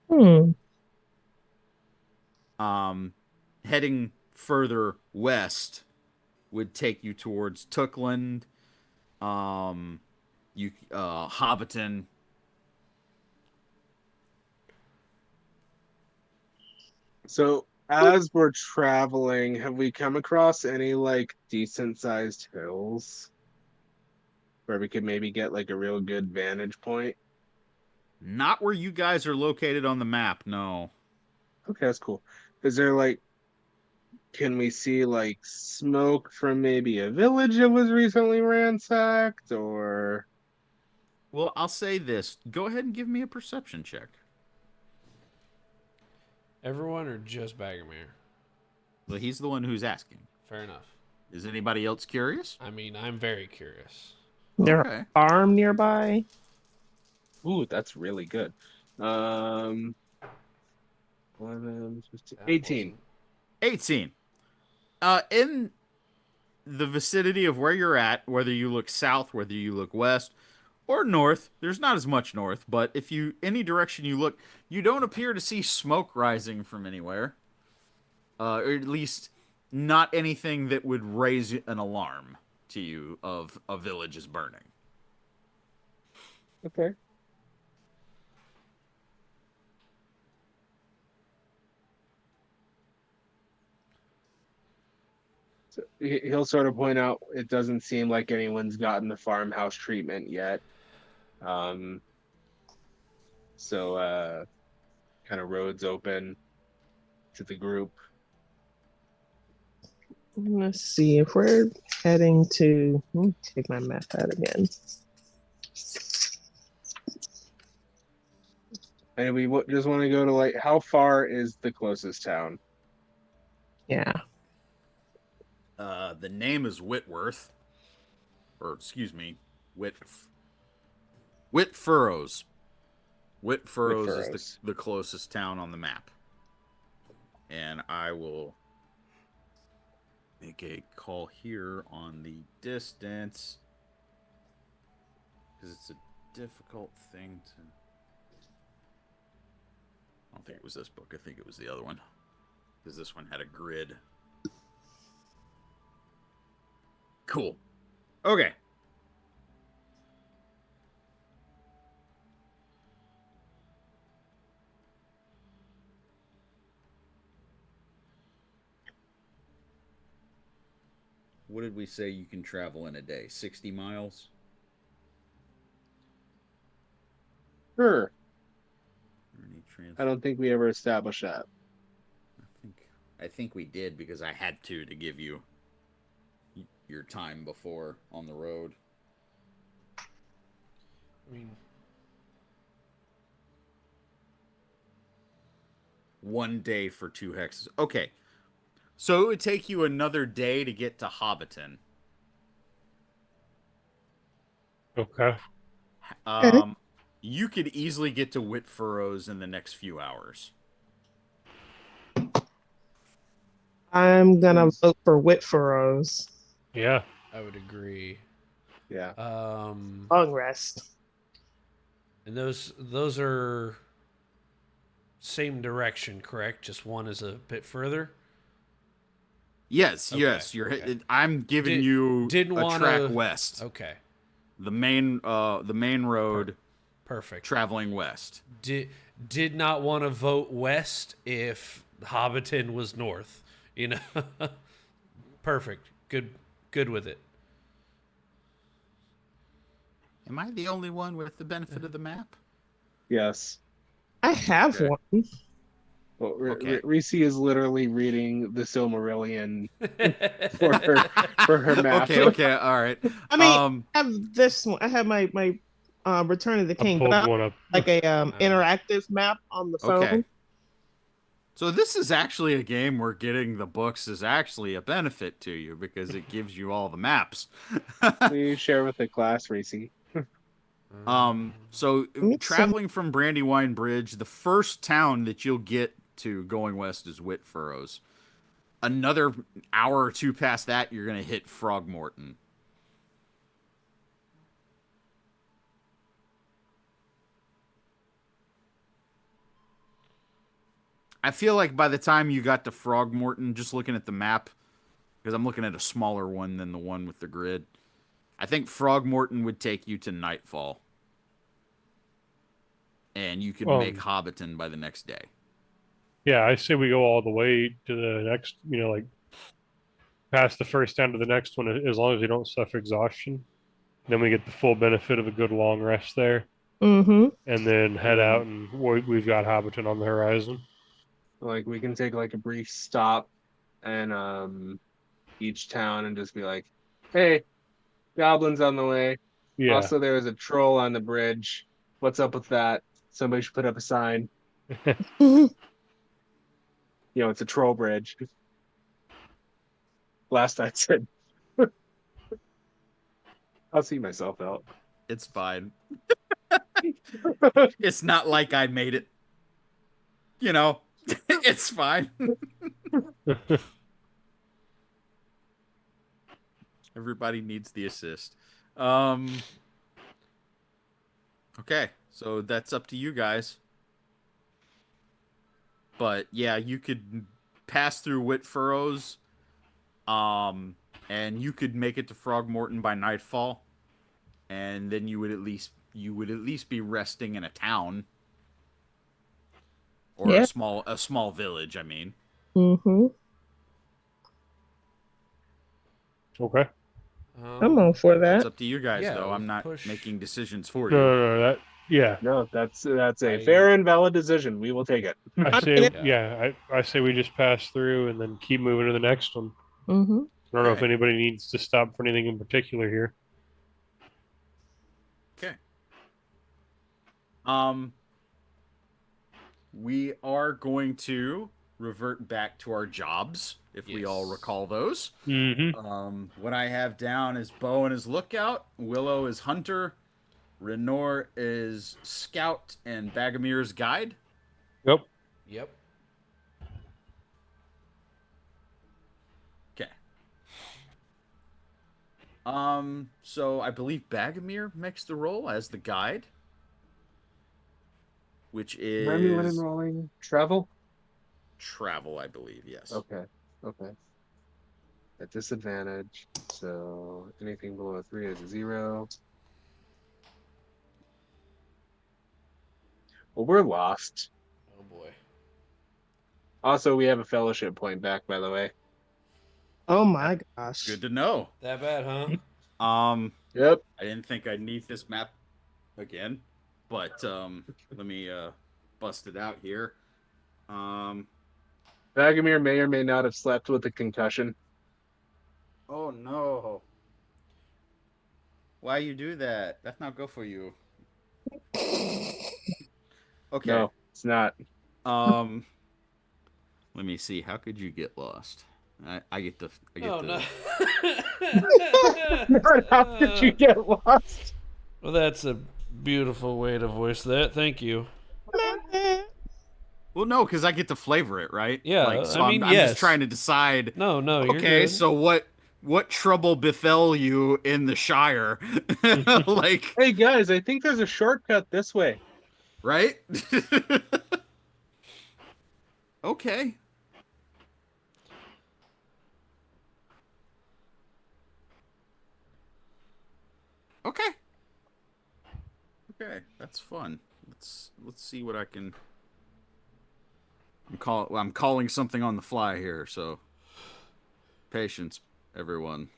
Hmm. Heading further west would take you towards Tookland, Hobbiton. So as we're traveling, have we come across any like decent sized hills where we could maybe get like a real good vantage point? Not where you guys are located on the map, no. Okay, that's cool. Is there like, can we see like smoke from maybe a village that was recently ransacked or? Well, I'll say this. Go ahead and give me a perception check. Everyone or just Baggermere? Well, he's the one who's asking. Fair enough. Is anybody else curious? I mean, I'm very curious. There Okay. farm nearby? Ooh, that's really good. 11, 15, That 18. wasn't- 18. In the vicinity of where you're at, whether you look south, whether you look west, or north, there's not as much north, but if you any direction you look, you don't appear to see smoke rising from anywhere. Or at least not anything that would raise an alarm to you of a village is burning. Okay. So he'll sort of point out it doesn't seem like anyone's gotten the farmhouse treatment yet. Um, so kind of roads open to the group. Let's see if we're heading to. Let me take my map out again. And we just want to go to like, how far is the closest town? Yeah. The name is Whitworth, or excuse me, Whitfurrows. Whitfurrows is Whitfurrows. the closest town on the map. And I will make a call here on the distance, because it's a difficult thing to... I don't think it was this book. I think it was the other one, because this one had a grid. Cool. Okay. What did we say you can travel in a day? 60 miles? Sure. Any I don't think we ever established that. I think we did, because I had to give you your time before on the road. mean, 1 day for 2 hexes. Okay. So it would take you another day to get to Hobbiton. Okay. Okay. You could easily get to Whitfurrows in the next few hours. I'm gonna vote for Whitfurrows. Yeah. I would agree. Yeah. Long rest. And those are same direction, correct? Just one is a bit further. Yes, Okay, yes. okay. I'm giving Did- you didn't a track wanna- west. Okay, The main road perfect. traveling west. Did not want to vote west if Hobbiton was north. You know, perfect. Good with it. Am I the only one with the benefit of the map? Yes. I have Okay. one. Well, Okay. Reese is literally reading the Silmarillion for her map. Okay, all right. I mean, I have this one. I have my Return of the I King, but pulled I one up. like a interactive map on the phone. Okay. So this is actually a game where getting the books is actually a benefit to you because it gives you all the maps. Please share with the class, Reese. So Me too. traveling from Brandywine Bridge, the first town that you'll get to going west is Whitfurrows. Another hour or two past that, you're gonna hit Frogmorton. I feel like by the time you got to Frogmorton, just looking at the map, because I'm looking at a smaller one than the one with the grid, I think Frogmorton would take you to Nightfall. And you could make Hobbiton by the next day. Yeah, I say we go all the way to the next, like past the first town to the next one, as long as we don't suffer exhaustion. Then we get the full benefit of a good long rest there, Mm-hmm. and then head out, and we've got Hobbiton on the horizon. Like we can take like a brief stop and each town and just be like, hey, goblins on the way. Yeah. Also, there was a troll on the bridge. What's up with that? Somebody should put up a sign. It's a troll bridge. Last I said, I'll see myself out. It's fine. It's not like I made it. It's fine. Everybody needs the assist. Okay, so that's up to you guys. But yeah, you could pass through Whitfurrows, and you could make it to Frogmorton by nightfall, and then you would at least be resting in a town or Yeah. a small village. I mean, Mm-hmm. Okay. I'm all for that's that. up to you guys, yeah, though. we I'm not push- making decisions for No, you. no, no, yeah. No, that's a I- fair and valid decision. We will take it. I say, Yeah. I say we just pass through and then keep moving to the next one. Mm-hmm. I don't know if Okay. anybody needs to stop for anything in particular here. Okay. We are going to revert back to our jobs, if we all Yes. recall those. Mm-hmm. What I have down is Bo and his lookout, Willow is hunter, Renor is scout, and Bagamir's guide. Yep. Yep. Okay. So I believe Bagamir makes the role as the guide, which Remind me when is enrolling travel. travel, I believe. Yes. Okay. At disadvantage. So anything below a 3 is a 0. Well, we're lost. Oh boy. Also, we have a fellowship point back, by the way. Oh my gosh. Good to know. That bad, huh? Yep. I didn't think I'd need this map again, but let me bust it out here. Bagamir may or may not have slept with a concussion. Oh no! Why you do that? That's not good for you. Okay. No, it's not. Um, let me see. How could you get lost? I get the. Oh no. How did you get lost? Well, that's a beautiful way to voice that. Thank you. Well, no, because I get to flavor it, right? Like, Yeah, so I mean, I'm just yes. trying to decide. No, you're Okay, good. so what trouble befell you in the Shire? Like, Hey guys, I think there's a shortcut this way. right? Okay. Okay. Okay. That's fun. Let's see what I can. I'm calling something on the fly here, so patience, everyone.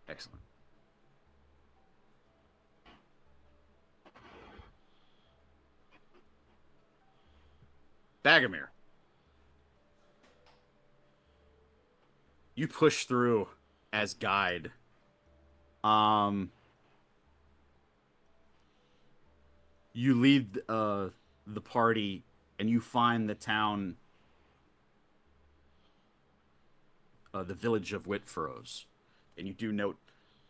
Excellent. Bagomir, you push through as guide. Um, you lead the party, and you find the town, the village of Whitfurrows, and you do note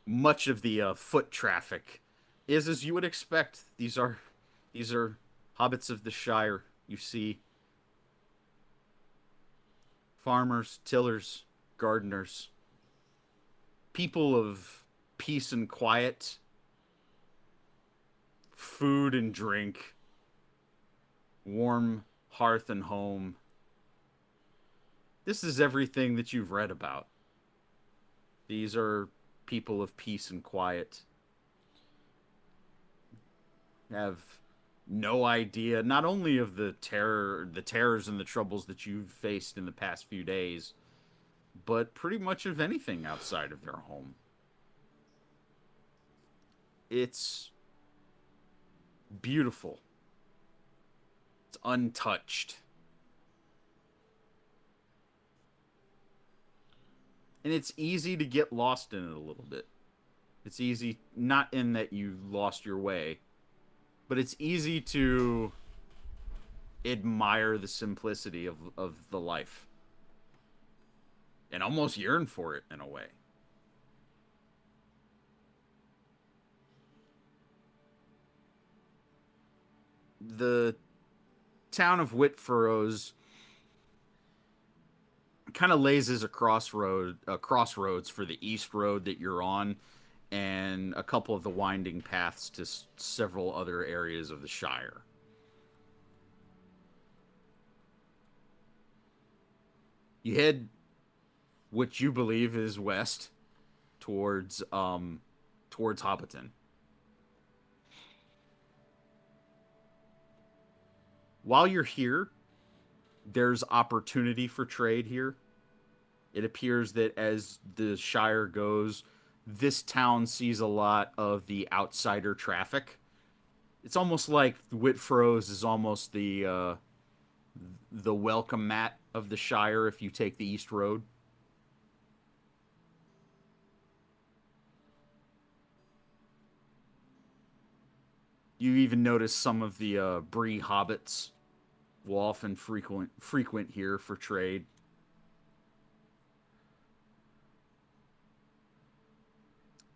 much of the foot traffic is as you would expect. These are hobbits of the Shire. You see farmers, tillers, gardeners, people of peace and quiet, food and drink, warm hearth and home. This is everything that you've read about. These are people of peace and quiet. Have no idea not only of the terrors and the troubles that you've faced in the past few days, but pretty much of anything outside of their home. It's beautiful. It's untouched. And it's easy to get lost in it a little bit. It's easy, not in that you lost your way, but it's easy to admire the simplicity of the life and almost yearn for it in a way. The town of Whitfurrows kind of lays as a crossroads for the east road that you're on, and a couple of the winding paths to several other areas of the Shire. You head what you believe is west towards Hobbiton. While you're here, there's opportunity for trade here. It appears that as the Shire goes, this town sees a lot of the outsider traffic. It's almost like Whitfurrows is almost the welcome mat of the Shire if you take the East Road. You even notice some of the Bree hobbits will often frequent here for trade.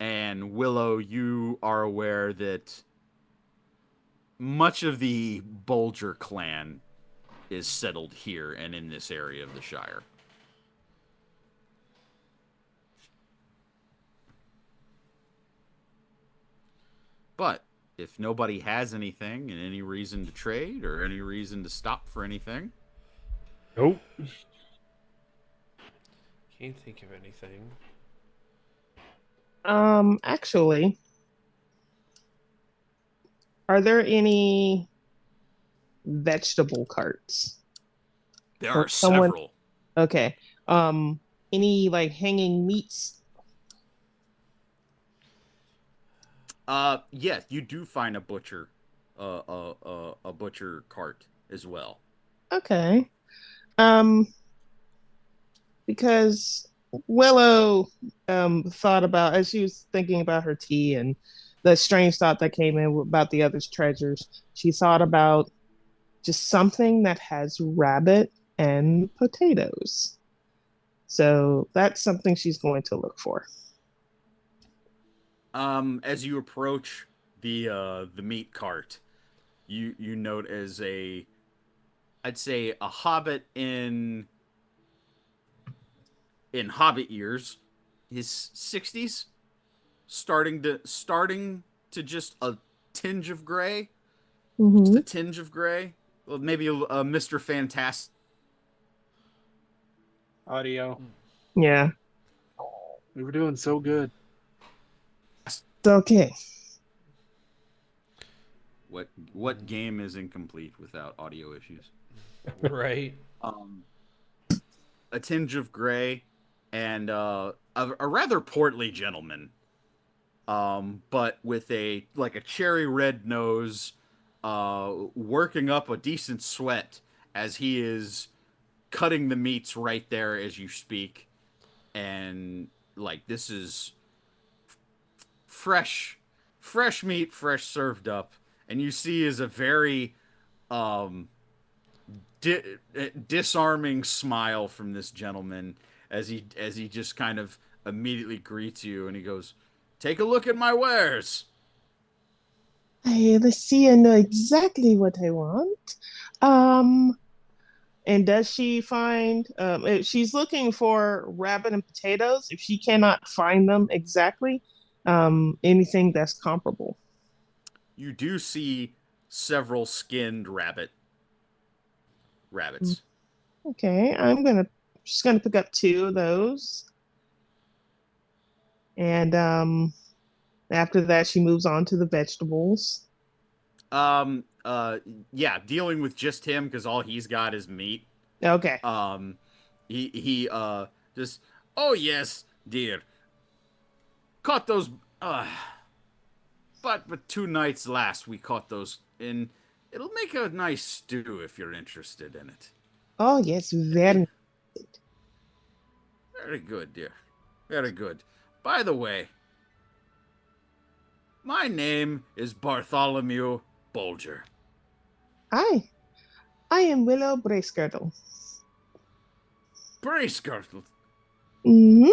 And Willow, you are aware that much of the Bolger clan is settled here and in this area of the Shire. But if nobody has anything and any reason to trade or any reason to stop for anything, Nope. Can't think of anything. Actually, are there any vegetable carts? there Or are someone several. okay. Any like hanging meats? Yes, you do find a butcher cart as well. Okay. Um, because Willow thought about as she was thinking about her tea and the strange thought that came in about the other's treasures, she thought about just something that has rabbit and potatoes. So that's something she's going to look for. As you approach the meat cart, you note as a I'd say a hobbit in hobbit years, his 60s, starting to just a tinge of gray, just Mm-hmm. a tinge of gray. Well, maybe a Mr. Fantastic. Audio. Yeah, We were doing so good. it's okay. What game is incomplete without audio issues? Right. Um, a tinge of gray, and a rather portly gentleman, but with a cherry red nose, working up a decent sweat as he is cutting the meats right there as you speak, and like this is fresh, fresh meat, fresh served up, and you see is a very um disarming smile from this gentleman as he just kind of immediately greets you, and he goes, "Take a look at my wares." Hey, let's see. I know exactly what I want. Um, and does she find? If she's looking for rabbit and potatoes. If she cannot find them exactly, anything that's comparable. You do see several skinned rabbits. Okay, I'm gonna just gonna pick up two of those, and after that, she moves on to the vegetables. Um, uh, yeah, dealing with just him because all he's got is meat. Okay. Um, he just, oh yes, dear, caught those. Uh, but 2 nights last we caught those, and it'll make a nice stew if you're interested in it. Oh yes, very. Very good, dear. Very good. By the way, my name is Bartholomew Bolger. Hi, I am Willow Bracegirdle. Bracegirdle. Mm-hmm.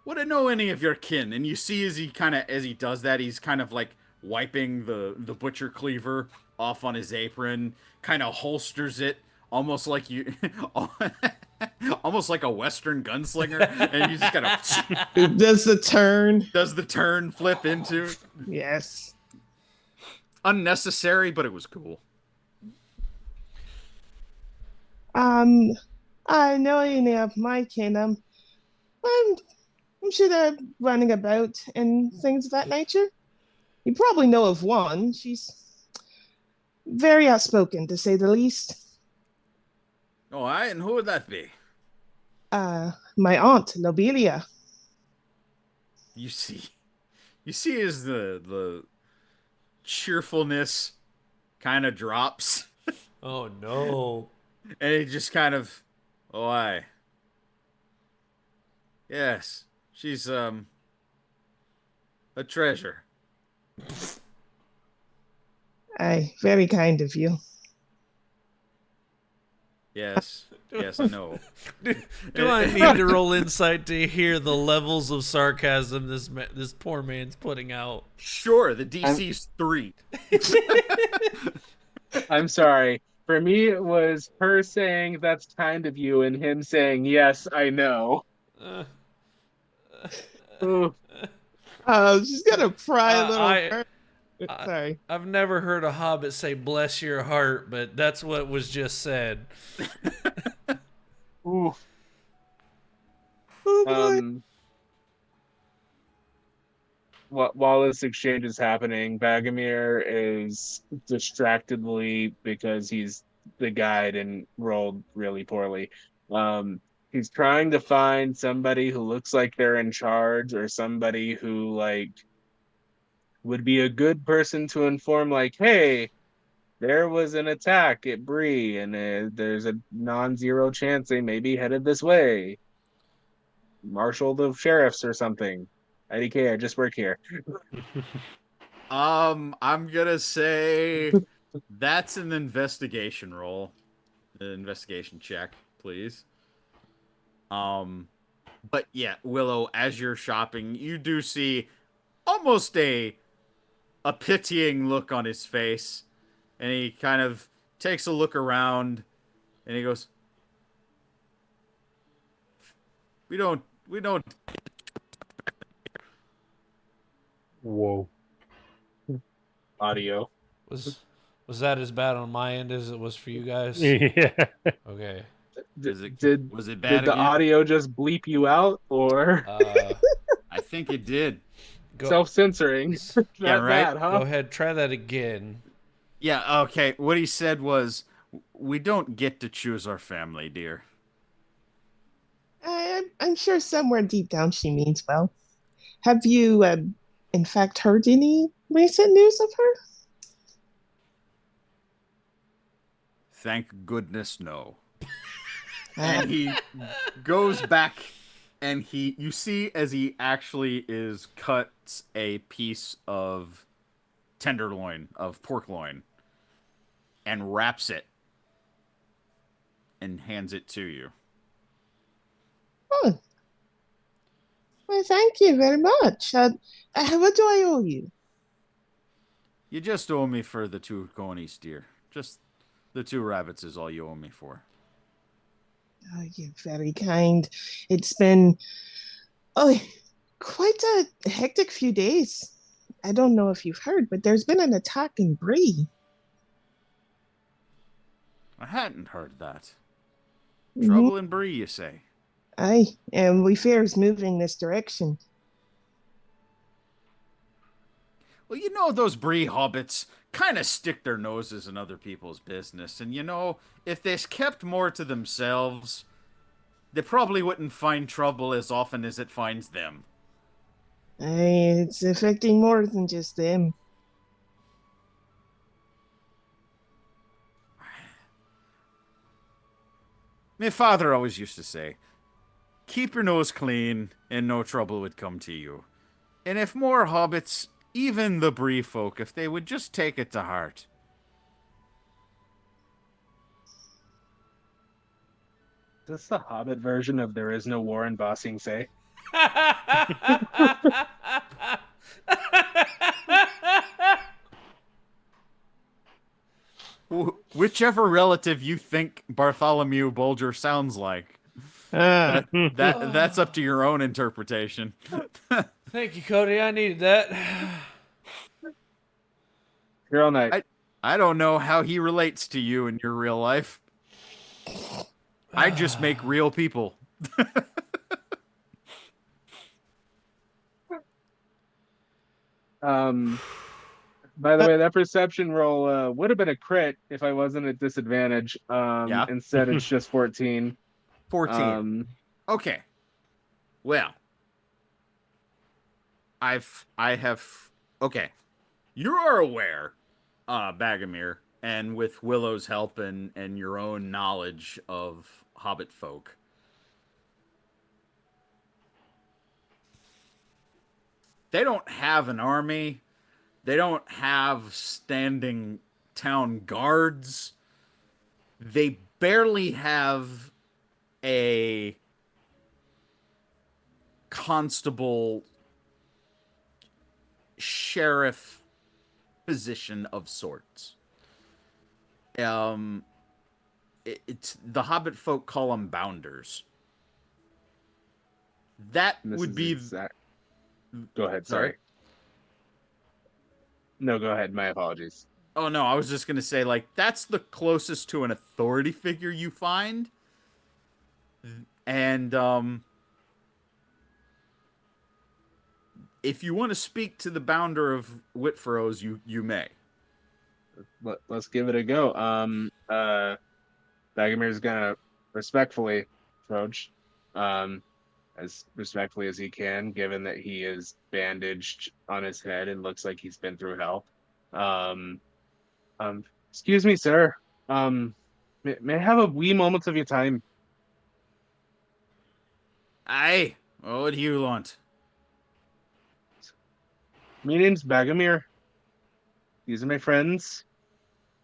Would I know any of your kin? And you see as he does that, he's kind of like wiping the butcher cleaver off on his apron, kind of holsters it, almost like you, almost like a Western gunslinger, and you just kind of It does the turn. does the turn, flip into Yes. unnecessary, but it was cool. Um, I know any of my kin. I'm, I'm sure they're running about and things of that nature. You probably know of one. She's very outspoken, to say the least. Oh, I and who would that be? My aunt, Lobelia. You see, you see, as the cheerfulness kind of drops, Oh no. and he just kind of, oh, I, yes, she's a treasure. Aye, very kind of you. Yes, yes, I know. Do I need to roll insight to hear the levels of sarcasm this poor man's putting out? Sure, the DC's 3. I'm sorry. For me, it was her saying that's kind of you and him saying, yes, I know. Uh, Ooh. She's gonna pry a little. I, Sorry. I've never heard a hobbit say "bless your heart," but that's what was just said. Ooh. Oh boy. While this exchange is happening, Bagomir is distractedly, because he's the guide and rolled really poorly. He's trying to find somebody who looks like they're in charge, or somebody who like would be a good person to inform, like, hey, there was an attack at Bree, and there's a non-zero chance they may be headed this way. Marshal the sheriffs or something. IDK, I just work here. I'm gonna say that's an investigation roll. An investigation check, please. Um, but yeah, Willow, as you're shopping, you do see almost a pitying look on his face, and he kind of takes a look around, and he goes, "We don't." Whoa. Audio. Was that as bad on my end as it was for you guys? Yeah. Okay. Was it bad Did the again? audio just bleep you out, or I think it did. Go, self-censoring? That Yeah, right? bad, huh? go ahead, try that again. Yeah, okay. What he said was, "We don't get to choose our family, dear." I'm sure somewhere deep down she means well. Have you, in fact, heard any recent news of her? Thank goodness, no. Ah, And he goes back, and you see as he actually cuts a piece of tenderloin of pork loin and wraps it and hands it to you. oh, well, thank you very much. What do I owe you? You just owe me for the 2 conies, dear. Just the 2 rabbits is all you owe me for. Oh, you're very kind. It's been, oh, quite a hectic few days. I don't know if you've heard, but there's been an attack in Bree. I hadn't heard that. Mm-hmm. Trouble in Bree, you say? Aye, and we fear it's moving this direction. Well, you know those Bree hobbits kind of stick their noses in other people's business, and if they kept more to themselves, they probably wouldn't find trouble as often as it finds them. Aye, it's affecting more than just them. My father always used to say, "Keep your nose clean, and no trouble would come to you." And if more hobbits, even the Bree folk, if they would just take it to heart. Is this the Hobbit version of "There is no war in Ba Sing Se"? Whichever relative you think Bartholomew Bulger sounds like. Ah, That's up to your own interpretation. Thank you, Cody. I needed that. Here all night. I don't know how he relates to you in your real life. I just make real people. By the way, that perception roll would have been a crit if I wasn't at disadvantage. Yeah. Instead, it's just 14. 14. Okay. Well, I have. Okay. You are aware, Bagomir, and with Willow's help and your own knowledge of Hobbit folk, they don't have an army. They don't have standing town guards. They barely have a constable sheriff position of sorts. It's the Hobbit folk call them bounders. That would be exact. Go ahead. Sorry? Sorry. No, go ahead. My apologies. Oh no, I was just gonna say, like, that's the closest to an authority figure you find. And if you want to speak to the bounder of Whitfurrows, you may. Let's give it a go. Bagomir's gonna respectfully approach, as respectfully as he can, given that he is bandaged on his head and looks like he's been through hell. Excuse me, sir. May I have a wee moment of your time? Aye, what do you want? My name's Bagomir. These are my friends.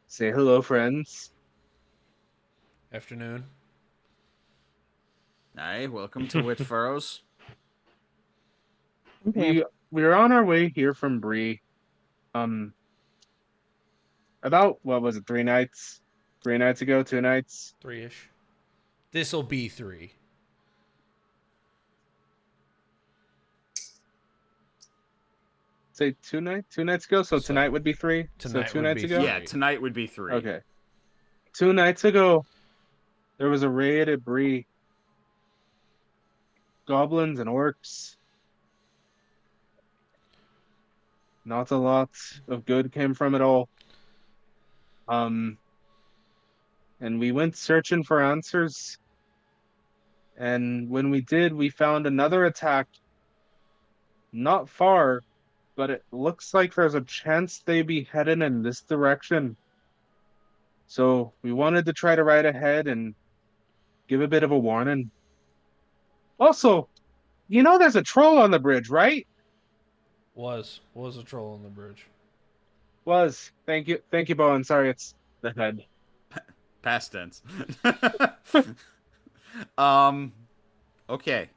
Say hello, friends. Afternoon. Aye, welcome to Whitfurrows. Okay. We are on our way here from Bree. Um, about what was it, 3 nights? 3 nights ago, 2 nights. 3-ish. This'll be 3. Say 2 nights ago. So So, tonight would be three. So tonight two would nights be ago. Yeah, three. tonight would be 3. Okay. 2 nights ago, there was a raid at Bree. Goblins and orcs. Not a lot of good came from it all. Um, and we went searching for answers. And when we did, we found another attack not far, but it looks like there's a chance they be heading in this direction. So we wanted to try to ride ahead and give a bit of a warning. Also, there's a troll on the bridge, right? Was a troll on the bridge. Was. Thank you, Bowen. Sorry, it's the head. Past tense. um, okay.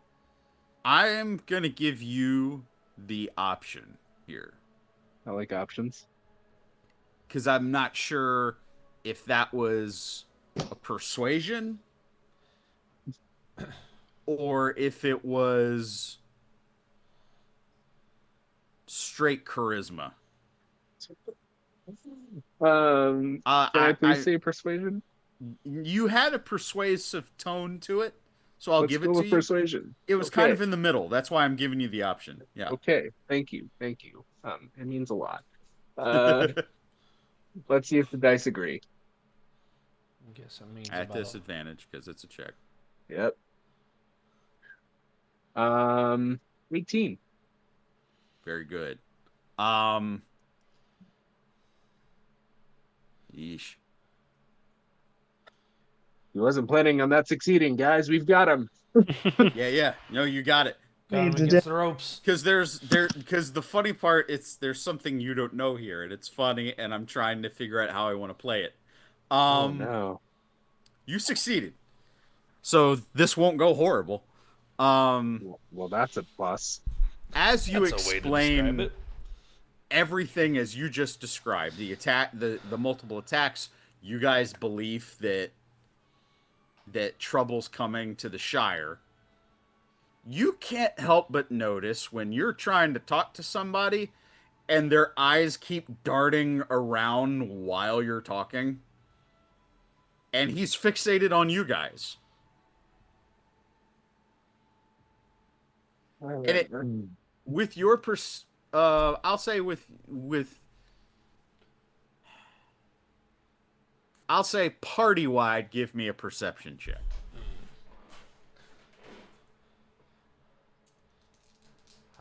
I am gonna give you the option here I like options. because I'm not sure if that was a persuasion or if it was straight charisma. Can I please I say persuasion? you had a persuasive tone to it, so I'll Let's give go it to with you. persuasion. It was Okay. kind of in the middle. That's why I'm giving you the option. Yeah. Okay. Thank you. It means a lot. Uh, let's see if the dice agree. I guess it means At about disadvantage because it's a check. Yep. 18. Very good. Yeesh. He wasn't planning on that succeeding, guys. We've got him. Yeah. No, you got it. got him Need to against the ropes. Because because the funny part, there's something you don't know here, and it's funny, and I'm trying to figure out how I want to play it. Oh no. You succeeded, so this won't go horrible. Well, that's a plus. As you That's a way to describe explain it. everything as you just described, the multiple attacks, you guys believe that trouble's coming to the Shire. You can't help but notice when you're trying to talk to somebody and their eyes keep darting around while you're talking, and he's fixated on you guys. And it, with your I'll say I'll say party wide, give me a perception check.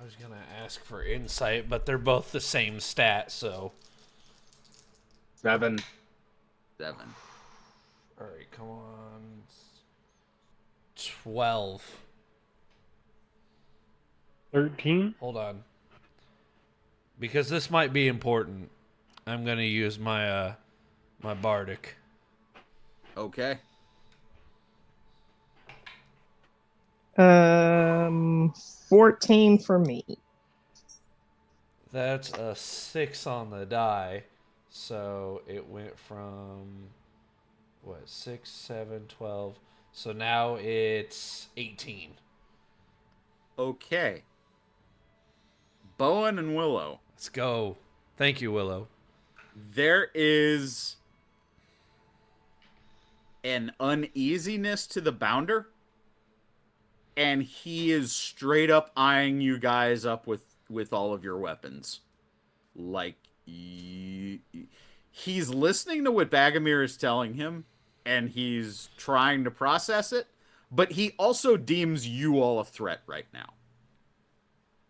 I was gonna ask for insight, but they're both the same stat, so 7. 7. alright, come on. 12. 13. Hold on. Because this might be important, I'm gonna use my my bardic. Okay. 14 for me. That's a 6 on the die. So it went from what, 6, 7, 12. So now it's 18. Okay. Bowen and Willow. Let's go. Thank you, Willow. There is an uneasiness to the bounder, and he is straight up eyeing you guys up with all of your weapons. Like, he's listening to what Bagomir is telling him, and he's trying to process it, but he also deems you all a threat right now.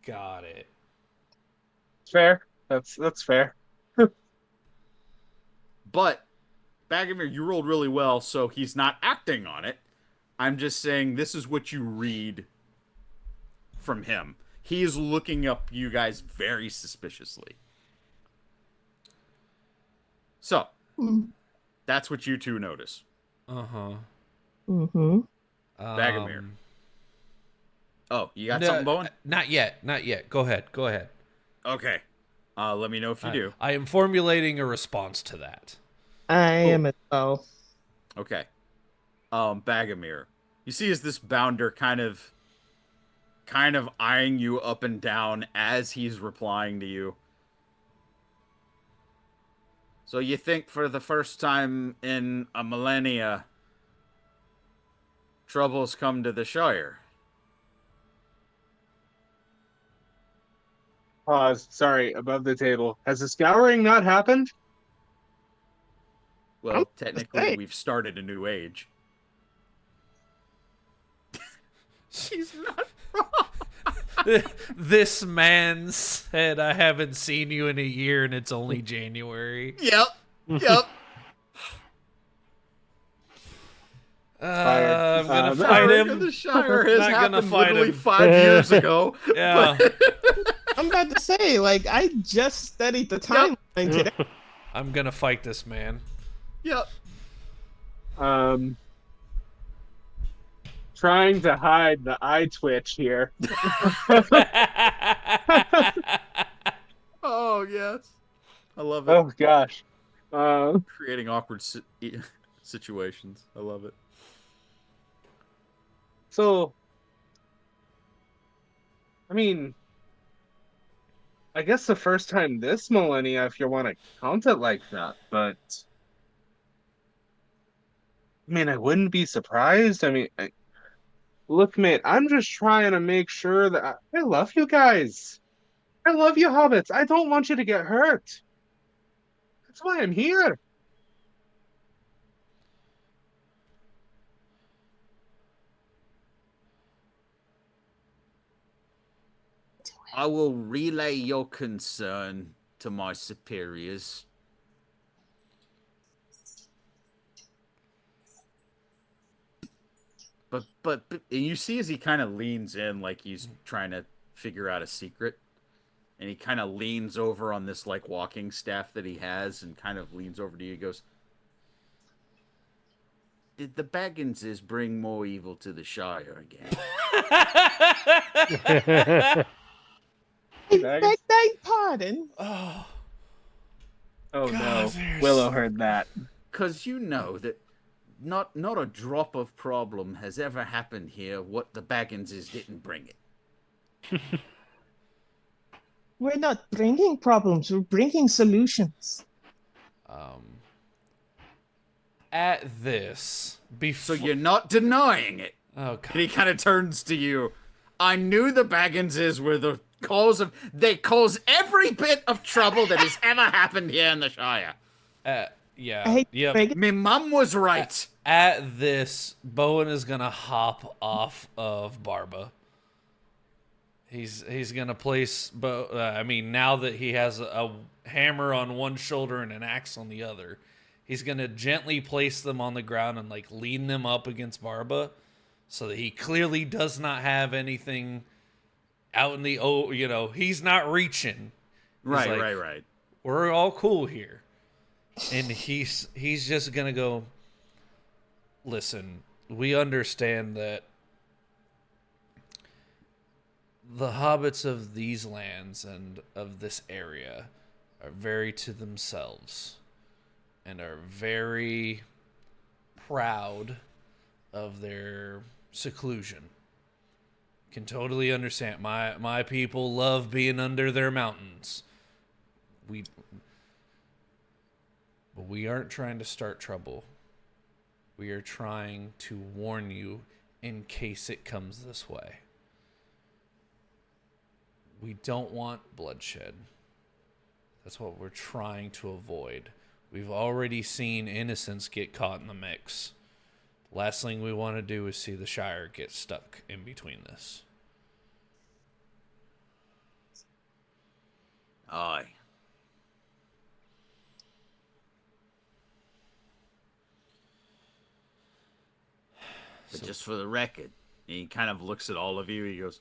Got it. Fair. That's fair. But Bagomir, you rolled really well, so he's not acting on it. I'm just saying this is what you read from him. He is looking up you guys very suspiciously. So, that's what you two notice. Uh-huh. Mm-hmm. Bagomir. Oh, you got No, something, Bowen? Not yet. Go ahead. Okay. Let me know if you do. I am formulating a response to that. I Cool. am as well. Okay. Bagomir. You see as this bounder kind of eyeing you up and down as he's replying to you. So you think for the first time in a millennia, trouble's come to the Shire? Pause. Sorry, above the table. Has the scouring not happened? Well, I'm technically, say. we've started a new age. She's not wrong. This man said, I haven't seen you in a year and it's only January. Yep. Fired. I'm gonna Um, fight Scouring of him. the Shire has Not gonna happened fight literally him. 5 years ago. Yeah. I'm about to say, like, I just studied the timeline today. I'm gonna fight this man. Yep. Trying to hide the eye twitch here. Oh, yes. I love it. Oh gosh. Creating awkward situations. I love it. So, I mean, I guess the first time this millennia, if you want to count it like that, but I mean, I wouldn't be surprised. I mean, look, mate, I'm just trying to make sure that I love you guys. I love you, hobbits. I don't want you to get hurt. That's why I'm here. I will relay your concern to my superiors. But and you see as he kind of leans in like he's trying to figure out a secret. And he kind of leans over on this like walking staff that he has and kind of leans over to you and goes, did the Bagginses bring more evil to the Shire again? I beg pardon. Oh, Oh God, no, Willow heard that. Because you know that not a drop of problem has ever happened here what the Bagginses didn't bring it. We're not bringing problems, we're bringing solutions. At this, So before you're not denying it. oh And God, he kind of turns to you. I knew the Bagginses were the cause of... They cause every bit of trouble that has ever happened here in the Shire. yeah, I hate yep. beg- Me mum was right. At this, Bowen is gonna hop off of Barba. He's gonna place, I mean, now that he has a hammer on one shoulder and an axe on the other, he's gonna gently place them on the ground and like lean them up against Barba, so that he clearly does not have anything out in the he's not reaching. Right, like, right. We're all cool here, and he's just gonna go. Listen, we understand that the hobbits of these lands and of this area are very to themselves and are very proud of their seclusion. Can totally understand. My people love being under their mountains. But we aren't trying to start trouble. We are trying to warn you in case it comes this way. We don't want bloodshed. That's what we're trying to avoid. We've already seen innocents get caught in the mix. Last thing we want to do is see the Shire get stuck in between this. Aye. But just for the record, he kind of looks at all of you. He goes,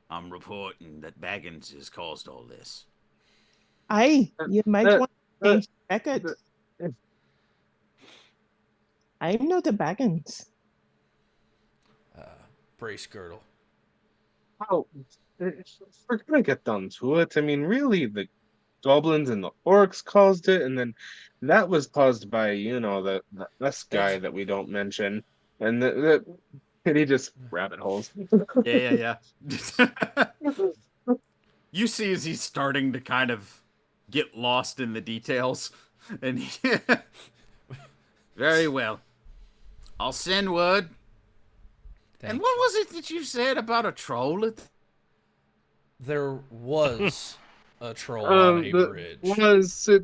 I'm reporting that Baggins has caused all this. You might uh, want to uh, change the record. I'm not a Baggins. Brace girdle. Oh, if we're gonna get down to it. I mean, really, the goblins and the orcs caused it, and then that was caused by, this guy That's that we don't mention, and and he just rabbit holes. Yeah. You see as he's starting to kind of get lost in the details. And very well. I'll send word. And what was it that you said about a troll? There was a troll on a bridge. Was it?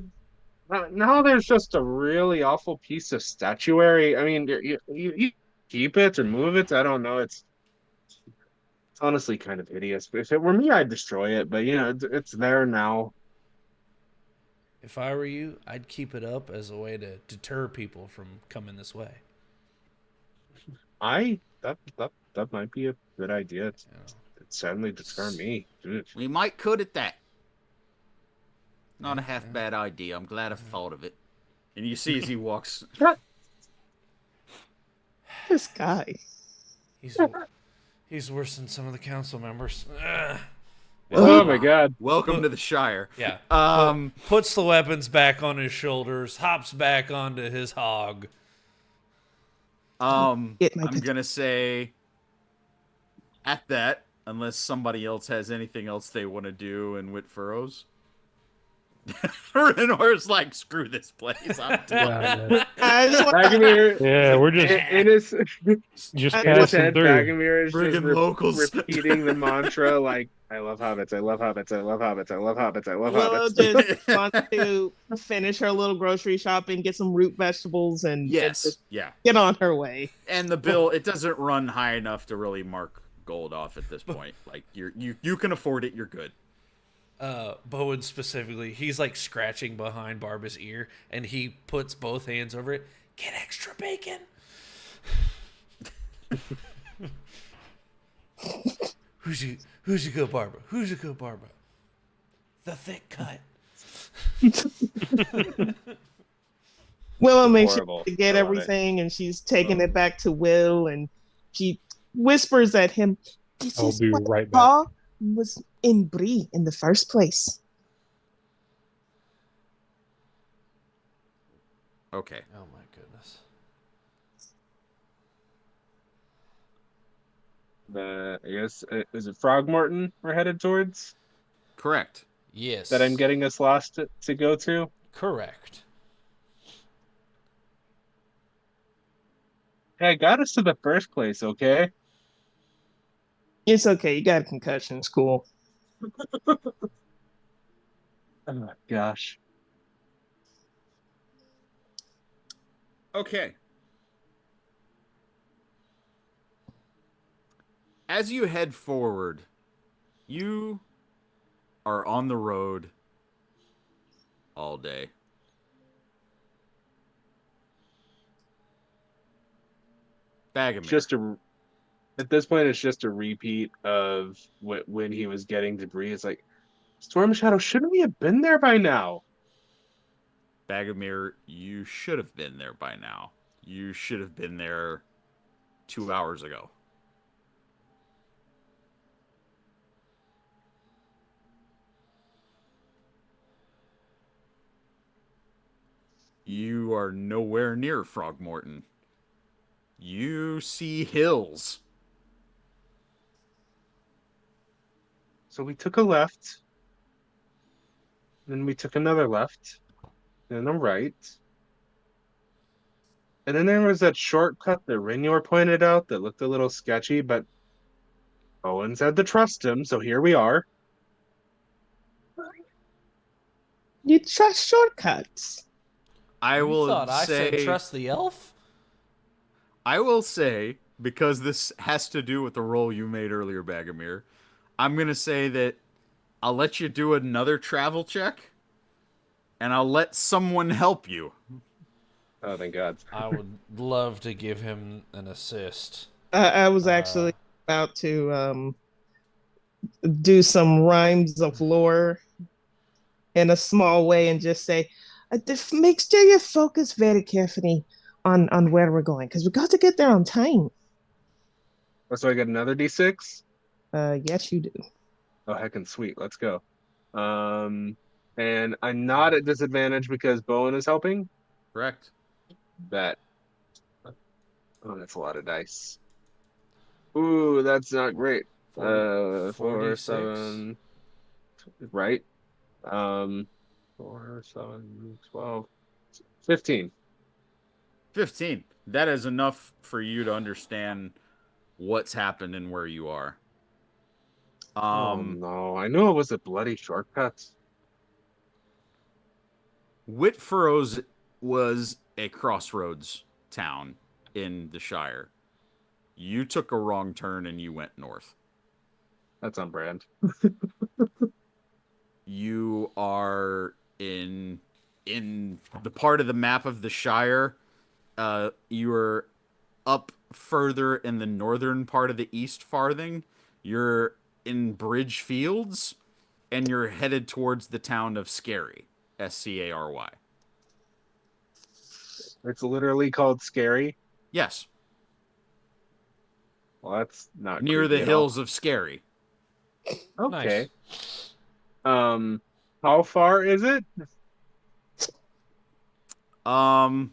Now there's just a really awful piece of statuary. I mean, you keep it or move it. I don't know. It's honestly kind of hideous. But if it were me, I'd destroy it. But it's there now. If I were you, I'd keep it up as a way to deter people from coming this way. That might be a good idea. It certainly deter me. We might cut at that. Not a half bad idea. I'm glad I thought of it. And you see as he walks. This guy. He's worse than some of the council members. Oh my God! Welcome to the Shire. Yeah. Puts the weapons back on his shoulders, hops back onto his hog. I'm gonna say at that, unless somebody else has anything else they want to do in Wit Furrows. Renor's like, screw this place. I'm done. Yeah, we're just passing through. Bagomir is Friggin' just locals. repeating the mantra like, I love hobbits, I love hobbits, I love hobbits, I love hobbits, I love Willow hobbits. just wants to finish her little grocery shopping, get some root vegetables, and Yes, yeah. get on her way. And the bill, it doesn't run high enough to really mark gold off at this point. Like you can afford it. You're good. Bowen specifically, he's like scratching behind Barba's ear, and he puts both hands over it. Get extra bacon. Who's a good barber? Who's a good barber? The thick cut. Willow makes sure Horrible. to get I love everything, and she's taking it back to Will, and she whispers at him, "This I'll is be what right back." Paul was in Bree in the first place." Okay. Oh my goodness. I guess is it Frogmorton we're headed towards? Correct. Yes. That I'm getting us lost to go to. Correct. Hey, I got us to the first place, okay? It's okay. You got a concussion. It's cool. Oh gosh. Okay. As you head forward, you are on the road all day. Bagomir. At this point, it's just a repeat of when he was getting debris. It's like, Storm Shadow, shouldn't we have been there by now? Bagomir, you should have been there by now. You should have been there 2 hours ago. You are nowhere near Frogmorton. You see hills. So we took a left, then we took another left, then a right. And then there was that shortcut that Raynor pointed out that looked a little sketchy, but Owen said to trust him, so here we are. You trust shortcuts. I will thought I say said trust the elf? I will say, because this has to do with the role you made earlier, Bagomir, I'm going to say that I'll let you do another travel check, and I'll let someone help you. Oh, thank God. I would love to give him an assist. I was Uh, actually about to do some rhymes of lore in a small way and just say, make sure you focus very carefully on where we're going because we got to get there on time. So I get another D6. Yes, you do. Oh, heckin' sweet. Let's go. Um, and I'm not at disadvantage because Bowen is helping. Correct. Bet. Oh, that's a lot of dice. Ooh, that's not great. 4, 46. 7, right? Um, 4, 7, 12, 15. 15. That is enough for you to understand what's happened and where you are. Oh no, I knew it was a bloody shortcut. Whitfurrows was a crossroads town in the Shire. You took a wrong turn and you went north. That's on brand. You are in the part of the map of the Shire. You are up further in the northern part of the East Farthing. You're in Bridge Fields, and you're headed towards the town of Scary, Scary. It's literally called Scary. Yes, Well, that's not near the creepy at all. hills of Scary. Okay. Nice. Um, how far is it? Um,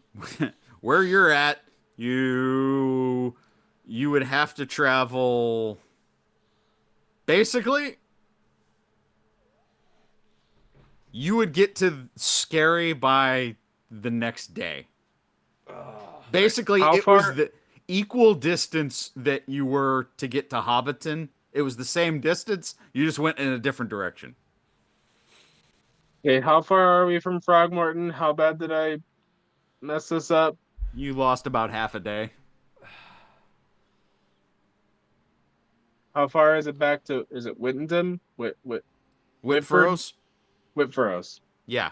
where you're at, you would have to travel. Basically, you would get to Scary by the next day. Basically, How it was far? the equal distance that you were to get to Hobbiton. It was the same distance. You just went in a different direction. Okay, how far are we from Frogmorton? How bad did I mess this up? You lost about half a day. How far is it back to? Is it Whittington? Whitford? Whitfurrows? Whitfurrows. Yeah.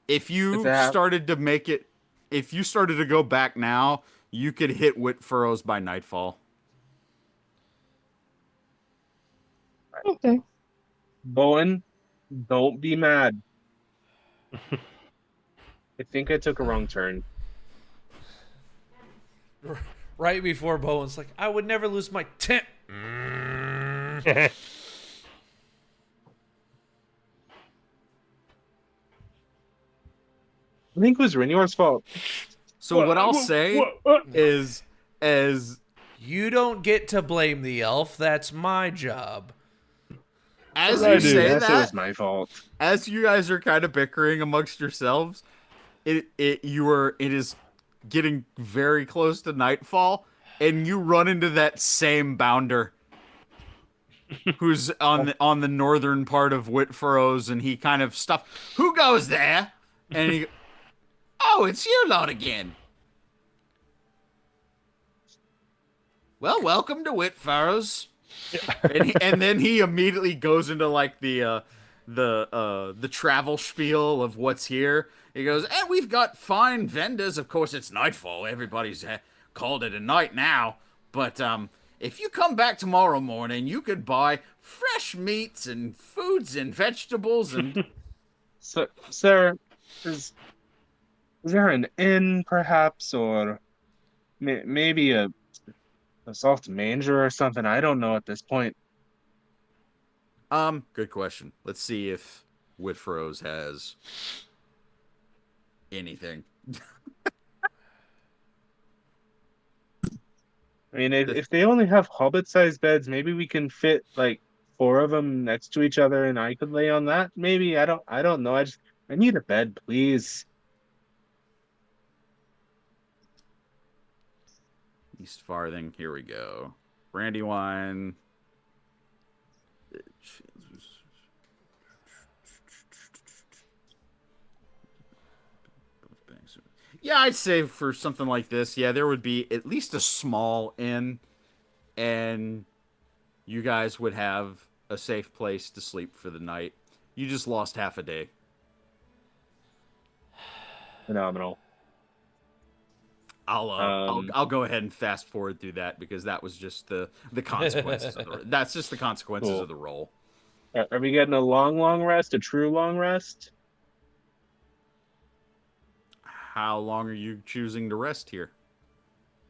If It's you a half. started to make it, if you started to go back now, you could hit Whitfurrows by nightfall. Okay. Bowen, don't be mad. I think I took a wrong turn. Right before Bowen's like, I would never lose my tent. I think it was Renior's fault. So what I'll say is, as You don't get to blame the elf. That's my job. as I you do. say Yes, it was that, my fault. as you guys are kind of bickering amongst yourselves, it is getting very close to nightfall, and you run into that same bounder who's on the northern part of Whitfurrows, and he kind of stops. Who goes there? And he, oh, it's you lot again. Well, welcome to Whitfurrows. And then he immediately goes into like the travel spiel of what's here. He goes, and we've got fine vendors. Of course, it's nightfall. Everybody's called it a night now. But if you come back tomorrow morning, you could buy fresh meats and foods and vegetables and So, sir, is is there an inn perhaps, or maybe a soft manger or something? I don't know at this point. Good question. Let's see if Whitfurrows has anything. I mean, if they only have hobbit-sized beds, maybe we can fit like four of them next to each other, and I could lay on that. Maybe I don't know. I need a bed, please. East Farthing. Here we go. Brandywine. Yeah, I'd say for something like this, yeah, there would be at least a small inn, and you guys would have a safe place to sleep for the night. You just lost half a day. Phenomenal. I'll go ahead and fast forward through that because that was just the consequences that's just the consequences Cool. of the roll. Are we getting a long rest? A true long rest? How long are you choosing to rest here?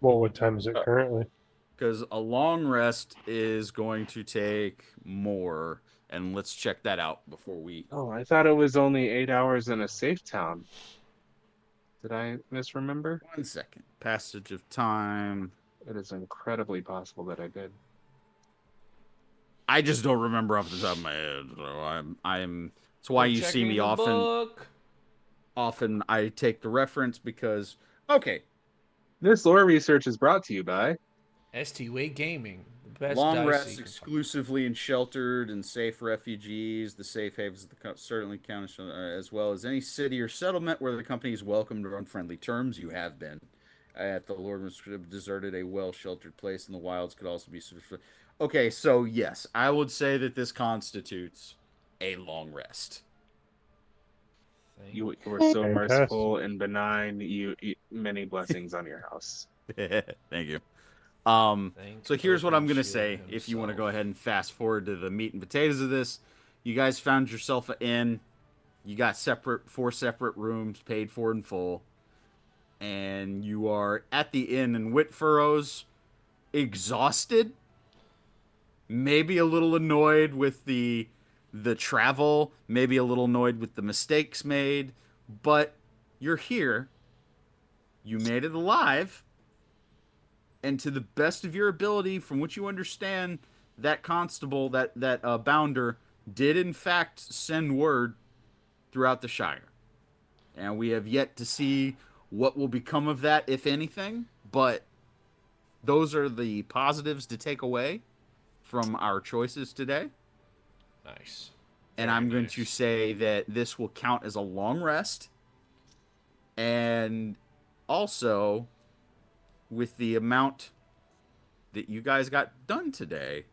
Well, what time is it currently? Because a long rest is going to take more, and let's check that out before we. Oh, I thought it was only 8 hours in a safe town. Did I misremember? 1 second. Passage of time. It is incredibly possible that I did. I just don't remember off the top of my head. So I'm. It's why you see me often. Book. Often I take the reference because okay, This lore research is brought to you by ST-Way Gaming. The best long dice rests you can find. exclusively in sheltered and safe refugees. The safe havens certainly count as well as any city or settlement where the company is welcomed on friendly terms. You have been at the Lord of deserted a well-sheltered place in the wilds could also be. Okay, so yes, I would say that this constitutes a long rest. you were so Fantastic. merciful and benign. You many blessings on your house. Thank you. Thank So here's what I'm Open gonna Shield say. If you want to himself. go ahead and fast forward to the meat and potatoes of this, you guys found yourself an inn. You got four separate rooms, paid for in full, and you are at the inn in Whitfurrows, exhausted, maybe a little annoyed with the travel, maybe a little annoyed with the mistakes made, but you're here. You made it alive. And to the best of your ability, from what you understand, that constable, that bounder, did in fact send word throughout the Shire, and we have yet to see what will become of that, if anything. But those are the positives to take away from our choices today. Nice. And I'm going to say that this will count as a long rest, and also with the amount that you guys got done today,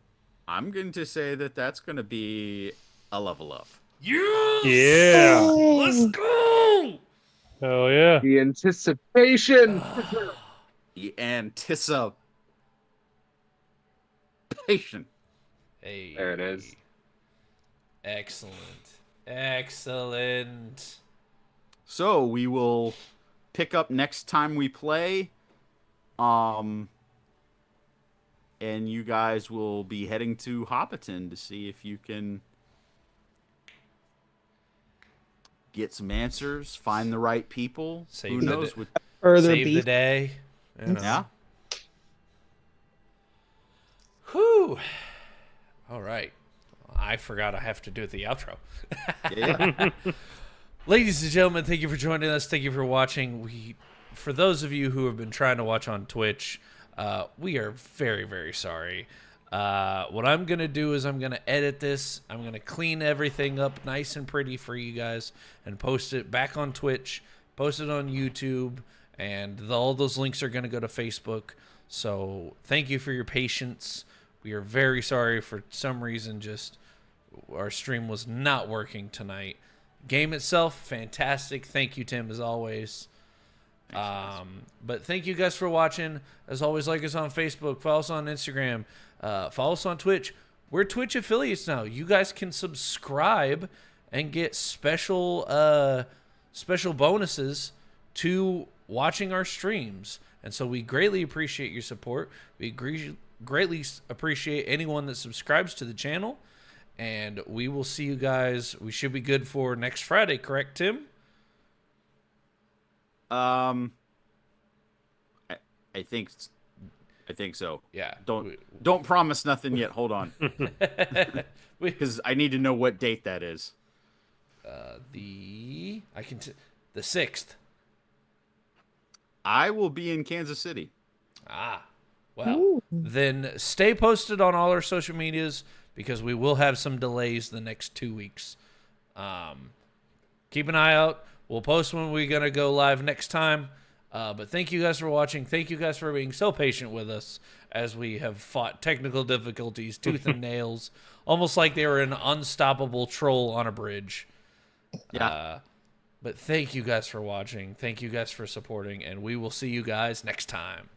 I'm going to say that that's going to be a level up. Yeah. Let's go! Hell yeah. The anticipation. The anticipation. Hey. There it is. Excellent. Excellent. So we will pick up next time we play. And you guys will be heading to Hoppiton to see if you can get some answers, find the right people. Save Who the knows? day. With Further Save the beef. day. You know. yeah. Whew. All right. I forgot I have to do the outro. Yeah. Ladies and gentlemen, thank you for joining us. Thank you for watching. For those of you who have been trying to watch on Twitch, we are very, very sorry. What I'm going to do is I'm going to edit this. I'm going to clean everything up nice and pretty for you guys and post it back on Twitch, post it on YouTube, and all those links are going to go to Facebook. So thank you for your patience. We are very sorry for some reason just our stream was not working tonight. Game itself, fantastic. Thank you, Tim, as always. But thank you guys for watching. As always, like us on Facebook, follow us on Instagram, follow us on Twitch. We're Twitch affiliates now. You guys can subscribe and get special bonuses to watching our streams. And so we greatly appreciate your support. We greatly appreciate anyone that subscribes to the channel. And we will see you guys. We should be good for next Friday, correct, Tim? I think so. Yeah. Don't promise nothing yet. Hold on, because I need to know what date that is. The 6th. I will be in Kansas City. Well, then stay posted on all our social medias because we will have some delays the next 2 weeks. Keep an eye out. We'll post when we're going to go live next time. But thank you guys for watching. Thank you guys for being so patient with us as we have fought technical difficulties, tooth and nails, almost like they were an unstoppable troll on a bridge. Yeah. But thank you guys for watching. Thank you guys for supporting, and we will see you guys next time.